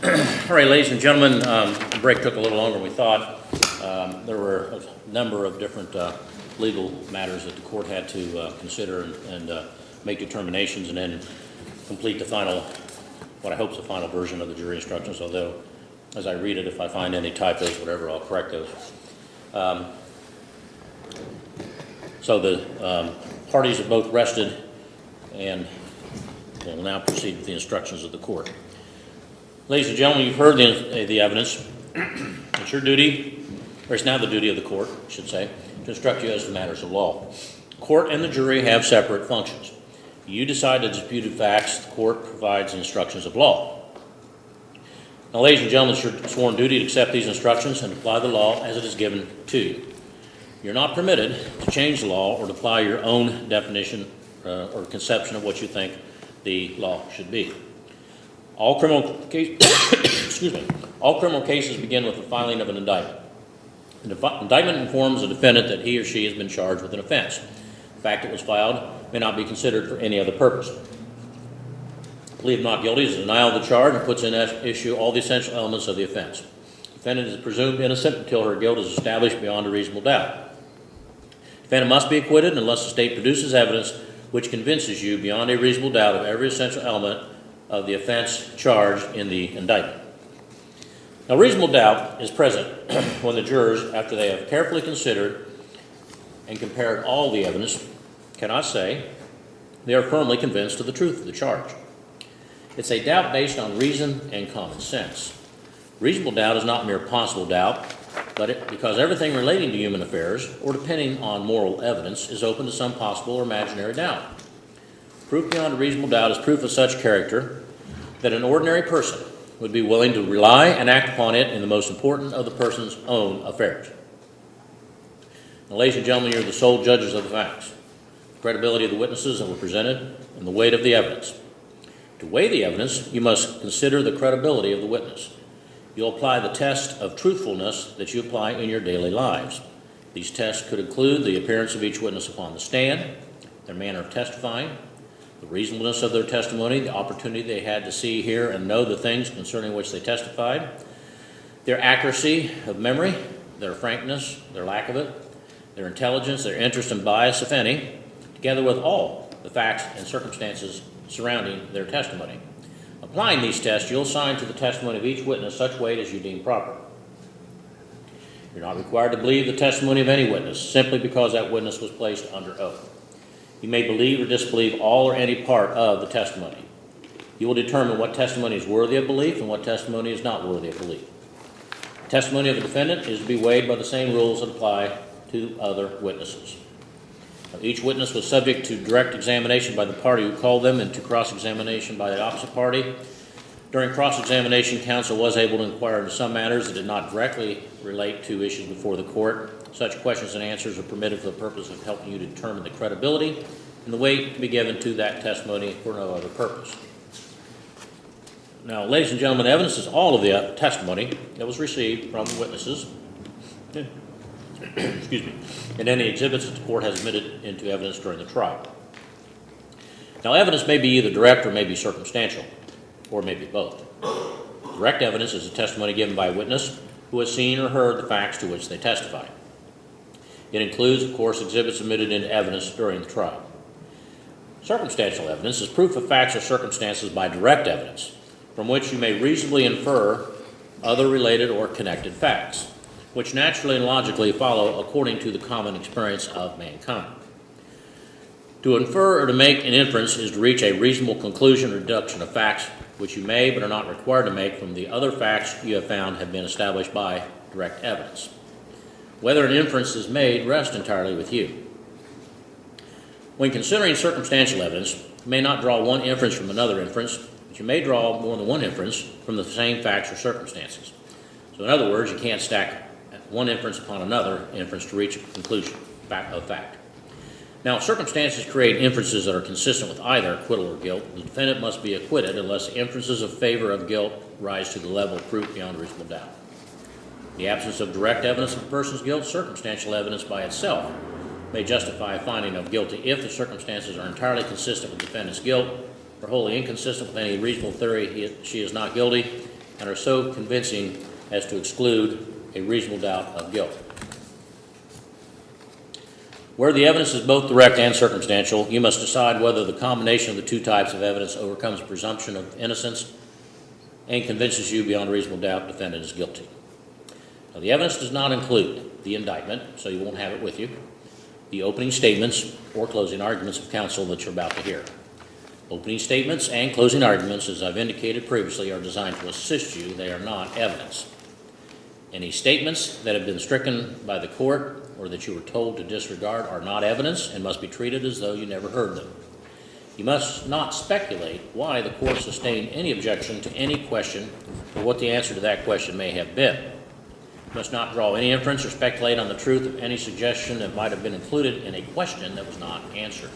All right, ladies and gentlemen, the break took a little longer than we thought. There were a number of different legal matters that the court had to consider and make determinations and then complete the final, what I hope is the final version of the jury instructions, although as I read it, if I find any typos, whatever, I'll correct those. So the parties have both rested and will now proceed with the instructions of the court. Ladies and gentlemen, you've heard the evidence. It's your duty, or it's now the duty of the court, I should say, to instruct you as to matters of law. The court and the jury have separate functions. You decide the disputed facts, the court provides instructions of law. Now, ladies and gentlemen, it's your sworn duty to accept these instructions and apply the law as it is given to you. You're not permitted to change the law or to apply your own definition or conception of what you think the law should be. All criminal cases begin with the filing of an indictment. An indictment informs a defendant that he or she has been charged with an offense. The fact it was filed may not be considered for any other purpose. Plea of not guilty is a denial of the charge and puts in issue all the essential elements of the offense. The defendant is presumed innocent until her guilt is established beyond a reasonable doubt. The defendant must be acquitted unless the state produces evidence which convinces you beyond a reasonable doubt of every essential element of the offense charged in the indictment. Now, reasonable doubt is present when the jurors, after they have carefully considered and compared all the evidence, cannot say they are firmly convinced of the truth of the charge. It's a doubt based on reason and common sense. Reasonable doubt is not mere possible doubt, but because everything relating to human affairs, or depending on moral evidence, is open to some possible or imaginary doubt. Proof beyond a reasonable doubt is proof of such character that an ordinary person would be willing to rely and act upon it in the most important of the person's own affairs. Now, ladies and gentlemen, you're the sole judges of the facts, the credibility of the witnesses that were presented, and the weight of the evidence. To weigh the evidence, you must consider the credibility of the witness. You'll apply the test of truthfulness that you apply in your daily lives. These tests could include the appearance of each witness upon the stand, their manner of testifying, the reasonableness of their testimony, the opportunity they had to see, hear, and know the things concerning which they testified, their accuracy of memory, their frankness, their lack of it, their intelligence, their interest and bias, if any, together with all the facts and circumstances surrounding their testimony. Applying these tests, you'll assign to the testimony of each witness such weight as you deem proper. You're not required to believe the testimony of any witness simply because that witness was placed under oath. You may believe or disbelieve all or any part of the testimony. You will determine what testimony is worthy of belief and what testimony is not worthy of belief. The testimony of the defendant is to be weighed by the same rules that apply to other witnesses. Now, each witness was subject to direct examination by the party who called them and to cross-examination by the opposite party. During cross-examination, counsel was able to inquire into some matters that did not directly relate to issues before the court. Such questions and answers are permitted for the purpose of helping you to determine the credibility and the weight to be given to that testimony for no other purpose. Now, ladies and gentlemen, the evidence is all of the testimony that was received from the witnesses excuse me, and any exhibits that the court has admitted into evidence during the trial. Now, evidence may be either direct or may be circumstantial, or may be both. Direct evidence is a testimony given by a witness who has seen or heard the facts to which they testify. It includes, of course, exhibits admitted into evidence during the trial. Circumstantial evidence is proof of facts or circumstances by direct evidence, from which you may reasonably infer other related or connected facts, which naturally and logically follow according to the common experience of mankind. To infer or to make an inference is to reach a reasonable conclusion or deduction of facts which you may but are not required to make from the other facts you have found have been established by direct evidence. Whether an inference is made rests entirely with you. When considering circumstantial evidence, you may not draw one inference from another inference, but you may draw more than one inference from the same facts or circumstances. So in other words, you can't stack one inference upon another inference to reach a conclusion of fact. Now, if circumstances create inferences that are consistent with either acquittal or guilt, the defendant must be acquitted unless inferences of favor of guilt rise to the level of proof beyond reasonable doubt. In the absence of direct evidence of a person's guilt, circumstantial evidence by itself may justify a finding of guilty if the circumstances are entirely consistent with the defendant's guilt or wholly inconsistent with any reasonable theory she is not guilty, and are so convincing as to exclude a reasonable doubt of guilt. Where the evidence is both direct and circumstantial, you must decide whether the combination of the two types of evidence overcomes presumption of innocence and convinces you beyond reasonable doubt the defendant is guilty. Now, the evidence does not include the indictment, so you won't have it with you, the opening statements or closing arguments of counsel that you're about to hear. Opening statements and closing arguments, as I've indicated previously, are designed to assist you. They are not evidence. Any statements that have been stricken by the court or that you were told to disregard are not evidence and must be treated as though you never heard them. You must not speculate why the court sustained any objection to any question or what the answer to that question may have been. You must not draw any inference or speculate on the truth of any suggestion that might have been included in a question that was not answered.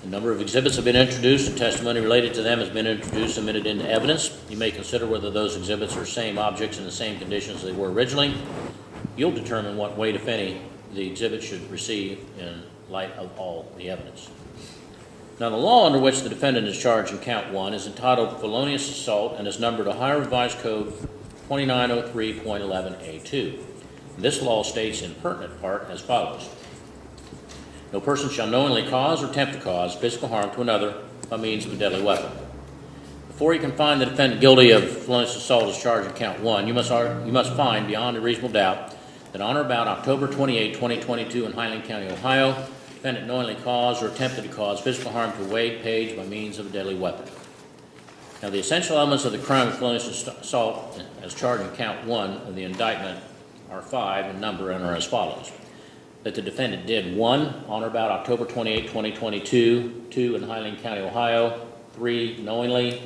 A number of exhibits have been introduced and testimony related to them has been introduced and admitted into evidence. You may consider whether those exhibits are same objects in the same conditions they were originally. You'll determine what weight, if any, the exhibit should receive in light of all the evidence. Now, the law under which the defendant is charged in count 1 is entitled felonious assault and is numbered Ohio Revised Code 2903.11a2. This law states in pertinent part as follows. No person shall knowingly cause or attempt to cause physical harm to another by means of a deadly weapon. Before you can find the defendant guilty of felonious assault as charged in count 1, you must find beyond a reasonable doubt that on or about October 28, 2022 in Highland County, Ohio, the defendant knowingly caused or attempted to cause physical harm to Wade Page by means of a deadly weapon. Now, the essential elements of the crime of felonious assault as charged in count 1 of the indictment are 5 in number and are as follows. That the defendant did 1, on or about October 28, 2022, 2, in Highland County, Ohio, 3, knowingly,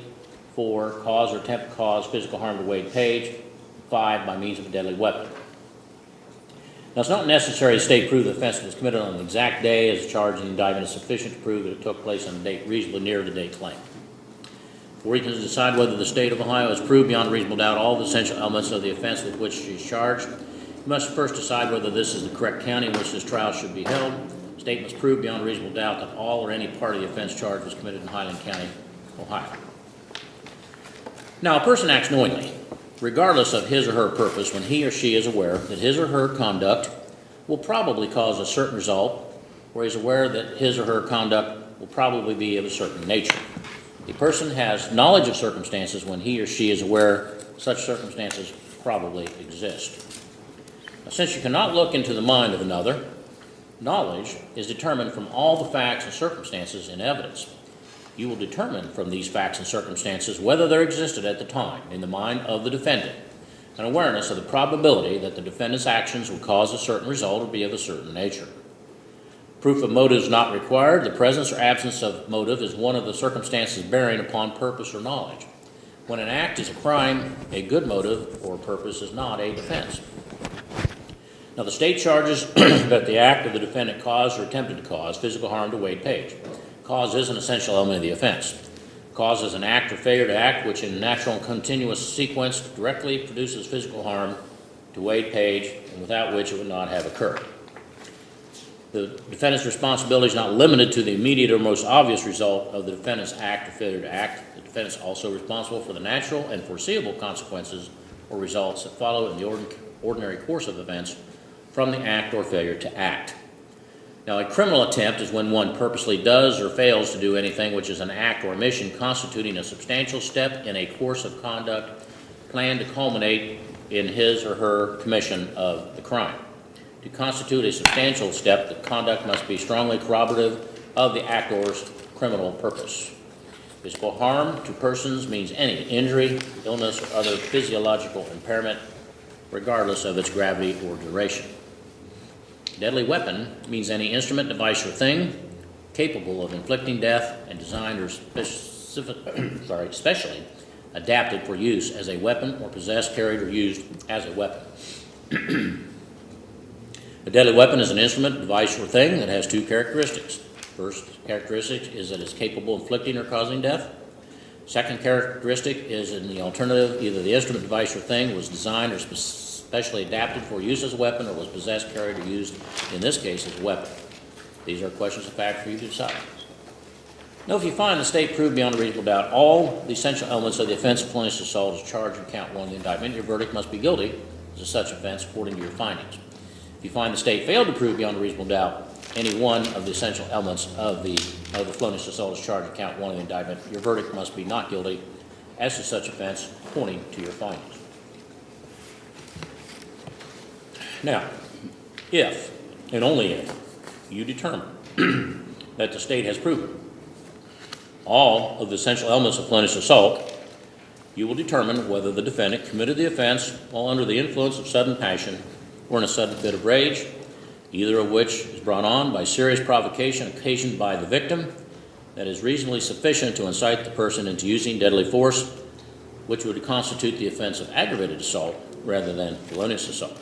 4, cause or attempt to cause physical harm to Wade Page, 5, by means of a deadly weapon. Now, it's not necessary to state proof the offense was committed on the exact day as charged in the indictment is sufficient to prove that it took place on a date reasonably near the date claimed. Before you can decide whether the state of Ohio has proved beyond reasonable doubt all the essential elements of the offense with which she is charged, you must first decide whether this is the correct county in which this trial should be held. The state must prove beyond reasonable doubt that all or any part of the offense charged was committed in Highland County, Ohio. Now, a person acts knowingly, regardless of his or her purpose, when he or she is aware that his or her conduct will probably cause a certain result, or is aware that his or her conduct will probably be of a certain nature. A person has knowledge of circumstances when he or she is aware such circumstances probably exist. Now, since you cannot look into the mind of another, knowledge is determined from all the facts and circumstances in evidence. You will determine from these facts and circumstances whether there existed at the time in the mind of the defendant an awareness of the probability that the defendant's actions would cause a certain result or be of a certain nature. Proof of motive is not required. The presence or absence of motive is one of the circumstances bearing upon purpose or knowledge. When an act is a crime, a good motive or purpose is not a defense. Now, the state charges that the act of the defendant caused or attempted to cause physical harm to Wade Page. Cause is an essential element of the offense. Cause is an act or failure to act which in natural and continuous sequence directly produces physical harm to Wade Page and without which it would not have occurred. The defendant's responsibility is not limited to the immediate or most obvious result of the defendant's act or failure to act. The defendant is also responsible for the natural and foreseeable consequences or results that follow in the ordinary course of events from the act or failure to act. Now, a criminal attempt is when one purposely does or fails to do anything which is an act or omission constituting a substantial step in a course of conduct planned to culminate in his or her commission of the crime. To constitute a substantial step, the conduct must be strongly corroborative of the actor's criminal purpose. Physical harm to persons means any injury, illness, or other physiological impairment, regardless of its gravity or duration. Deadly weapon means any instrument, device, or thing capable of inflicting death and designed or specially adapted for use as a weapon or possessed, carried, or used as a weapon. A deadly weapon is an instrument, device, or thing that has two characteristics. First characteristic is that it's capable of inflicting or causing death. Second characteristic is in the alternative, either the instrument, device, or thing was designed or specially adapted for use as a weapon or was possessed, carried, or used, in this case, as a weapon. These are questions of fact for you to decide. Now, if you find the state proved beyond a reasonable doubt all the essential elements of the offense of felonious assault as charged in count 1 of the indictment, your verdict must be guilty as to such offense according to your findings. If you find the state failed to prove beyond a reasonable doubt any one of the essential elements of the felonious assault as charged in count 1 of the indictment, your verdict must be not guilty as to such offense according to your findings. Now, if, and only if, you determine that the state has proven all of the essential elements of felonious assault, you will determine whether the defendant committed the offense while under the influence of sudden passion or in a sudden fit of rage, either of which is brought on by serious provocation occasioned by the victim that is reasonably sufficient to incite the person into using deadly force, which would constitute the offense of aggravated assault rather than felonious assault.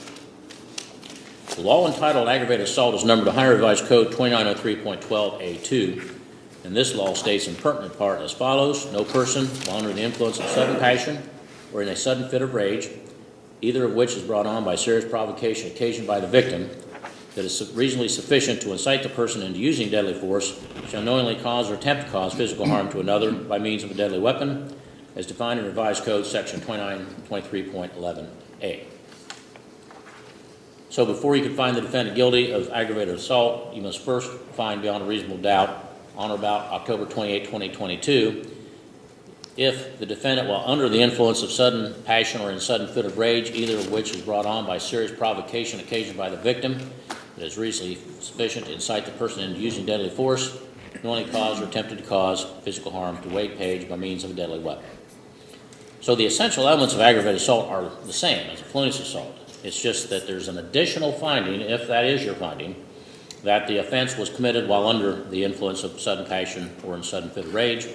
The law entitled aggravated assault is numbered Ohio Revised Code 2903.12A2, and this law states in pertinent part as follows: no person while under the influence of sudden passion or in a sudden fit of rage, either of which is brought on by serious provocation occasioned by the victim that is reasonably sufficient to incite the person into using deadly force, shall knowingly cause or attempt to cause physical harm to another by means of a deadly weapon, as defined in Revised Code section 2923.11a. So before you can find the defendant guilty of aggravated assault, you must first find beyond a reasonable doubt on or about October 28, 2022, if the defendant, while under the influence of sudden passion or in sudden fit of rage, either of which is brought on by serious provocation occasioned by the victim that is reasonably sufficient to incite the person into using deadly force, knowingly caused or attempted to cause physical harm to Wade Page by means of a deadly weapon. So the essential elements of aggravated assault are the same as a felonious assault. It's just that there's an additional finding, if that is your finding, that the offense was committed while under the influence of sudden passion or in sudden fit of rage,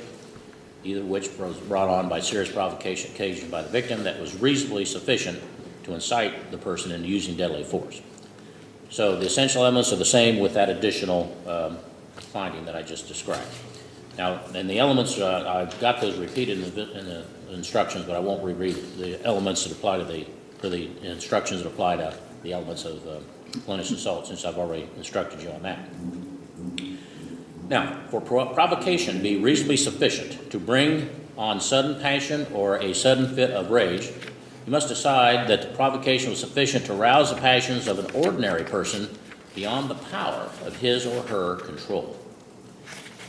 either of which was brought on by serious provocation occasioned by the victim that was reasonably sufficient to incite the person into using deadly force. So the essential elements are the same with that additional finding that I just described. Now, and the elements, I've got those repeated in the instructions, but I won't reread the elements that apply to the instructions that apply to the elements of felonious assault, since I've already instructed you on that. Now, for provocation to be reasonably sufficient to bring on sudden passion or a sudden fit of rage, you must decide that the provocation was sufficient to rouse the passions of an ordinary person beyond the power of his or her control.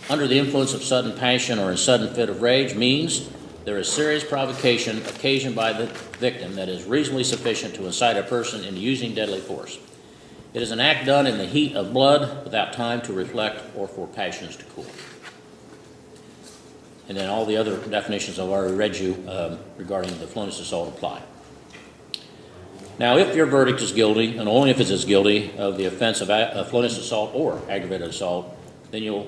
Under the influence of sudden passion or a sudden fit of rage means there is serious provocation occasioned by the victim that is reasonably sufficient to incite a person into using deadly force. It is an act done in the heat of blood without time to reflect or for passions to cool. And then all the other definitions I've already read you regarding the felonious assault apply. Now, if your verdict is guilty, and only if it is guilty of the offense of felonious assault or aggravated assault, then you'll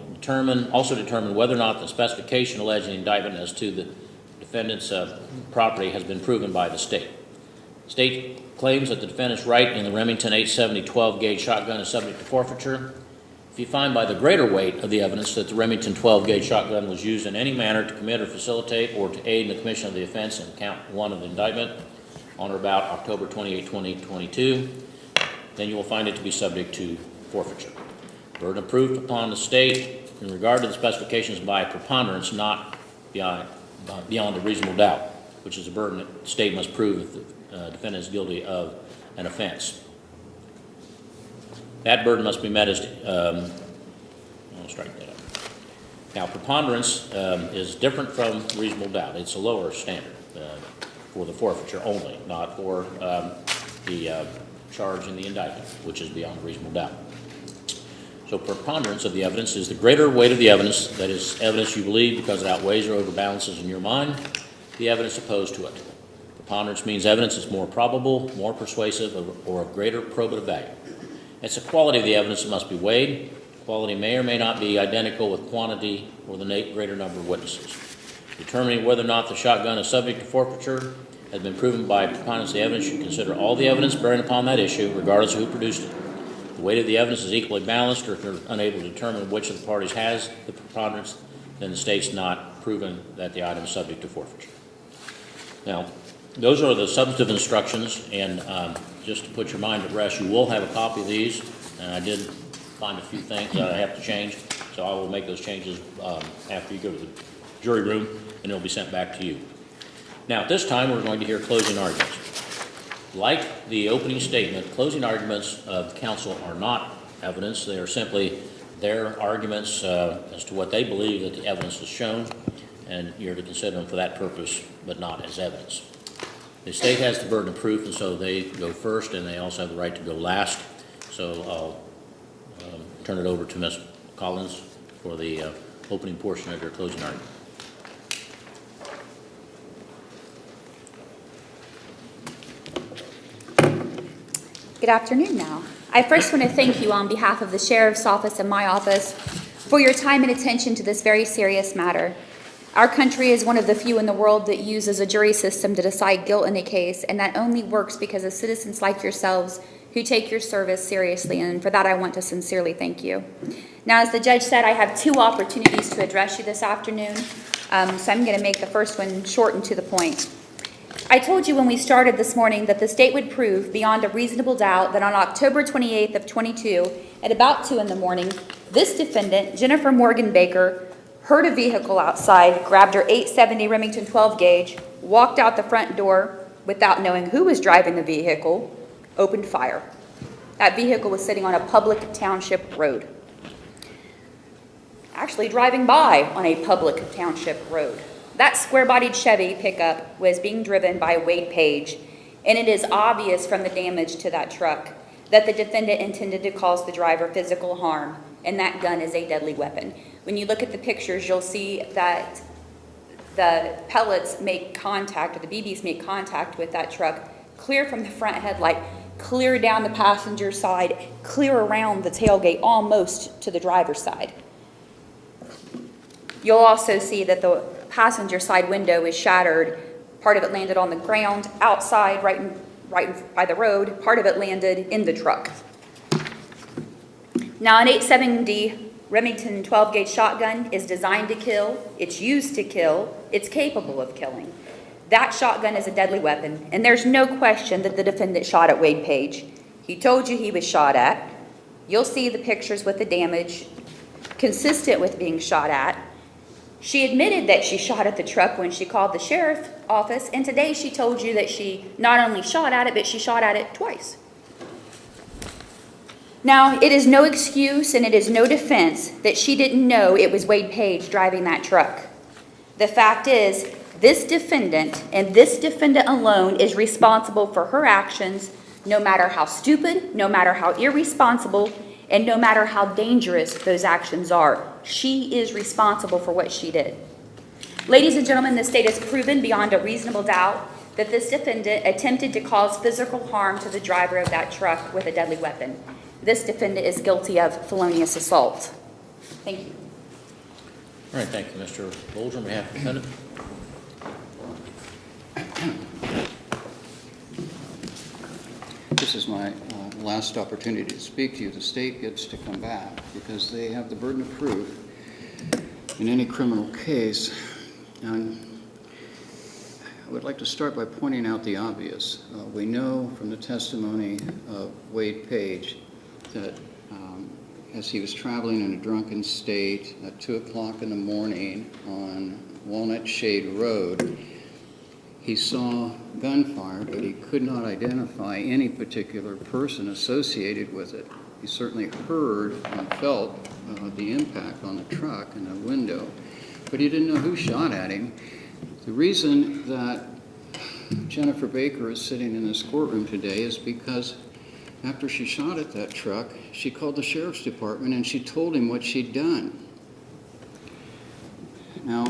also determine whether or not the specification alleged in the indictment as to the defendant's property has been proven by the state. The state claims that the defendant's right in the Remington 870 12-gauge shotgun is subject to forfeiture. If you find by the greater weight of the evidence that the Remington 12-gauge shotgun was used in any manner to commit or facilitate or to aid in the commission of the offense in count 1 of the indictment on or about October 28, 2022, then you will find it to be subject to forfeiture. Burden of proof upon the state in regard to the specifications by preponderance, not beyond a reasonable doubt, which is a burden that the state must prove if the defendant is guilty of an offense. That burden must be met as, I'll strike that up. Now, preponderance is different from reasonable doubt. It's a lower standard for the forfeiture only, not for the charge in the indictment, which is beyond reasonable doubt. So preponderance of the evidence is the greater weight of the evidence, that is, evidence you believe because it outweighs or overbalances in your mind the evidence opposed to it. Preponderance means evidence is more probable, more persuasive, or of greater probative value. It's the quality of the evidence that must be weighed. Quality may or may not be identical with quantity or the greater number of witnesses. Determining whether or not the shotgun is subject to forfeiture has been proven by preponderance of the evidence. You consider all the evidence bearing upon that issue, regardless of who produced it. The weight of the evidence is equally balanced, or if you're unable to determine which of the parties has the preponderance, then the state's not proven that the item is subject to forfeiture. Now, those are the substantive instructions, and just to put your mind at rest, you will have a copy of these, and I did find a few things that I have to change, So I will make those changes after you go to the jury room, and it'll be sent back to you. Now, at this time, we're going to hear closing arguments. Like the opening statement, closing arguments of counsel are not evidence. They are simply their arguments as to what they believe that the evidence has shown, and you're to consider them for that purpose, but not as evidence. The state has the burden of proof, and so they go first, and they also have the right to go last. So I'll turn it over to Ms. Collins for the opening portion of your closing argument. Good afternoon now. I first want to thank you on behalf of the Sheriff's Office and my office for your time and attention to this very serious matter. Our country is one of the few in the world that uses a jury system to decide guilt in a case, and that only works because of citizens like yourselves who take your service seriously, and for that I want to sincerely thank you. Now, as the judge said, I have 2 opportunities to address you this afternoon, so I'm going to make the first one short and to the point. I told you when we started this morning that the state would prove beyond a reasonable doubt that on October 28th of 22, at about 2 in the morning, this defendant, Jennifer Morgan Baker, heard a vehicle outside, grabbed her 870 Remington 12 gauge, walked out the front door without knowing who was driving the vehicle, opened fire. That vehicle was sitting on a public township road. Actually driving by on a public township road. That square-bodied Chevy pickup was being driven by Wade Page, and it is obvious from the damage to that truck that the defendant intended to cause the driver physical harm, and that gun is a deadly weapon. When you look at the pictures, you'll see that the pellets make contact, or the BBs make contact with that truck, clear from the front headlight, clear down the passenger side, clear around the tailgate, almost to the driver's side. You'll also see that the passenger side window is shattered. Part of it landed on the ground outside, right by the road. Part of it landed in the truck. Now, an 870 Remington 12-gauge shotgun is designed to kill. It's used to kill. It's capable of killing. That shotgun is a deadly weapon, and there's no question that the defendant shot at Wade Page. He told you he was shot at. You'll see the pictures with the damage consistent with being shot at. She admitted that she shot at the truck when she called the sheriff's office, and today she told you that she not only shot at it, but she shot at it twice. Now, it is no excuse and it is no defense that she didn't know it was Wade Page driving that truck. The fact is, this defendant and this defendant alone is responsible for her actions, no matter how stupid, no matter how irresponsible, and no matter how dangerous those actions are. She is responsible for what she did. Ladies and gentlemen, the state has proven beyond a reasonable doubt that this defendant attempted to cause physical harm to the driver of that truck with a deadly weapon. This defendant is guilty of felonious assault. Thank you. All right, thank you, Mr. Bolger. On behalf of the defendant. This is my last opportunity to speak to you. The state gets to come back because they have the burden of proof in any criminal case. And I would like to start by pointing out the obvious. We know from the testimony of Wade Page that as he was traveling in a drunken state at 2 o'clock in the morning on Walnut Shade Road, he saw gunfire, but he could not identify any particular person associated with it. He certainly heard and felt the impact on the truck and the window, but he didn't know who shot at him. The reason that Jennifer Baker is sitting in this courtroom today is because after she shot at that truck, she called the sheriff's department and she told him what she'd done. Now,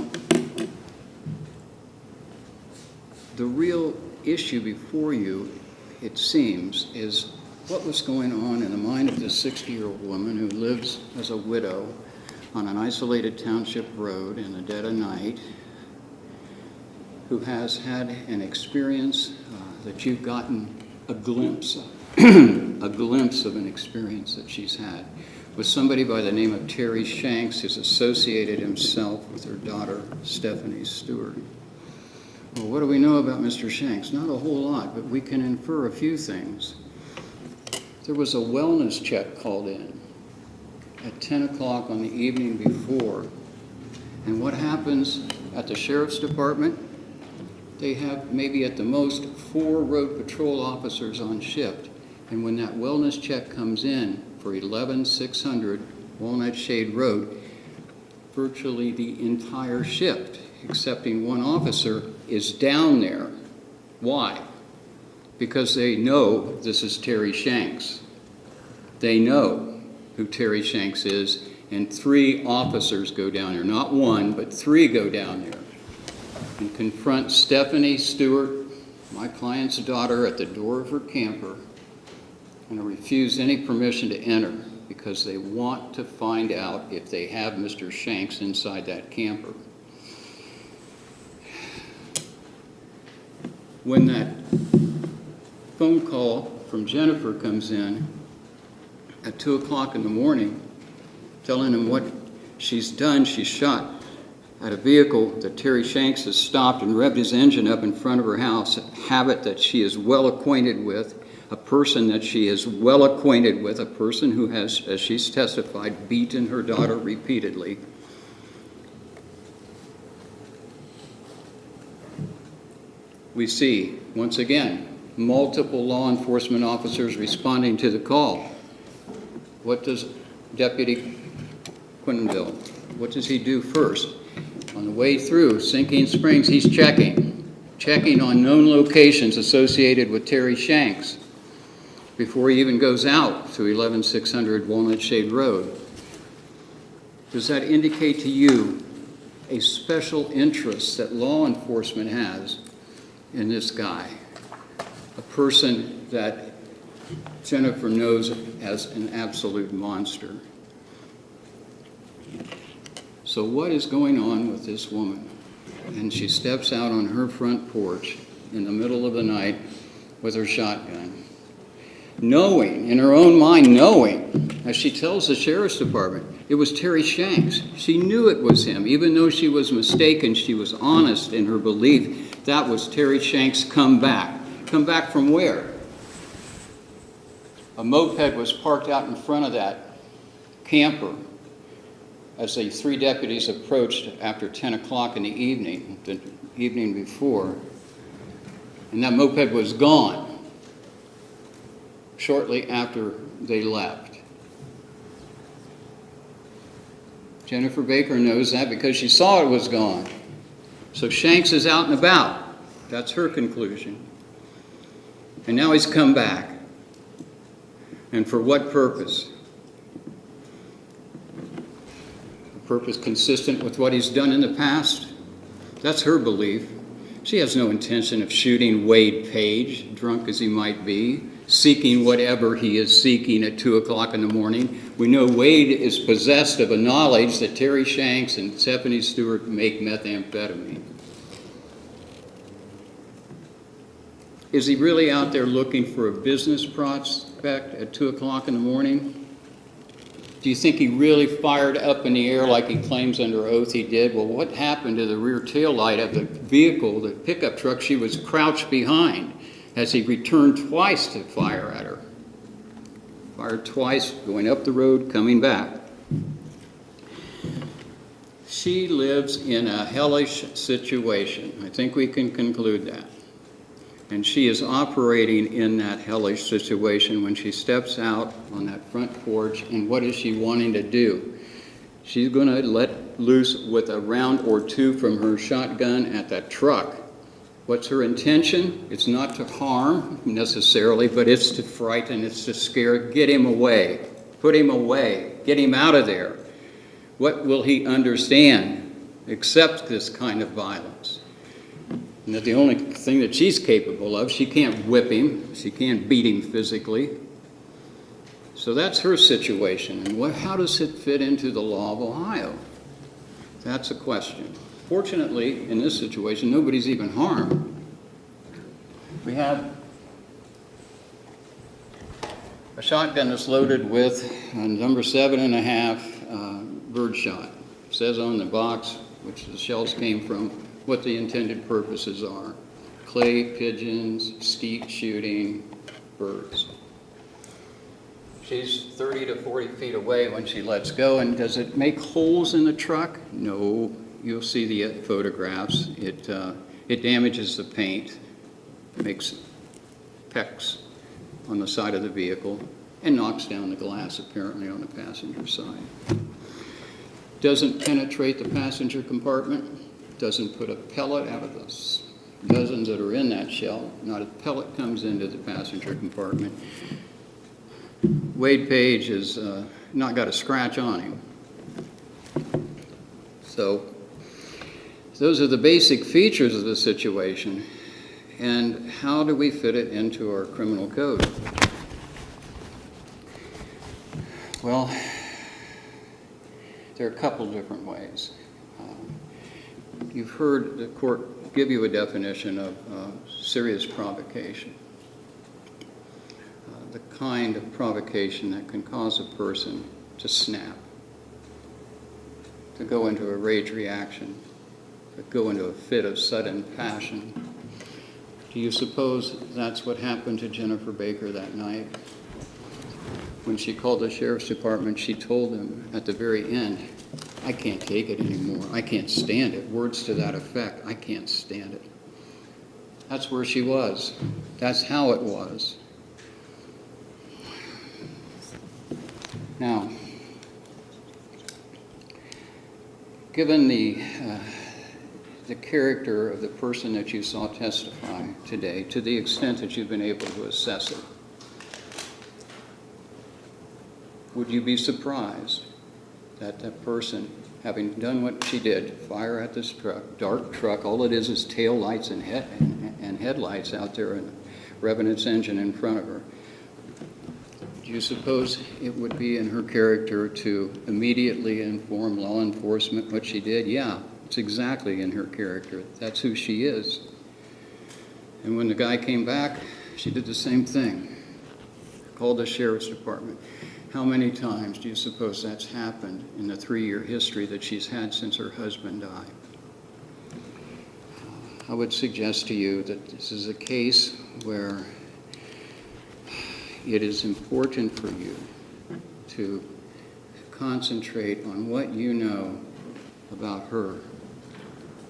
the real issue before you, it seems, is what was going on in the mind of this 60-year-old woman who lives as a widow on an isolated township road in the dead of night, who has had an experience that you've gotten a glimpse of, a glimpse of an experience that she's had with somebody by the name of Terry Shanks, who's associated himself with her daughter, Stephanie Stewart. Well, what do we know about Mr. Shanks? Not a whole lot, but we can infer a few things. There was a wellness check called in. at 10 o'clock on the evening before. And what happens at the Sheriff's Department? They have maybe at the most 4 road patrol officers on shift. And when that wellness check comes in for 11600 Walnut Shade Road, virtually the entire shift, excepting 1 officer, is down there. Why? Because they know this is Terry Shanks. They know who Terry Shanks is, and 3 officers go down there. Not 1, but 3 go down there and confront Stephanie Stewart, my client's daughter, at the door of her camper and refuse any permission to enter because they want to find out if they have Mr. Shanks inside that camper. When that phone call from Jennifer comes in at 2 o'clock in the morning, telling him what she's done, she's shot at a vehicle that Terry Shanks has stopped and revved his engine up in front of her house, a habit that she is well acquainted with, a person that she is well acquainted with, a person who has, as she's testified, beaten her daughter repeatedly. We see, once again, multiple law enforcement officers responding to the call. What does Deputy Quinville, what does he do first? On the way through Sinking Springs, he's checking on known locations associated with Terry Shanks before he even goes out to 11600 Walnut Shade Road. Does that indicate to you a special interest that law enforcement has in this guy, a person that Jennifer knows as an absolute monster? So what is going on with this woman? And she steps out on her front porch in the middle of the night with her shotgun, knowing, in her own mind, knowing, as she tells the Sheriff's Department, it was Terry Shanks. She knew it was him. Even though she was mistaken, she was honest in her belief that was Terry Shanks come back. Come back from where? A moped was parked out in front of that camper as the 3 deputies approached after 10 o'clock in the evening before, and that moped was gone shortly after they left. Jennifer Baker knows that because she saw it was gone. So Shanks is out and about. That's her conclusion. And now he's come back. And for what purpose? A purpose consistent with what he's done in the past? That's her belief. She has no intention of shooting Wade Page, drunk as he might be, seeking whatever he is seeking at 2 o'clock in the morning. We know Wade is possessed of a knowledge that Terry Shanks and Stephanie Stewart make methamphetamine. Is he really out there looking for a business prospect at 2 o'clock in the morning? Do you think he really fired up in the air like he claims under oath he did? Well, what happened to the rear tail light of the vehicle, the pickup truck she was crouched behind, as he returned twice to fire at her? Fired twice, going up the road, coming back. She lives in a hellish situation. I think we can conclude that. And she is operating in that hellish situation when she steps out on that front porch. And what is she wanting to do? She's going to let loose with a round or 2 from her shotgun at that truck. What's her intention? It's not to harm necessarily, but it's to frighten, it's to scare, get him away, put him away, get him out of there. What will he understand except this kind of violence? And that the only thing that she's capable of, she can't whip him, she can't beat him physically. So that's her situation. And how does it fit into the law of Ohio? That's a question. Fortunately, in this situation, nobody's even harmed. We have a shotgun that's loaded with a number 7.5 birdshot. It says on the box, which the shells came from, what the intended purposes are. Clay, pigeons, skeet shooting, birds. She's 30 to 40 feet away when she lets go, and does it make holes in the truck? No. You'll see the photographs. It damages the paint, makes pecks on the side of the vehicle, and knocks down the glass apparently on the passenger side. Doesn't penetrate the passenger compartment, doesn't put a pellet out of the dozens that are in that shell. Not a pellet comes into the passenger compartment. Wade Page has not got a scratch on him. So those are the basic features of the situation. And how do we fit it into our criminal code? Well, there are a couple different ways. You've heard the court give you a definition of serious provocation. The kind of provocation that can cause a person to snap, to go into a rage reaction, to go into a fit of sudden passion. Do you suppose that's what happened to Jennifer Baker that night? When she called the sheriff's department, she told them at the very end, I can't take it anymore. I can't stand it. Words to that effect, I can't stand it. That's where she was. That's how it was. Now, given the character of the person that you saw testify today, to the extent that you've been able to assess it, would you be surprised that that person, having done what she did, fire at this truck, dark truck, all it is tail lights and headlights out there and revving its engine in front of her, do you suppose it would be in her character to immediately inform law enforcement what she did? Yeah, it's exactly in her character. That's who she is. And when the guy came back, she did the same thing. Called the sheriff's department. How many times do you suppose that's happened in the 3-year history that she's had since her husband died? I would suggest to you that this is a case where it is important for you to concentrate on what you know about her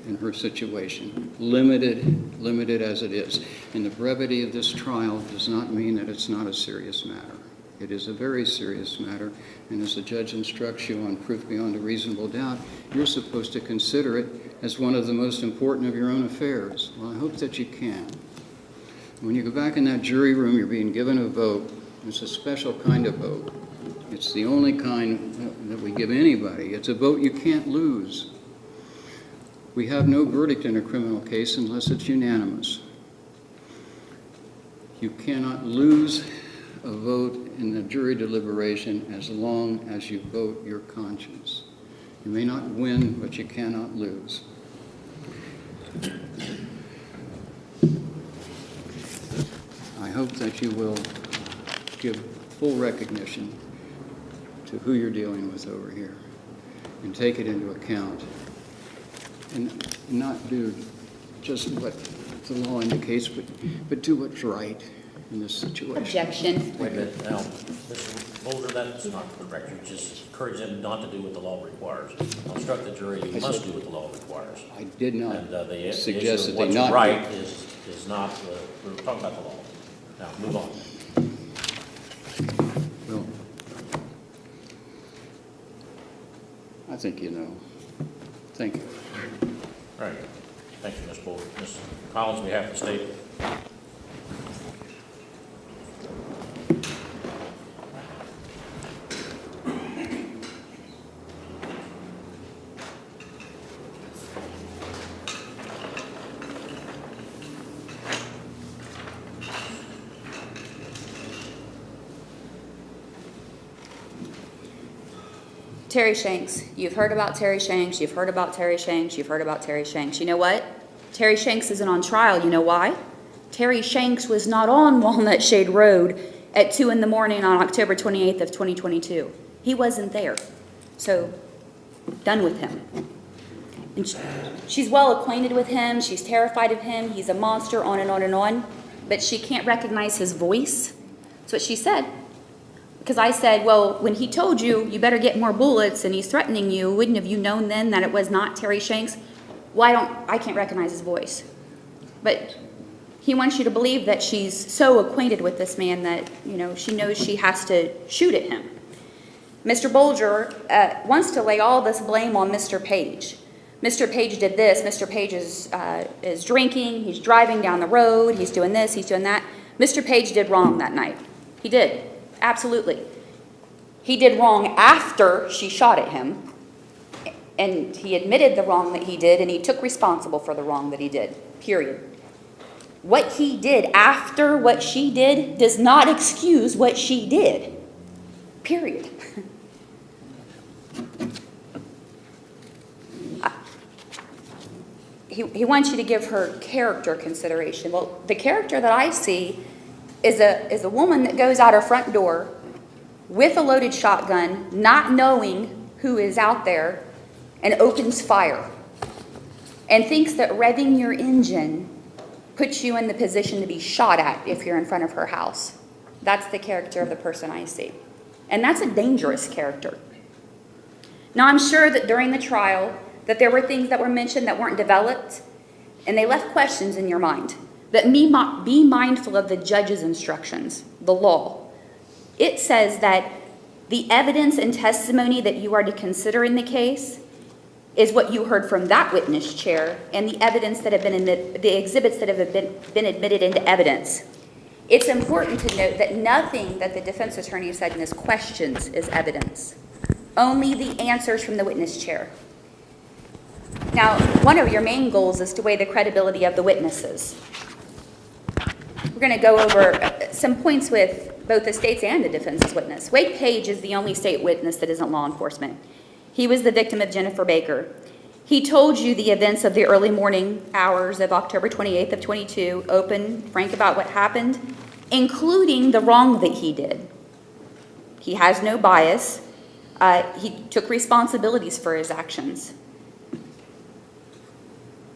and her situation, limited as it is. And the brevity of this trial does not mean that it's not a serious matter. It is a very serious matter, and as the judge instructs you on proof beyond a reasonable doubt, you're supposed to consider it as one of the most important of your own affairs. Well, I hope that you can. When you go back in that jury room, you're being given a vote. It's a special kind of vote. It's the only kind that we give anybody. It's a vote you can't lose. We have no verdict in a criminal case unless it's unanimous. You cannot lose a vote in the jury deliberation as long as you vote your conscience. You may not win, but you cannot lose. I hope that you will give full recognition to who you're dealing with over here and take it into account and not do just what the law indicates, but do what's right in this situation. Objection. Wait a minute, now, Mr. Mulder, that's not correct. You just encourage them not to do what the law requires. Instruct the jury you must do what the law requires. I did not And the suggest issue that of they what's not right is not, we're talking about the law. Now, move on. Well, I think you know. Thank you. All right. Thank you, Ms. Mulder. Ms. Collins, on behalf of the state. Terry Shanks. You've heard about Terry Shanks. You've heard about Terry Shanks. You've heard about Terry Shanks. You know what? Terry Shanks isn't on trial. You know why? Terry Shanks was not on Walnut Shade Road at 2 in the morning on October 28th of 2022. He wasn't there. So, done with him. And she's well acquainted with him. She's terrified of him. He's a monster, on and on and on. But she can't recognize his voice. That's what she said. Because I said, well, when he told you, you better get more bullets and he's threatening you, wouldn't have you known then that it was not Terry Shanks? Well, I can't recognize his voice. But he wants you to believe that she's so acquainted with this man that, she knows she has to shoot at him. Mr. Bolger wants to lay all this blame on Mr. Page. Mr. Page did this, Mr. Page is drinking, he's driving down the road, he's doing this, he's doing that. Mr. Page did wrong that night. He did. Absolutely. He did wrong after she shot at him, and he admitted the wrong that he did, and he took responsible for the wrong that he did, period. What he did after what she did does not excuse what she did, period. He wants you to give her character consideration. Well, the character that I see is a woman that goes out her front door with a loaded shotgun, not knowing who is out there, and opens fire, and thinks that revving your engine puts you in the position to be shot at if you're in front of her house. That's the character of the person I see. And that's a dangerous character. Now, I'm sure that during the trial that there were things that were mentioned that weren't developed, and they left questions in your mind. That be mindful of the judge's instructions, the law. It says that the evidence and testimony that you are to consider in the case is what you heard from that witness chair and the evidence that have been the exhibits that have been admitted into evidence. It's important to note that nothing that the defense attorney said in his questions is evidence. Only the answers from the witness chair. Now, one of your main goals is to weigh the credibility of the witnesses. We're going to go over some points with both the state's and the defense's witness. Wade Page is the only state witness that isn't law enforcement. He was the victim of Jennifer Baker. He told you the events of the early morning hours of October 28th of 22, open, frank about what happened, including the wrong that he did. He has no bias. He took responsibilities for his actions.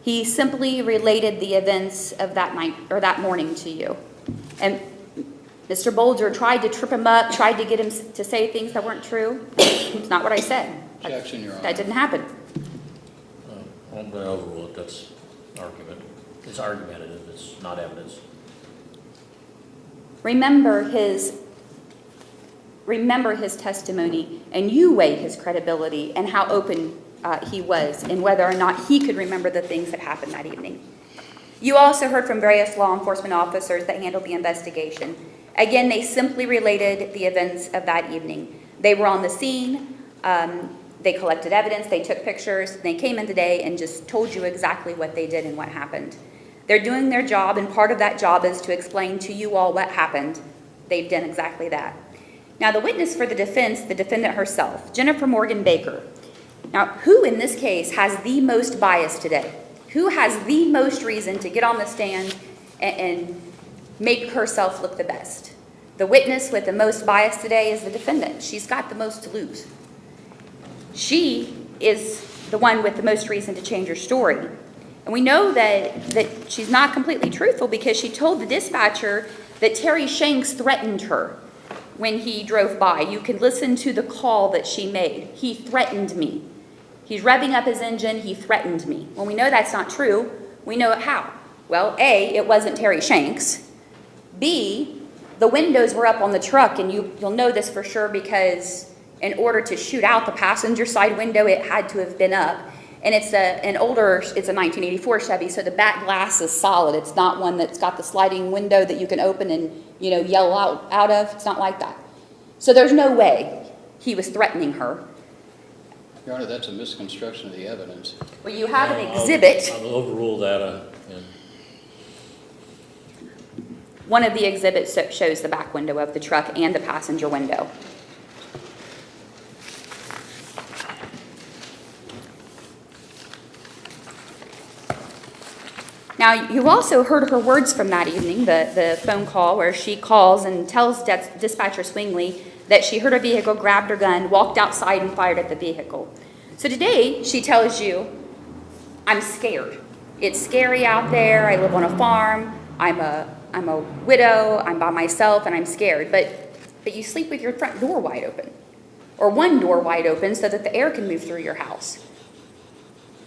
He simply related the events of that night or that morning to you. And Mr. Bolger tried to trip him up, tried to get him to say things that weren't true. It's not what I said. Objection, Your Honor. That didn't happen. I'm going to overrule it. That's argument. It's argumentative. It's not evidence. Remember his testimony, and you weigh his credibility and how open he was, and whether or not he could remember the things that happened that evening. You also heard from various law enforcement officers that handled the investigation. Again, they simply related the events of that evening. They were on the scene. They collected evidence. They took pictures. They came in today and just told you exactly what they did and what happened. They're doing their job, and part of that job is to explain to you all what happened. They've done exactly that. Now, the witness for the defense, the defendant herself, Jennifer Morgan Baker. Now, who in this case has the most bias today? Who has the most reason to get on the stand and make herself look the best? The witness with the most bias today is the defendant. She's got the most to lose. She is the one with the most reason to change her story. And we know that she's not completely truthful because she told the dispatcher that Terry Shanks threatened her when he drove by. You can listen to the call that she made. He threatened me. He's revving up his engine. He threatened me. Well, we know that's not true. We know it how. Well, A, it wasn't Terry Shanks. B, the windows were up on the truck, and you'll know this for sure because in order to shoot out the passenger side window, it had to have been up. And it's a 1984 Chevy, so the back glass is solid. It's not one that's got the sliding window that you can open and, yell out of. It's not like that. So there's no way he was threatening her. Your Honor, that's a misconstruction of the evidence. Well, you have an exhibit. I'll overrule that. One of the exhibits shows the back window of the truck and the passenger window. Now, you also heard her words from that evening, the phone call where she calls and tells Dispatcher Swingley that she heard a vehicle, grabbed her gun, walked outside and fired at the vehicle. So today, she tells you, I'm scared. It's scary out there. I live on a farm. I'm a widow. I'm by myself, and I'm scared. But but you sleep with your front door wide open, or one door wide open so that the air can move through your house.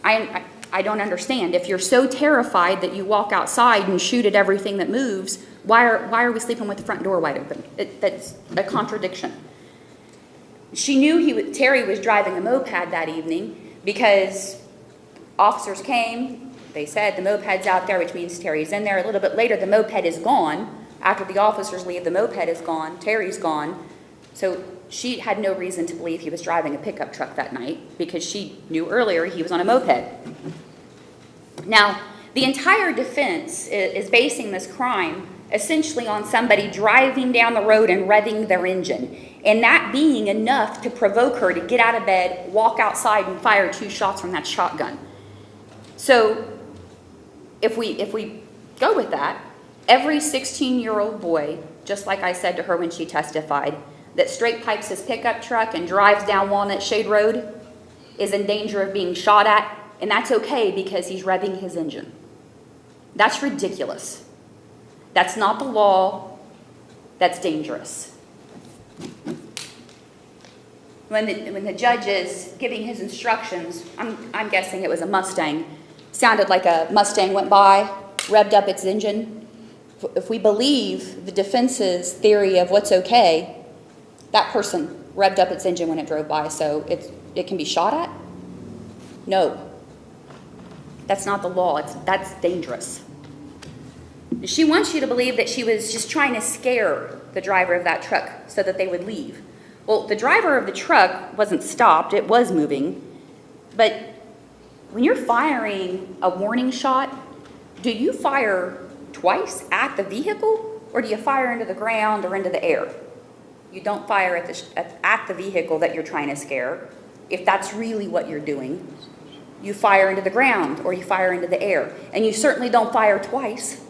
I don't understand. If you're so terrified that you walk outside and shoot at everything that moves, why are we sleeping with the front door wide open? That's a contradiction. She knew Terry was driving a moped that evening because officers came. They said the moped's out there, which means Terry's in there. A little bit later, the moped is gone. After the officers leave, the moped is gone. Terry's gone. So she had no reason to believe he was driving a pickup truck that night because she knew earlier he was on a moped. Now, the entire defense is basing this crime essentially on somebody driving down the road and revving their engine, and that being enough to provoke her to get out of bed, walk outside, and fire 2 shots from that shotgun. So if we go with that, every 16-year-old boy, just like I said to her when she testified, that straight pipes his pickup truck and drives down Walnut Shade Road is in danger of being shot at, and that's okay because he's revving his engine. That's ridiculous. That's not the law. That's dangerous. When the judge is giving his instructions, I'm guessing it was a Mustang. Sounded like a Mustang went by, revved up its engine. If we believe the defense's theory of what's okay, that person revved up its engine when it drove by, so it can be shot at? No. That's not the law. That's dangerous. She wants you to believe that she was just trying to scare the driver of that truck so that they would leave. Well, the driver of the truck wasn't stopped. It was moving. But when you're firing a warning shot, do you fire twice at the vehicle, or do you fire into the ground or into the air? You don't fire at the vehicle that you're trying to scare, if that's really what you're doing. You fire into the ground or you fire into the air. And you certainly don't fire twice.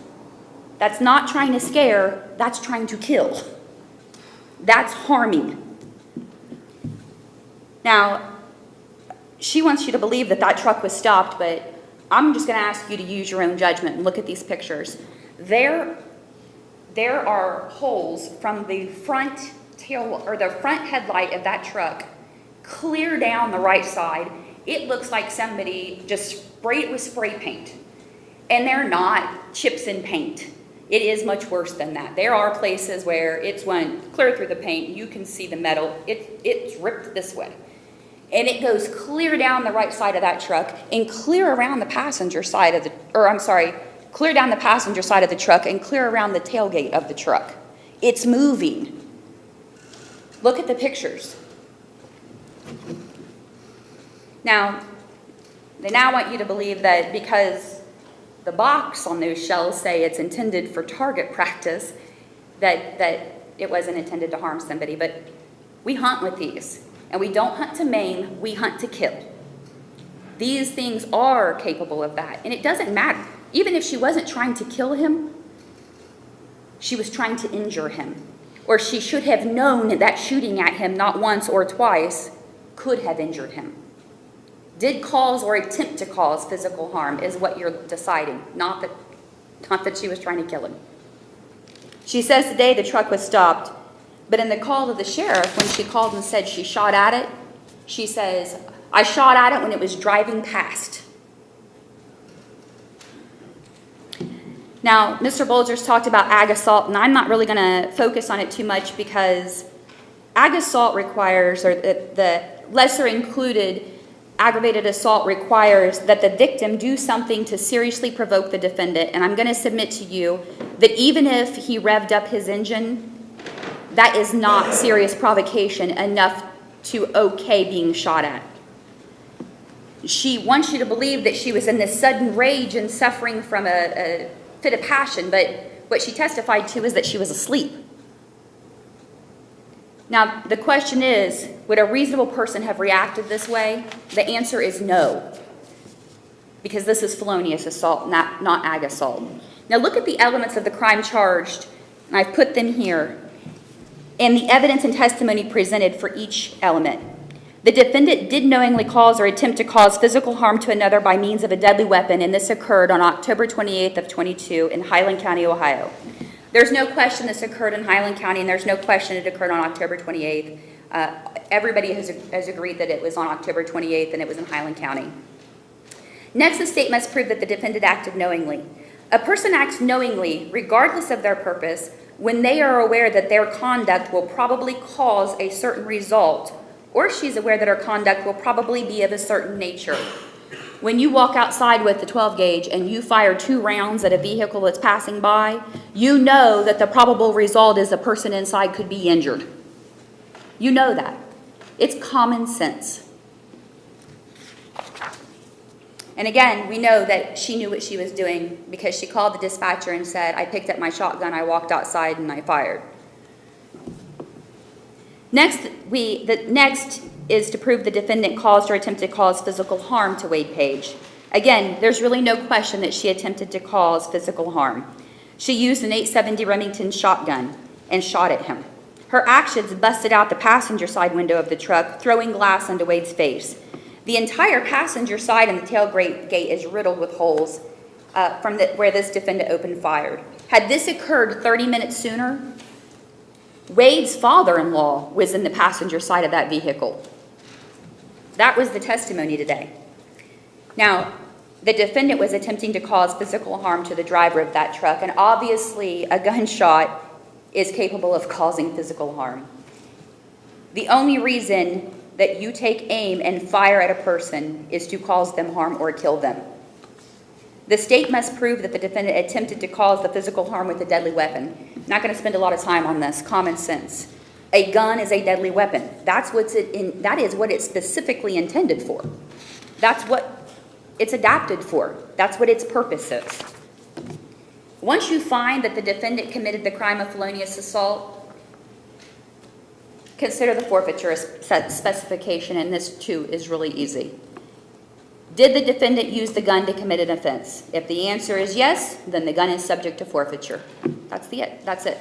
That's not trying to scare, that's trying to kill. That's harming. Now, she wants you to believe that that truck was stopped, but I'm just going to ask you to use your own judgment and look at these pictures. There are holes from the front tail or the front headlight of that truck clear down the right side. It looks like somebody just sprayed it with spray paint. And they're not chips in paint. It is much worse than that. There are places where it's went clear through the paint. You can see the metal. It's ripped this way. And it goes clear down the right side of that truck and clear around the passenger side of clear down the passenger side of the truck and clear around the tailgate of the truck. It's moving. Look at the pictures. Now, they now want you to believe that because the box on those shells say it's intended for target practice, that it wasn't intended to harm somebody. But we hunt with these, and we don't hunt to maim, we hunt to kill. These things are capable of that, and it doesn't matter. Even if she wasn't trying to kill him, she was trying to injure him. Or she should have known that shooting at him not once or twice could have injured him. Did cause or attempt to cause physical harm is what you're deciding, not that she was trying to kill him. She says today the truck was stopped, but in the call to the sheriff, when she called and said she shot at it, she says, I shot at it when it was driving past. Now, Mr. Bolger's talked about ag assault, and I'm not really going to focus on it too much because ag assault requires, or the lesser included aggravated assault requires that the victim do something to seriously provoke the defendant. And I'm going to submit to you that even if he revved up his engine, that is not serious provocation enough to okay being shot at. She wants you to believe that she was in this sudden rage and suffering from a fit of passion, but what she testified to is that she was asleep. Now, the question is, would a reasonable person have reacted this way? The answer is no, because this is felonious assault, not ag assault. Now, look at the elements of the crime charged, and I've put them here, and the evidence and testimony presented for each element. The defendant did knowingly cause or attempt to cause physical harm to another by means of a deadly weapon, and this occurred on October 28th of 22 in Highland County, Ohio. There's no question this occurred in Highland County, and there's no question it occurred on October 28th. Everybody has agreed that it was on October 28th and it was in Highland County. Next, the state must prove that the defendant acted knowingly. A person acts knowingly, regardless of their purpose, when they are aware that their conduct will probably cause a certain result, or she's aware that her conduct will probably be of a certain nature. When you walk outside with the 12 gauge and you fire 2 rounds at a vehicle that's passing by, you know that the probable result is a person inside could be injured. You know that. It's common sense. And again, we know that she knew what she was doing because she called the dispatcher and said, I picked up my shotgun, I walked outside, and I fired. Next is to prove the defendant caused or attempted to cause physical harm to Wade Page. Again, there's really no question that she attempted to cause physical harm. She used an .870 Remington shotgun and shot at him. Her actions busted out the passenger side window of the truck, throwing glass into Wade's face. The entire passenger side and the tailgate is riddled with holes from where this defendant opened fire. Had this occurred 30 minutes sooner, Wade's father-in-law was in the passenger side of that vehicle. That was the testimony today. Now, the defendant was attempting to cause physical harm to the driver of that truck, and obviously a gunshot is capable of causing physical harm. The only reason that you take aim and fire at a person is to cause them harm or kill them. The state must prove that the defendant attempted to cause the physical harm with a deadly weapon. I'm not going to spend a lot of time on this. Common sense. A gun is a deadly weapon. That is what it's specifically intended for. That's what it's adapted for. That's what its purpose is. Once you find that the defendant committed the crime of felonious assault, consider the forfeiture specification, and this too is really easy. Did the defendant use the gun to commit an offense? If the answer is yes, then the gun is subject to forfeiture. That's it.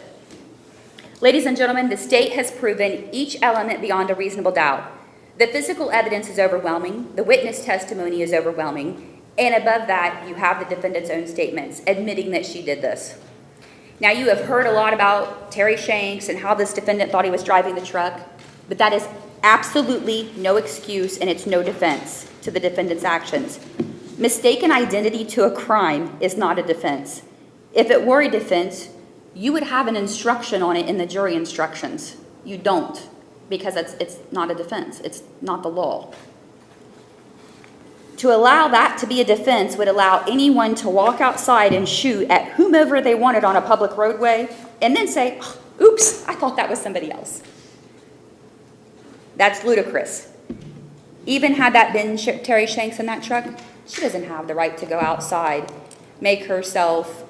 Ladies and gentlemen, the state has proven each element beyond a reasonable doubt. The physical evidence is overwhelming, the witness testimony is overwhelming, and above that, you have the defendant's own statements admitting that she did this. Now, you have heard a lot about Terry Shanks and how this defendant thought he was driving the truck, but that is absolutely no excuse and it's no defense to the defendant's actions. Mistaken identity to a crime is not a defense. If it were a defense, you would have an instruction on it in the jury instructions. You don't, because it's not a defense. It's not the law. To allow that to be a defense would allow anyone to walk outside and shoot at whomever they wanted on a public roadway and then say, oops, I thought that was somebody else. That's ludicrous. Even had that been Terry Shanks in that truck, she doesn't have the right to go outside, make herself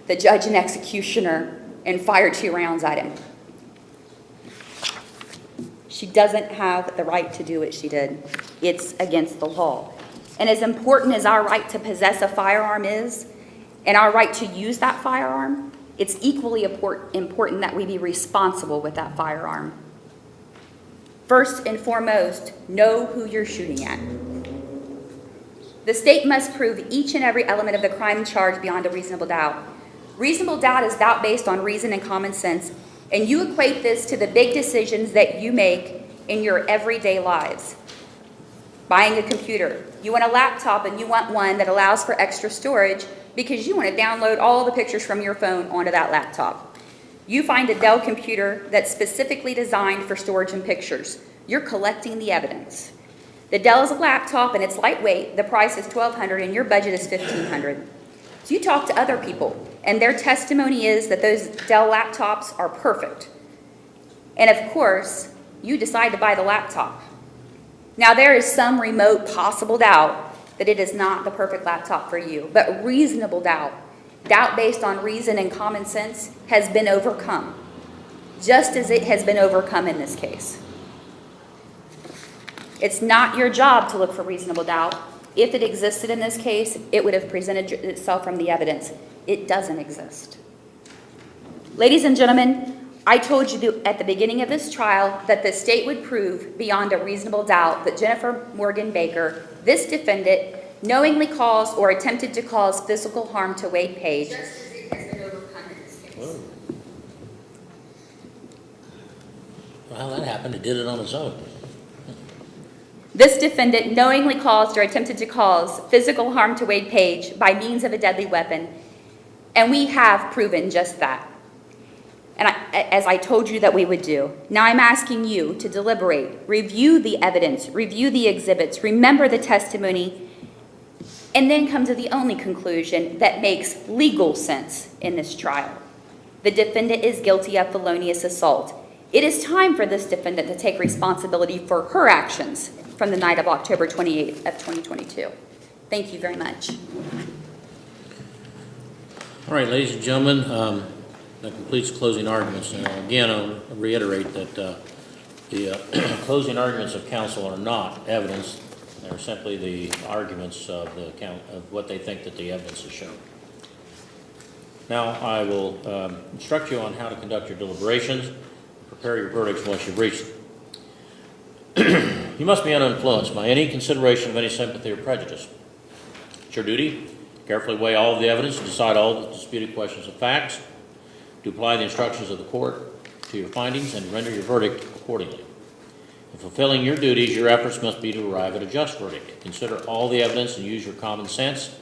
the judge and executioner, and fire 2 rounds at him. She doesn't have the right to do what she did. It's against the law. And as important as our right to possess a firearm is, and our right to use that firearm, it's equally important that we be responsible with that firearm. First and foremost, know who you're shooting at. The state must prove each and every element of the crime charge beyond a reasonable doubt. Reasonable doubt is doubt based on reason and common sense, and you equate this to the big decisions that you make in your everyday lives. Buying a computer. You want a laptop and you want one that allows for extra storage because you want to download all the pictures from your phone onto that laptop. You find a Dell computer that's specifically designed for storage and pictures. You're collecting the evidence. The Dell is a laptop and it's lightweight. The price is $1,200 and your budget is $1,500. So you talk to other people and their testimony is that those Dell laptops are perfect. And of course, you decide to buy the laptop. Now there is some remote possible doubt that it is not the perfect laptop for you, but reasonable doubt based on reason and common sense has been overcome, just as it has been overcome in this case. It's not your job to look for reasonable doubt. If it existed in this case, it would have presented itself from the evidence. It doesn't exist. Ladies and gentlemen, I told you at the beginning of this trial that the state would prove beyond a reasonable doubt that Jennifer Morgan Baker, this defendant, knowingly caused or attempted to cause physical harm to Wade Page. Just as it has been overcome in this case. Well, that happened. He did it on his own. This defendant knowingly caused or attempted to cause physical harm to Wade Page by means of a deadly weapon, and we have proven just that. And as I told you that we would do. Now I'm asking you to deliberate, review the evidence, review the exhibits, remember the testimony, and then come to the only conclusion that makes legal sense in this trial. The defendant is guilty of felonious assault. It is time for this defendant to take responsibility for her actions from the night of October 28th of 2022. Thank you very much. All right, ladies and gentlemen, that completes closing arguments. Again, I'll reiterate that the closing arguments of counsel are not evidence. They're simply the arguments of what they think that the evidence has shown. Now, I will instruct you on how to conduct your deliberations, prepare your verdicts once you've reached them. You must be uninfluenced by any consideration of any sympathy or prejudice. It's your duty to carefully weigh all of the evidence and decide all the disputed questions of facts, to apply the instructions of the court to your findings, and render your verdict accordingly. In fulfilling your duties, your efforts must be to arrive at a just verdict. Consider all the evidence and use your common sense.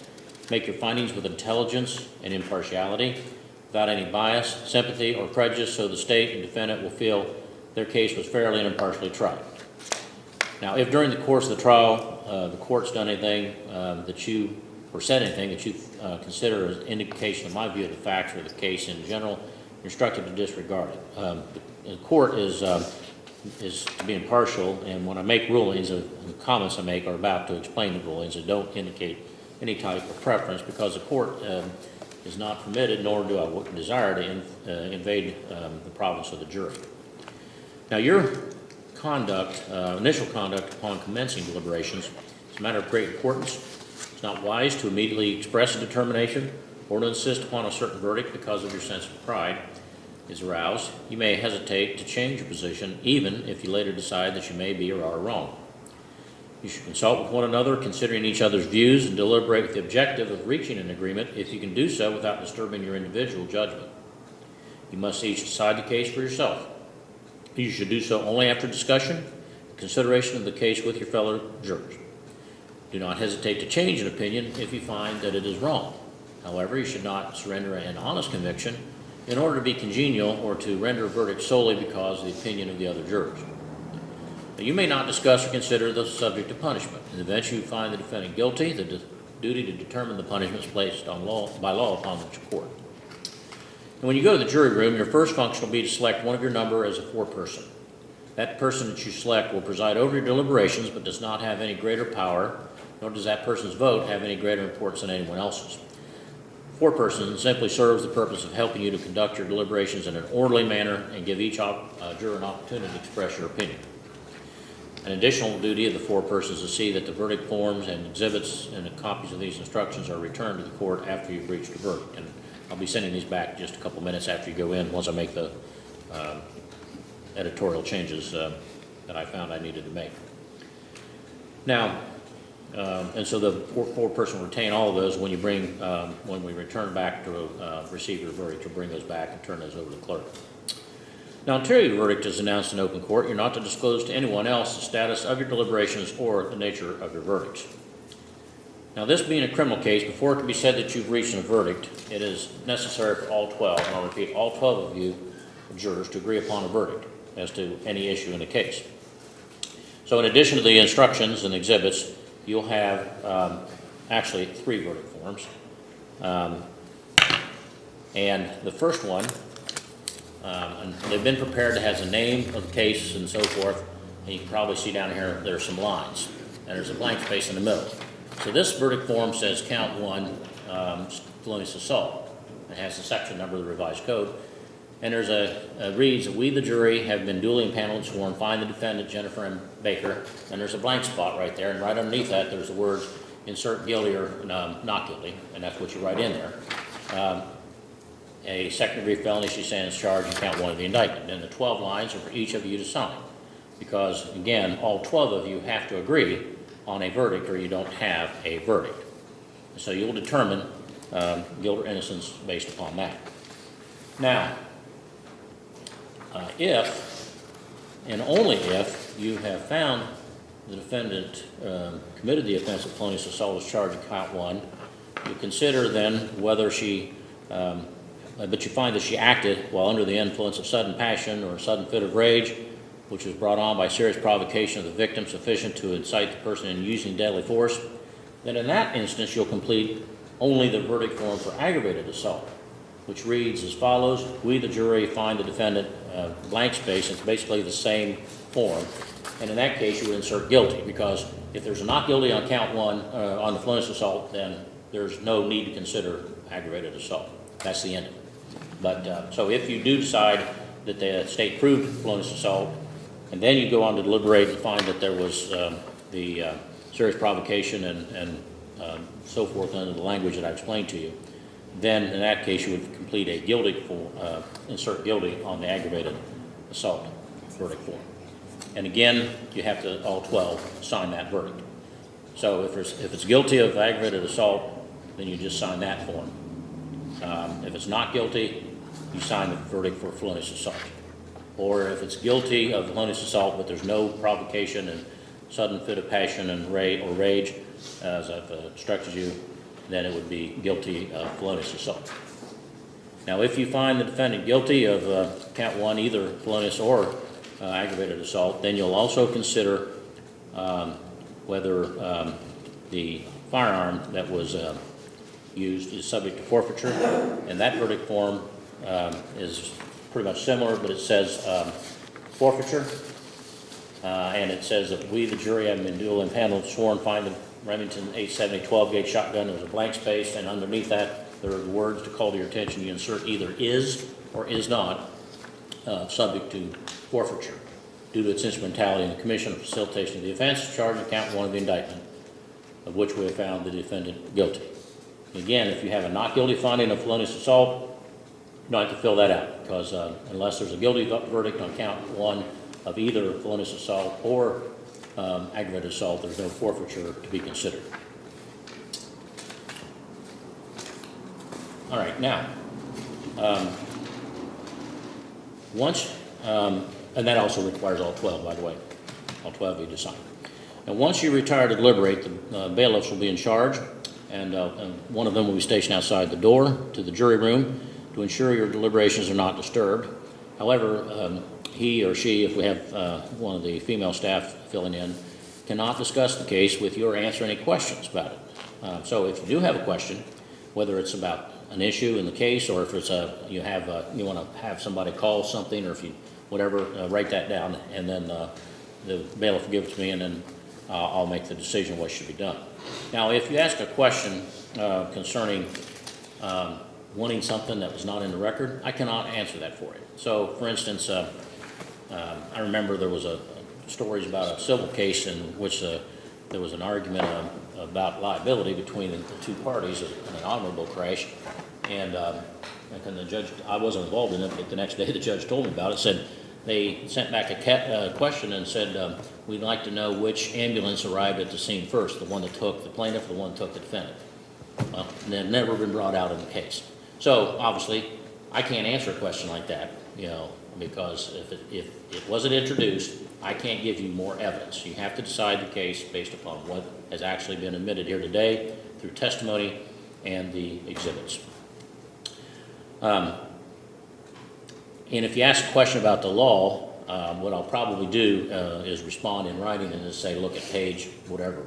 Make your findings with intelligence and impartiality, without any bias, sympathy, or prejudice, so the state and defendant will feel their case was fairly and impartially tried. Now, if during the course of the trial the court's done anything that you, or said anything that you consider as indication of my view of the facts or the case in general, you're instructed to disregard it. The court is to be impartial, and when I make rulings, the comments I make are about to explain the rulings and don't indicate any type of preference, because the court is not permitted, nor do I desire to invade the province of the jury. Now, your conduct, initial conduct upon commencing deliberations, is a matter of great importance. It's not wise to immediately express a determination or to insist upon a certain verdict because of your sense of pride is aroused. You may hesitate to change your position, even if you later decide that you may be or are wrong. You should consult with one another, considering each other's views, and deliberate with the objective of reaching an agreement if you can do so without disturbing your individual judgment. You must each decide the case for yourself. You should do so only after discussion and consideration of the case with your fellow jurors. Do not hesitate to change an opinion if you find that it is wrong. However, you should not surrender an honest conviction in order to be congenial or to render a verdict solely because of the opinion of the other jurors. Now, you may not discuss or consider the subject of punishment. In the event you find the defendant guilty, the duty to determine the punishment is placed by law upon the court. And when you go to the jury room, your first function will be to select one of your number as a foreperson. That person that you select will preside over your deliberations, but does not have any greater power, nor does that person's vote have any greater importance than anyone else's. Foreperson simply serves the purpose of helping you to conduct your deliberations in an orderly manner and give each juror an opportunity to express your opinion. An additional duty of the foreperson is to see that the verdict forms and exhibits and the copies of these instructions are returned to the court after you've reached a verdict. And I'll be sending these back just a couple minutes after you go in, once I make the editorial changes that I found I needed to make. Now, and so the foreperson will retain all of those when you bring, when we return back to receive your verdict, you'll bring those back and turn those over to the clerk. Now, until your verdict is announced in open court, you're not to disclose to anyone else the status of your deliberations or the nature of your verdicts. Now, this being a criminal case, before it can be said that you've reached a verdict, it is necessary for all 12, and I'll repeat, all 12 of you jurors to agree upon a verdict as to any issue in the case. So in addition to the instructions and exhibits, you'll have actually 3 verdict forms. And the first one, and they've been prepared, it has a name of the case and so forth, and you can probably see down here there are some lines, and there's a blank space in the middle. So this verdict form says count 1, felonious assault. It has the section number of the revised code. And there's reads that we, the jury, have been duly impaneled and sworn, find the defendant, Jennifer M. Baker, and there's a blank spot right there, and right underneath that there's the words insert guilty or not guilty, and that's what you write in there. A second-degree felony she stands charged and count 1 of the indictment. And the 12 lines are for each of you to sign, because, again, all 12 of you have to agree on a verdict or you don't have a verdict. So you'll determine guilt or innocence based upon that. Now, if and only if you have found the defendant committed the offense of felonious assault as charged in count 1, you consider then whether she, but you find that she acted while under the influence of sudden passion or sudden fit of rage, which was brought on by serious provocation of the victim sufficient to incite the person in using deadly force, then in that instance you'll complete only the verdict form for aggravated assault, which reads as follows: we, the jury, find the defendant blank space. It's basically the same form. And in that case, you would insert guilty, because if there's a not guilty on count 1 on the felonious assault, then there's no need to consider aggravated assault. That's the end of it. But so if you do decide that the state proved felonious assault, and then you go on to deliberate and find that there was the serious provocation and so forth under the language that I explained to you, then in that case you would complete a guilty form, insert guilty on the aggravated assault verdict form. And again, you have to, all 12, sign that verdict. So if it's guilty of aggravated assault, then you just sign that form. If it's not guilty, you sign the verdict for felonious assault. Or if it's guilty of felonious assault, but there's no provocation and sudden fit of passion and rage, as I've instructed you, then it would be guilty of felonious assault. Now, if you find the defendant guilty of count 1, either felonious or aggravated assault, then you'll also consider whether the firearm that was used is subject to forfeiture. And that verdict form is pretty much similar, but it says forfeiture. And it says that we, the jury, having been duly impaneled, sworn, find the Remington 870 12-gauge shotgun. There's a blank space, and underneath that there are the words to call to your attention. You insert either is or is not subject to forfeiture due to its instrumentality in the commission or facilitation of the offense charged in count 1 of the indictment, of which we have found the defendant guilty. Again, if you have a not guilty finding of felonious assault, you don't have to fill that out, because unless there's a guilty verdict on count 1 of either felonious assault or aggravated assault, there's no forfeiture to be considered. All right, now, and that also requires all 12, by the way, all 12 of you to sign. And once you retire to deliberate, the bailiffs will be in charge, and one of them will be stationed outside the door to the jury room to ensure your deliberations are not disturbed. However, he or she, if we have one of the female staff filling in, cannot discuss the case with you or answer any questions about it. So if you do have a question, whether it's about an issue in the case, or if it's you want to have somebody call something, or if you whatever, write that down, and then the bailiff will give it to me, and then I'll make the decision what should be done. Now, if you ask a question concerning wanting something that was not in the record, I cannot answer that for you. So, for instance, I remember there was stories about a civil case in which there was an argument about liability between the two parties in an automobile crash, and the judge, I wasn't involved in it, but the next day the judge told me about it, said they sent back a question and said, we'd like to know which ambulance arrived at the scene first, the one that took the plaintiff or the one that took the defendant. Well, and it had never been brought out in the case. So, obviously, I can't answer a question like that, because if it wasn't introduced, I can't give you more evidence. You have to decide the case based upon what has actually been admitted here today through testimony and the exhibits. And if you ask a question about the law, what I'll probably do is respond in writing and just say, look at page whatever.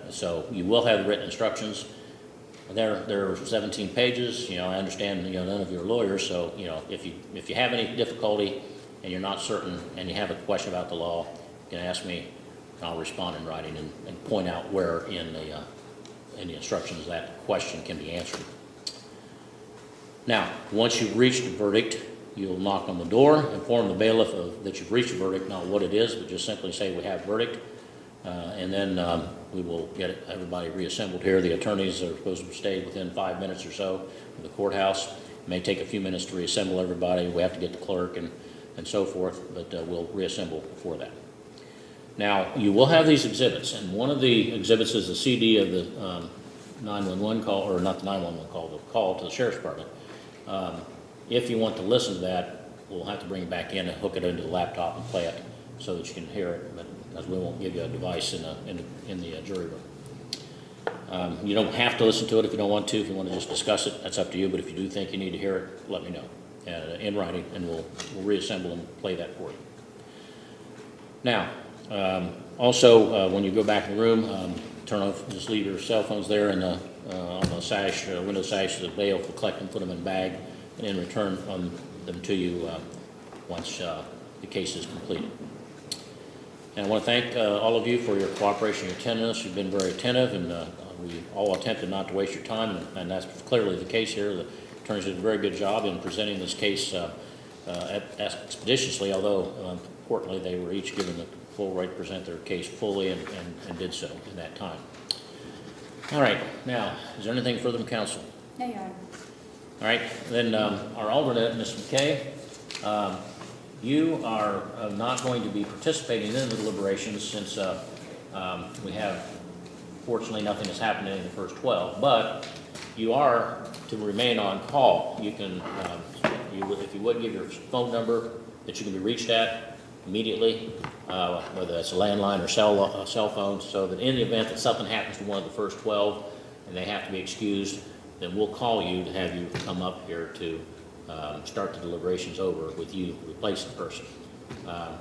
So you will have written instructions. There are 17 pages. I understand none of you are lawyers, so if you have any difficulty and you're not certain and you have a question about the law, you can ask me, and I'll respond in writing and point out where in the instructions that question can be answered. Now, once you've reached a verdict, you'll knock on the door, inform the bailiff that you've reached a verdict, not what it is, but just simply say we have a verdict, and then we will get everybody reassembled here. The attorneys are supposed to stay within 5 minutes or so of the courthouse. It may take a few minutes to reassemble everybody. We have to get the clerk and so forth, but we'll reassemble before that. Now, you will have these exhibits, and one of the exhibits is the CD of the 911 call, or not the 911 call, the call to the sheriff's department. If you want to listen to that, we'll have to bring it back in and hook it into the laptop and play it so that you can hear it, but because we won't give you a device in the jury room. You don't have to listen to it if you don't want to. If you want to just discuss it, that's up to you, but if you do think you need to hear it, let me know in writing, and we'll reassemble and play that for you. Now, also, when you go back in the room, turn off, just leave your cell phones there and on the sash, window sash, the bail will collect them, put them in a bag, and then return them to you once the case is completed. And I want to thank all of you for your cooperation and attentiveness. You've been very attentive, and we all attempted not to waste your time, and that's clearly the case here. The attorneys did a very good job in presenting this case expeditiously, although importantly they were each given the full right to present their case fully and did so in that time. All right, now, is there anything further from counsel? No, Your Honor. All right, then our alternate, Ms. McKay, you are not going to be participating in the deliberations since we have, fortunately, nothing has happened in the first 12, but you are to remain on call. You can, if you would, give your phone number that you can be reached at immediately, whether it's a landline or cell phone, so that in the event that something happens to one of the first 12 and they have to be excused, then we'll call you to have you come up here to start the deliberations over with you replacing the person.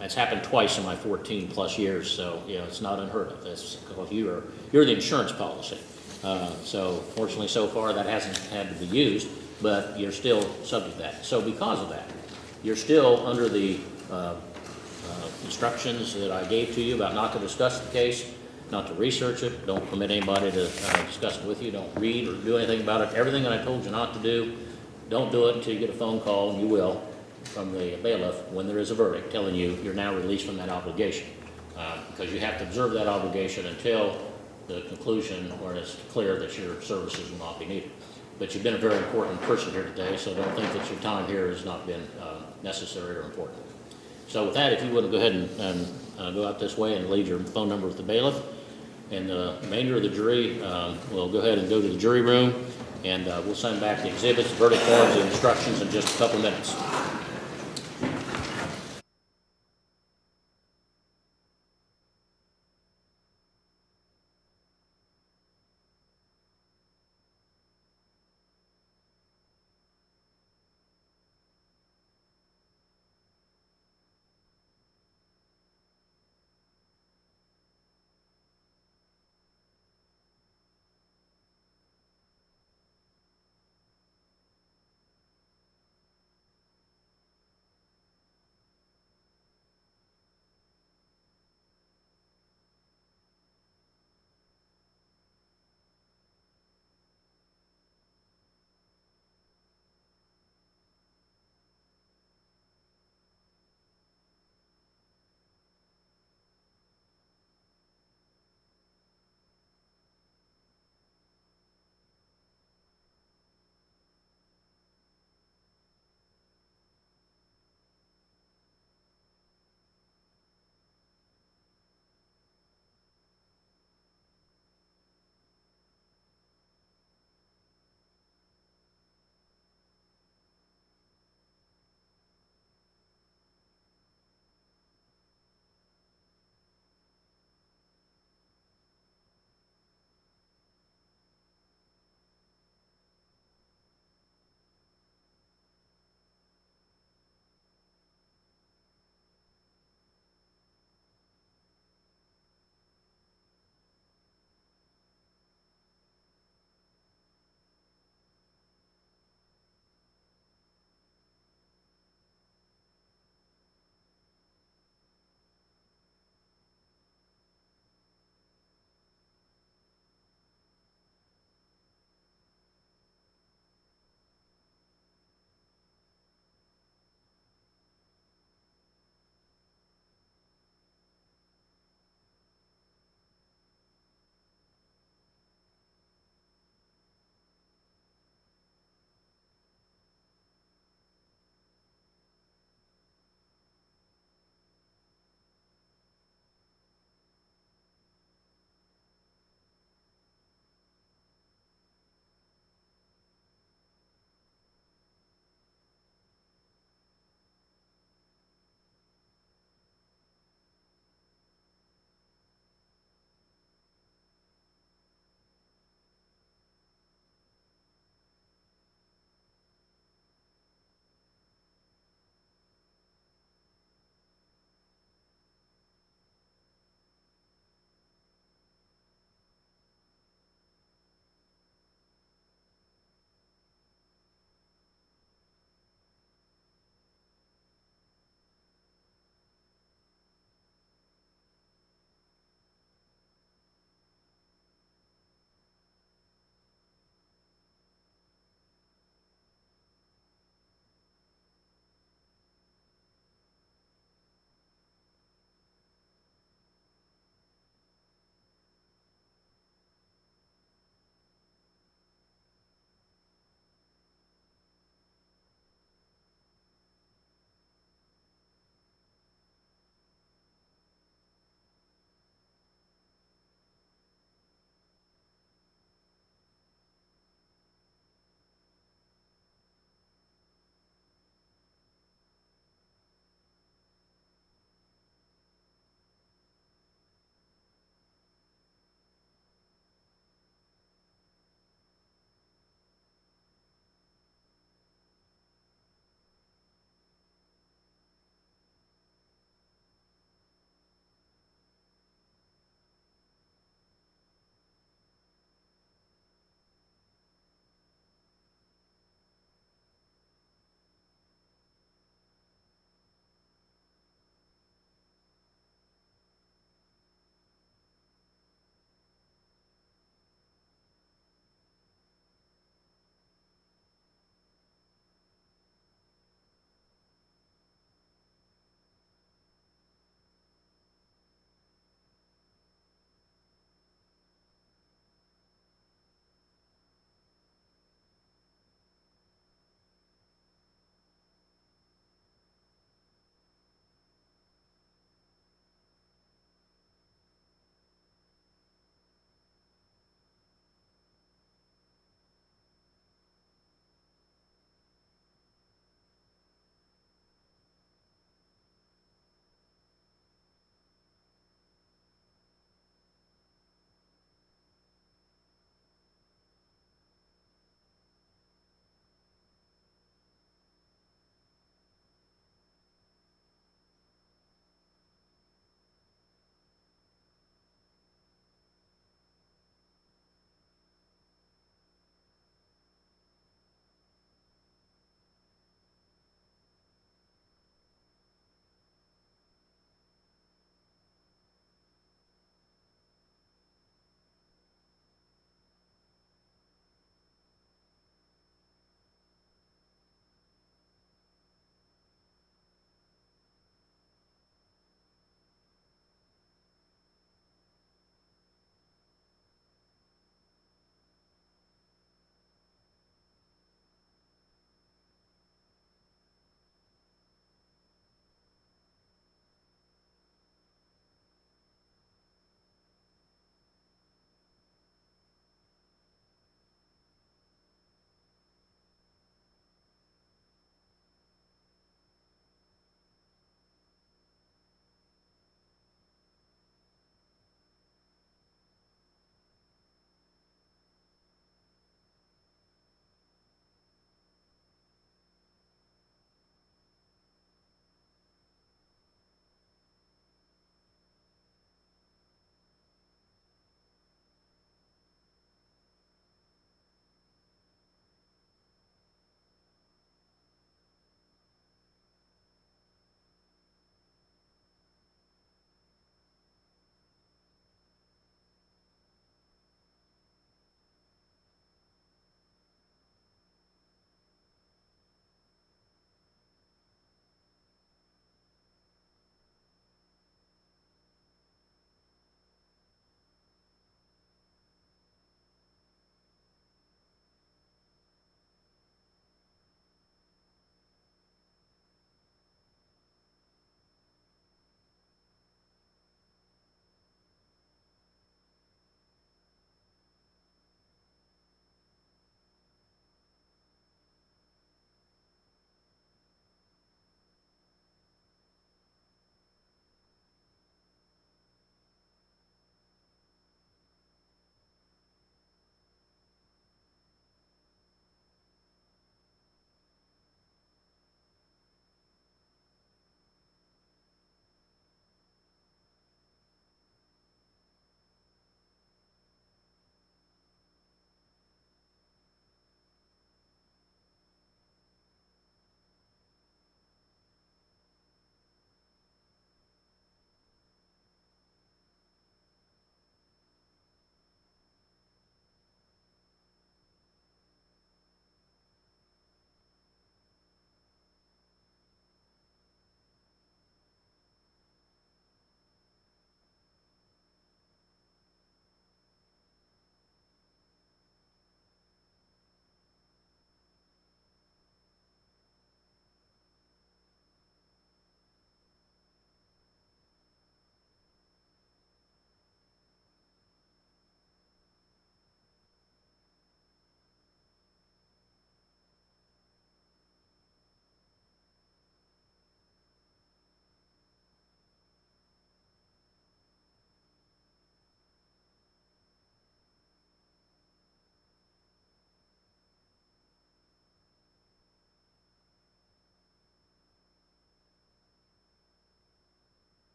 It's happened twice in my 14 plus years, so it's not unheard of. That's because you're the insurance policy. So fortunately so far that hasn't had to be used, but you're still subject to that. So because of that, you're still under the instructions that I gave to you about not to discuss the case, not to research it, don't permit anybody to discuss it with you, don't read or do anything about it. Everything that I told you not to do, don't do it until you get a phone call, and you will, from the bailiff when there is a verdict telling you you're now released from that obligation. Because you have to observe that obligation until the conclusion where it's clear that your services will not be needed. But you've been a very important person here today, so don't think that your time here has not been necessary or important. So with that, if you would go ahead and go out this way and leave your phone number with the bailiff, and the remainder of the jury will go ahead and go to the jury room, and we'll send back the exhibits, verdict forms, and instructions in just a couple minutes.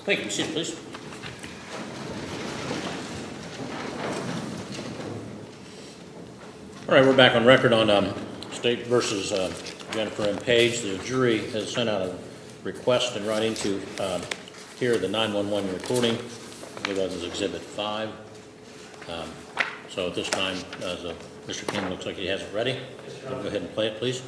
Thank you. Be seated, please. All right, we're back on record on State versus Jennifer M. Page. The jury has sent out a request in writing to hear the 911 recording. I believe that was Exhibit 5. So at this time, Mr. King looks like he has it ready. Go ahead and play it, please.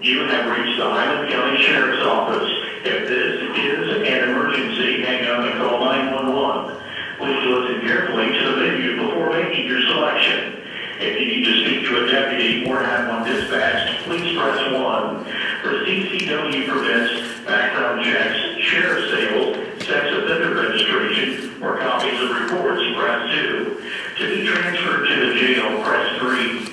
You have reached the Highland County Sheriff's Office. If this is an emergency, hang up and call 911. Please listen carefully to the menu before making your selection. If you need to speak to a deputy or have one dispatched, please press 1. For CCW permits, background checks, sheriff sales, sex offender registration, or copies of reports, press 2. To be transferred to the jail, press 3.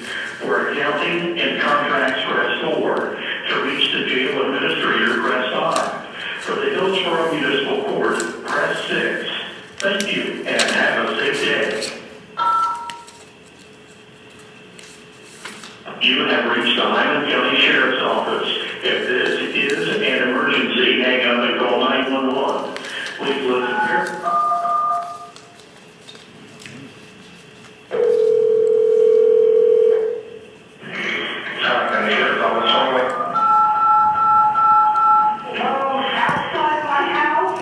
For accounting and contracts, press 4. To reach the jail administrator, press 5. For the Hillsborough Municipal Court, press 6. Thank you, and have a safe day. You have reached the Highland County Sheriff's Office. If this is an emergency, hang up and call 911. Please listen here. Outside my house.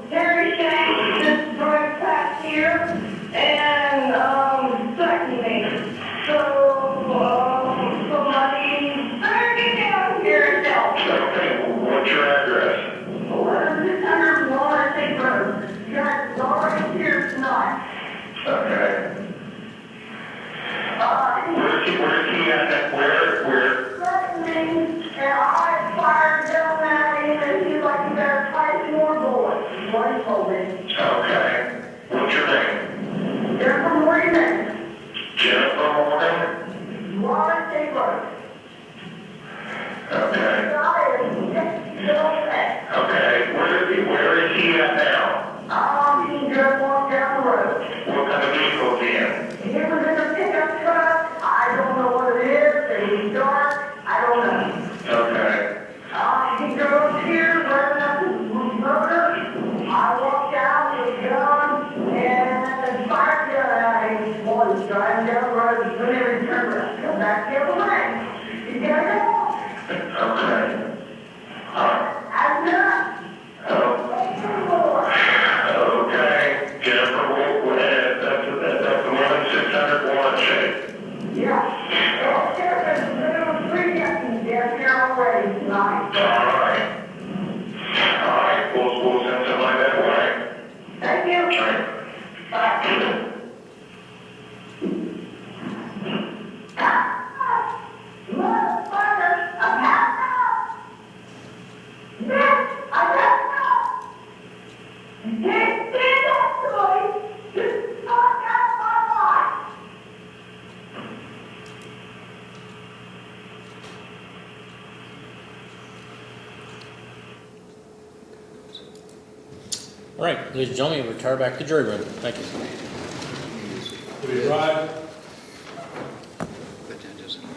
Very shame, this drug past here, and, threatened me. So, somebody better get down here and help. Okay, what's your address? 600 Water State Road. You guys is already here tonight. Okay. Where's he at? Where? Threatening, and I fired down at him, and he's like, you better fight more bullets. Is what he told me. Okay. What's your name? Jennifer Morgan. Jennifer Morgan? Water State Road. Okay. Okay. Where is he at now? He just walked down the road. What kind of vehicle is he in? He was in a pickup truck. I don't know what it is. It was dark. I don't know. Okay. He goes here, running up his motor. I walked out with a gun and fired gun at him. Boy, he's driving down the road. He's going to return around. Come back the other way. He's got to go. Okay. I'm done. Okay. Jennifer, that's 11600 Water. Yeah. Well, there's 3 deputies down here already tonight. All right. We'll send somebody that way. Thank you. All right. Bye. Motherfucker, I'm happy. Yes, I got you can't stand up to me. Just talk out my life. All right, ladies and gentlemen, we retire back to the jury room. Thank you. But that doesn't matter.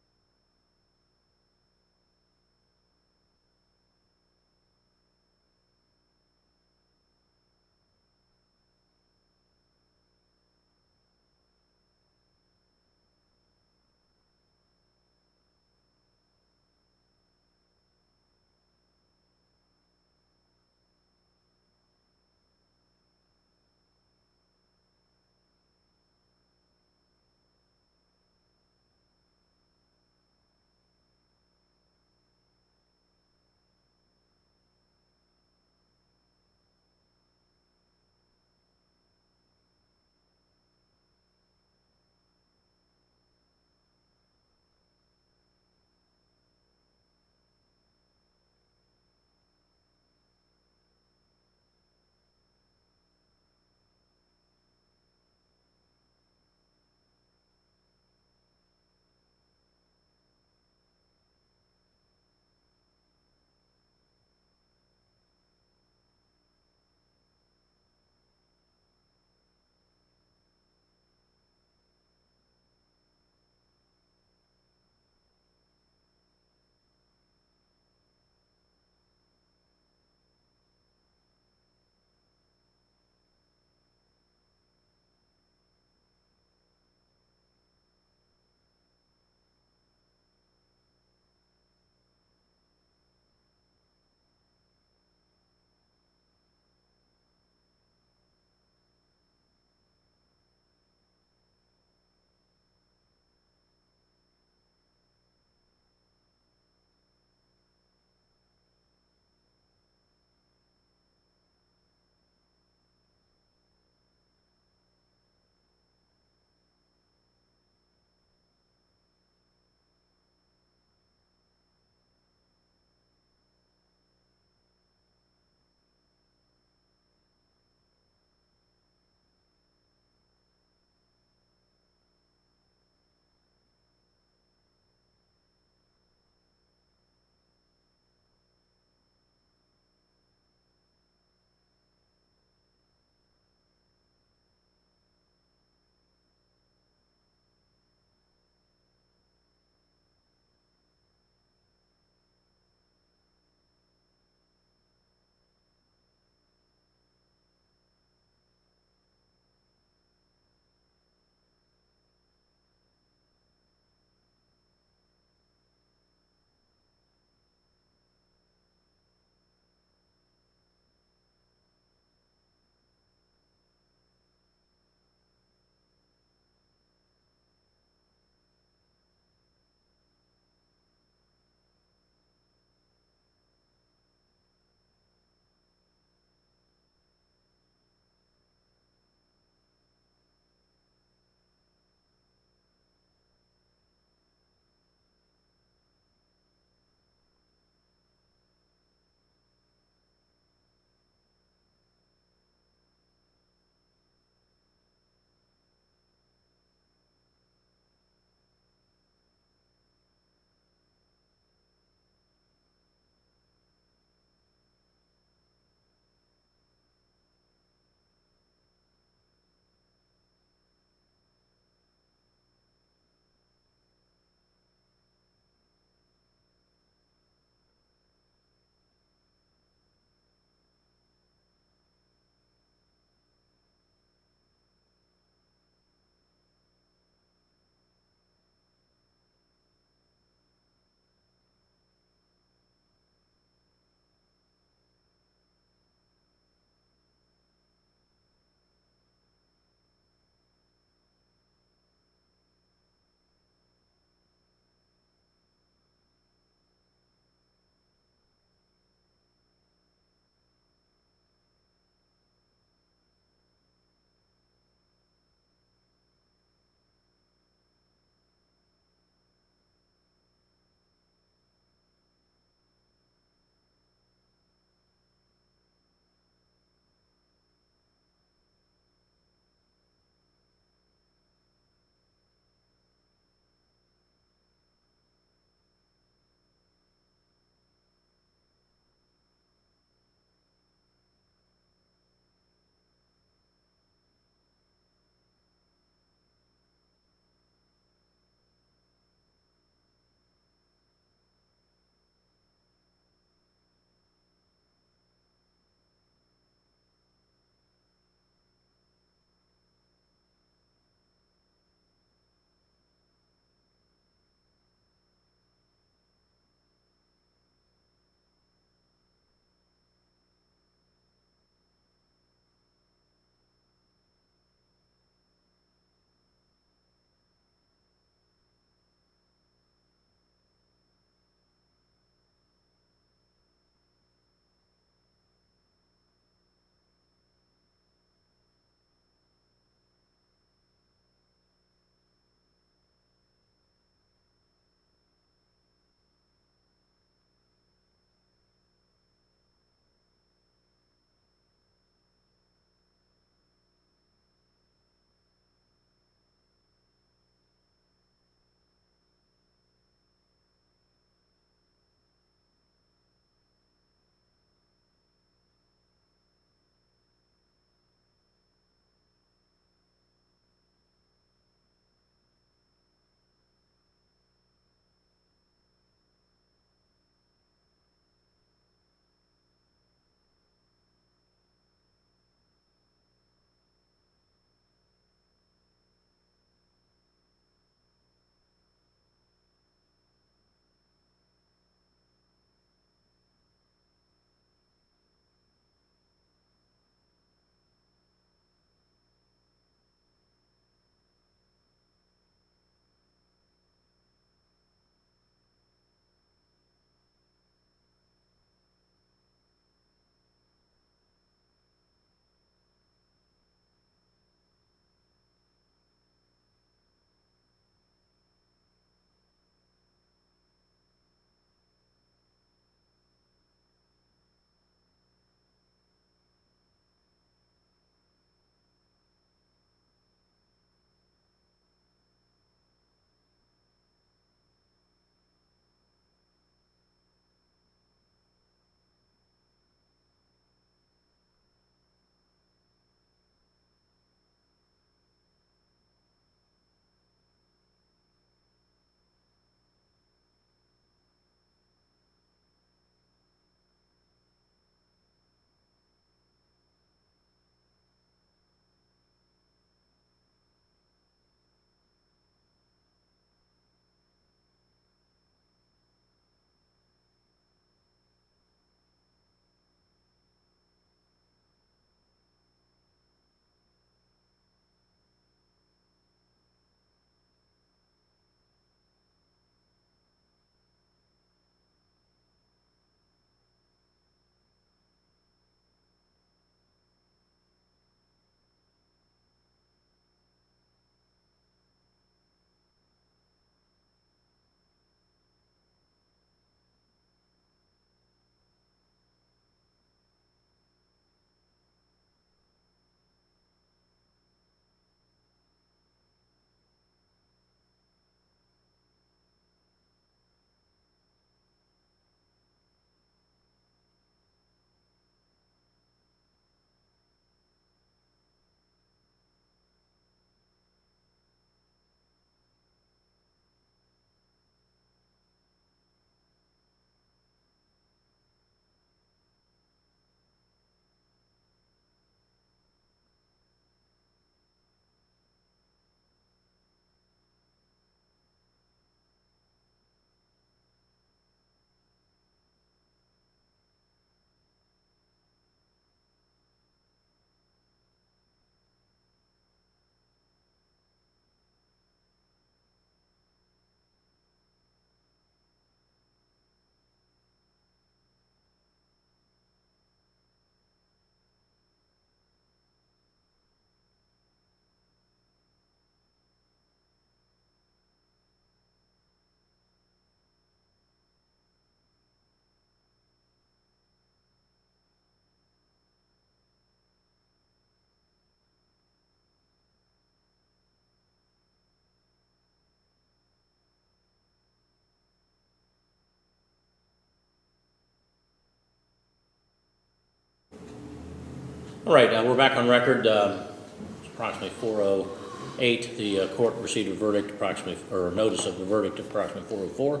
All right, we're back on record. It's approximately 4:08. The court received a verdict approximately, or a notice of the verdict at approximately 4:04.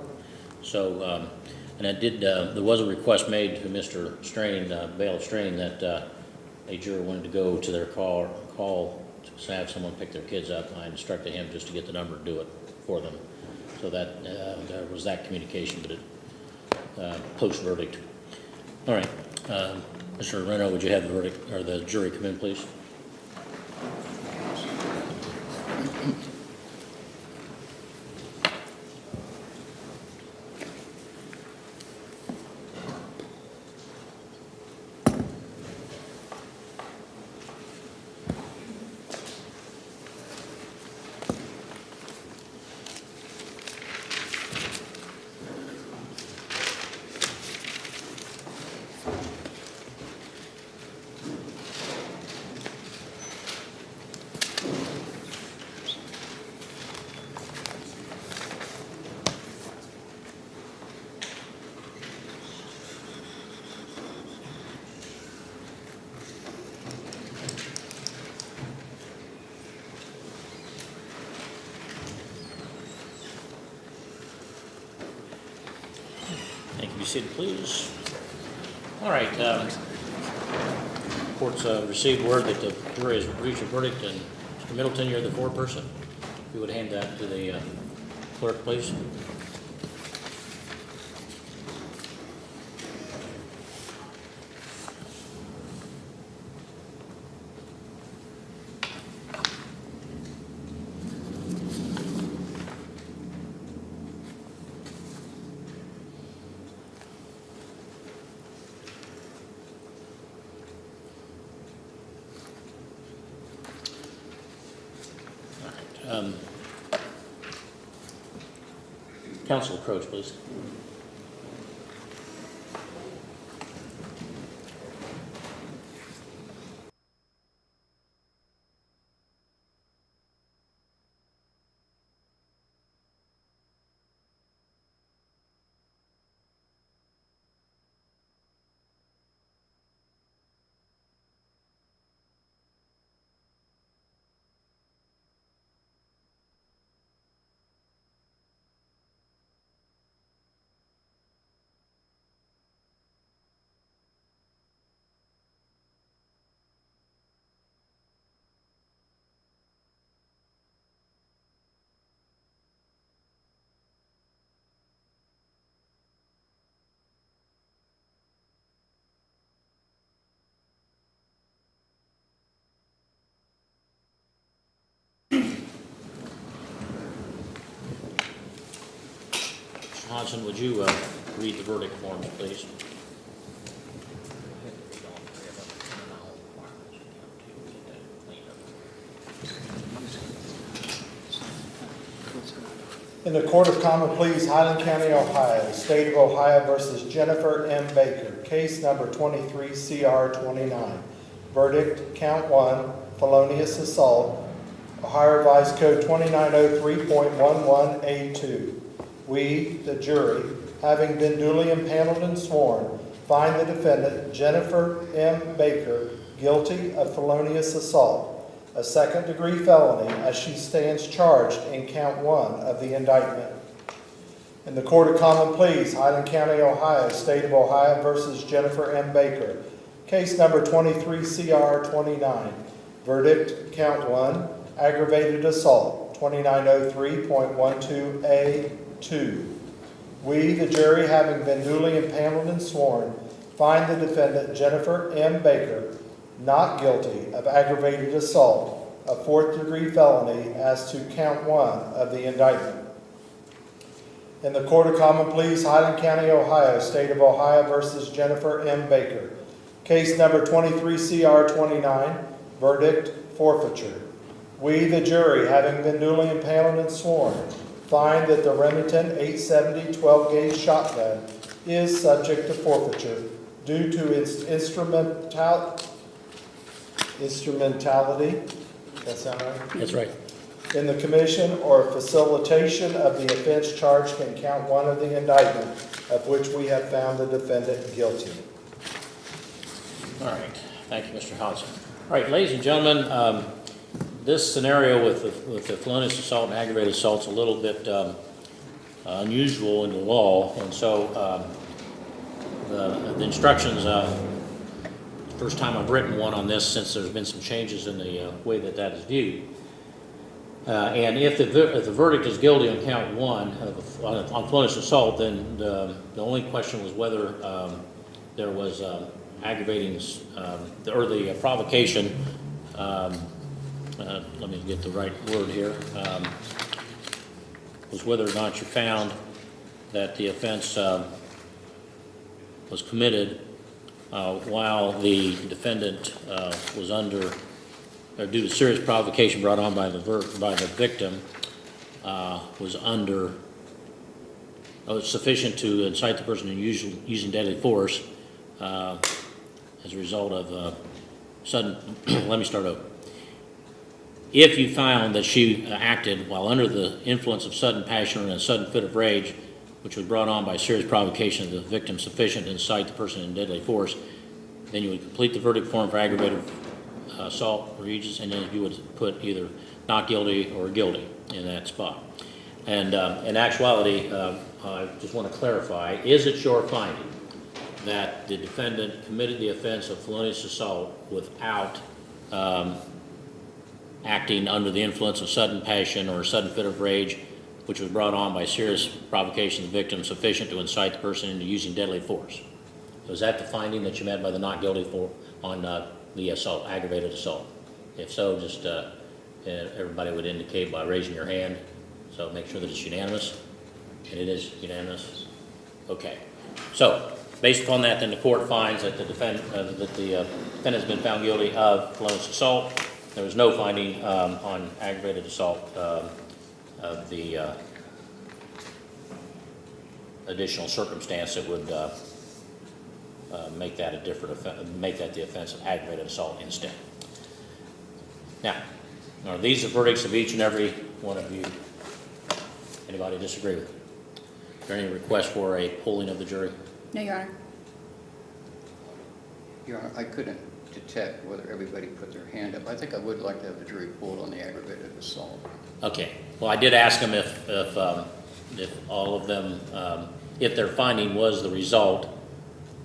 So, and it did, there was a request made to Mr. Strain, bailiff Strain, that a juror wanted to go to their call to have someone pick their kids up. I instructed him just to get the number to do it for them. So that there was that communication, but it post-verdict. All right, Mr. Reno, would you have the verdict or the jury come in, please? Thank you. Be seated, please. All right. Court's received word that the jury has reached a verdict, and Mr. Middleton, you're the foreperson. If you would hand that to the clerk, please. Counsel, approach, please. Mr. Hodgson, would you read the verdict forms, please? In the Court of Common Pleas, Highland County, Ohio, State of Ohio versus Jennifer M. Baker, case number 23CR29. Verdict, count 1, felonious assault, Ohio Revised Code 2903.11A2. We, the jury, having been duly impaneled and sworn, find the defendant, Jennifer M. Baker, guilty of felonious assault, a second-degree felony, as she stands charged in count 1 of the indictment. In the Court of Common Pleas, Highland County, Ohio, State of Ohio versus Jennifer M. Baker, case number 23CR29. Verdict, count 1, aggravated assault, 2903.12A2. We, the jury, having been duly impaneled and sworn, find the defendant, Jennifer M. Baker, not guilty of aggravated assault, a fourth-degree felony, as to count 1 of the indictment. In the Court of Common Pleas, Highland County, Ohio, State of Ohio versus Jennifer M. Baker, case number 23CR29, verdict, forfeiture. We, the jury, having been duly impaneled and sworn, find that the Remington 870 12-gauge shotgun is subject to forfeiture due to its instrumentality, that sound right? That's right. In the commission or facilitation of the offense charged in count 1 of the indictment, of which we have found the defendant guilty. All right. Thank you, Mr. Hodson. All right, ladies and gentlemen, this scenario with the felonious assault and aggravated assault is a little bit unusual in the law, and so the instructions, first time I've written one on this since there's been some changes in the way that is viewed. And if the verdict is guilty on count one on felonious assault, then the only question was whether there was aggravating or the provocation. Let me get the right word here. Was whether or not you found that the offense was committed while the defendant was under, or due to serious provocation brought on by the victim, was under, sufficient to incite the person in using deadly force as a result of sudden, let me start over. If you found that she acted while under the influence of sudden passion or in a sudden fit of rage, which was brought on by serious provocation of the victim sufficient to incite the person in deadly force, then you would complete the verdict form for aggravated assault or aegis, and then you would put either not guilty or guilty in that spot. And in actuality, I just want to clarify, is it your finding that the defendant committed the offense of felonious assault without acting under the influence of sudden passion or a sudden fit of rage, which was brought on by serious provocation of the victim sufficient to incite the person into using deadly force? Was that the finding that you meant by the not guilty for on the assault, aggravated assault? If so, just everybody would indicate by raising your hand. So make sure that it's unanimous. And it is unanimous. Okay. So based upon that, then the court finds that the defendant has been found guilty of felonious assault. There was no finding on aggravated assault of the additional circumstance that would make that the offense of aggravated assault instead. Now, are these the verdicts of each and every one of you? Anybody disagree with it? Is there any request for a polling of the jury? No, Your Honor. Your Honor, I couldn't detect whether everybody put their hand up. I think I would like to have the jury pulled on the aggravated assault. Okay. Well, I did ask them if all of them, if their finding was the result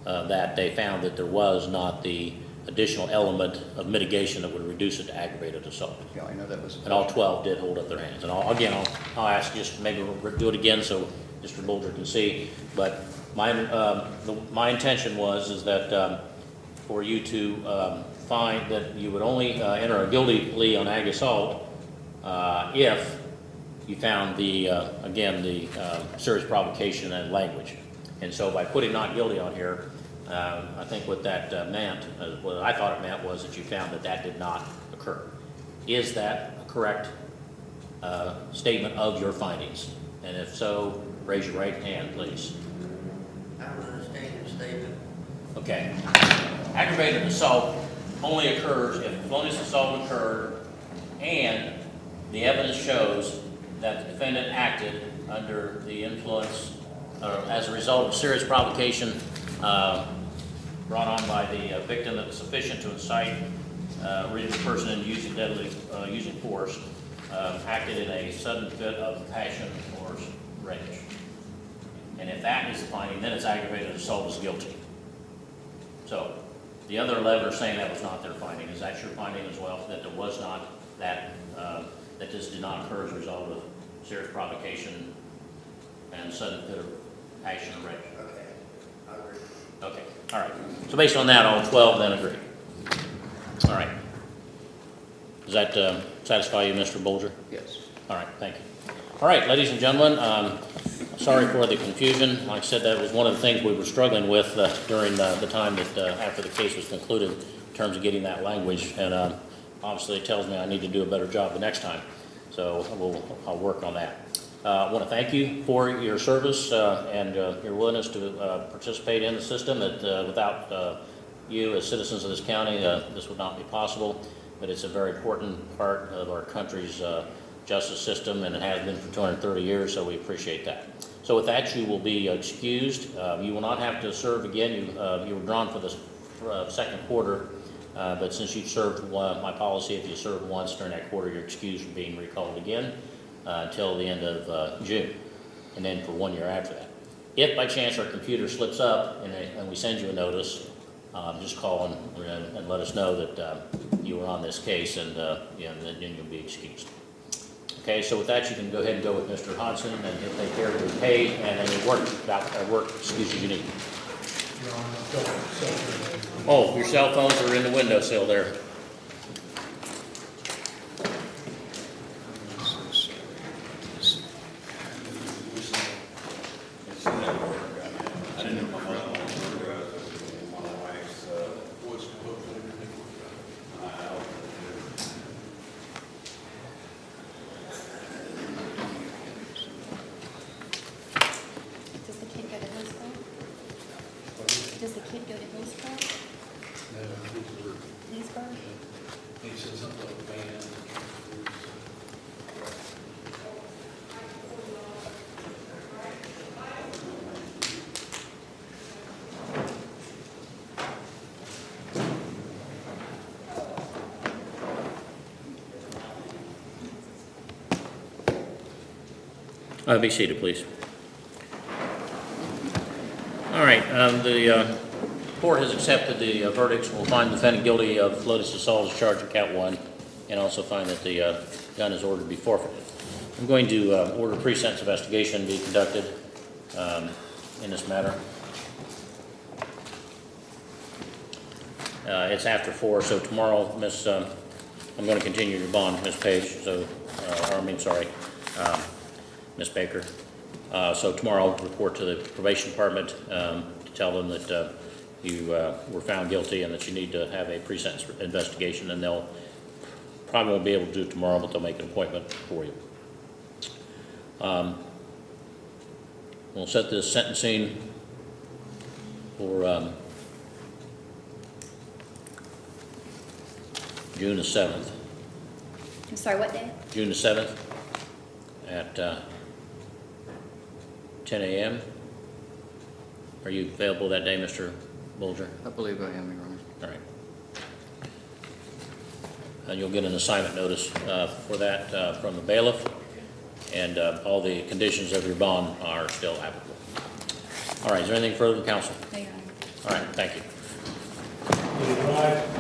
that they found that there was not the additional element of mitigation that would reduce it to aggravated assault. Yeah, I know that was. And all 12 did hold up their hands. And I'll ask just maybe we'll do it again so Mr. Bolger can see. But my intention is that for you to find that you would only enter a guilty plea on ag assault if you found the serious provocation and language. And so by putting not guilty on here, I think what that meant, what I thought it meant was that you found that did not occur. Is that a correct statement of your findings? And if so, raise your right hand, please. I don't understand your statement. Okay. Aggravated assault only occurs if felonious assault occurred and the evidence shows that the defendant acted under the influence or as a result of serious provocation brought on by the victim that was sufficient to incite the person in using force, acted in a sudden fit of passion or rage. And if that is the finding, then it's aggravated assault is guilty. So the other 11 are saying that was not their finding. Is that your finding as well, that there was not that this did not occur as a result of serious provocation and sudden fit of passion or rage? Okay, I agree. Okay, all right. So based on that, all 12 then agree. All right. Does that satisfy you, Mr. Bolger? Yes. All right, thank you. All right, ladies and gentlemen, sorry for the confusion. Like I said, that was one of the things we were struggling with during the time that after the case was concluded in terms of getting that language. And obviously it tells me I need to do a better job the next time. So I'll work on that. I want to thank you for your service and your willingness to participate in the system. That without you as citizens of this county, this would not be possible. But it's a very important part of our country's justice system, and it has been for 230 years, so we appreciate that. So with that, you will be excused. You will not have to serve again. You were drawn for the second quarter but since you've served one, my policy, if you serve once during that quarter, you're excused from being recalled again until the end of June, and then for 1 year after that. If by chance our computer slips up and we send you a notice, just call and let us know that you were on this case, and then you'll be excused. Okay, so with that, you can go ahead and go with Mr. Hodson, and he'll take care of your pay and any work excuses you need. Oh, your cell phones are in the windowsill there. Does the kid go to Hillsborough? Does the kid go to Hillsborough? Leesburg? He said something like van. Be seated, please. All right, the court has accepted the verdicts. We'll find the defendant guilty of loadless assault as charged in count 1, and also find that the gun is ordered to be forfeited. I'm going to order a pre-sentence investigation be conducted in this matter. It's after 4, so tomorrow, Miss, I'm going to continue your bond, Miss Page. So, Miss Baker. So tomorrow I'll report to the probation department to tell them that you were found guilty and that you need to have a pre-sentence investigation, and they'll probably won't be able to do it tomorrow, but they'll make an appointment for you. We'll set the sentencing for June the 7th. I'm sorry, what day? June the 7th at 10 a.m. Are you available that day, Mr. Bolger? I believe I am, Your Honor. All right. And you'll get an assignment notice for that from the bailiff, and all the conditions of your bond are still applicable. All right, is there anything further from counsel? No, Your Honor. All right, thank you. Please rise.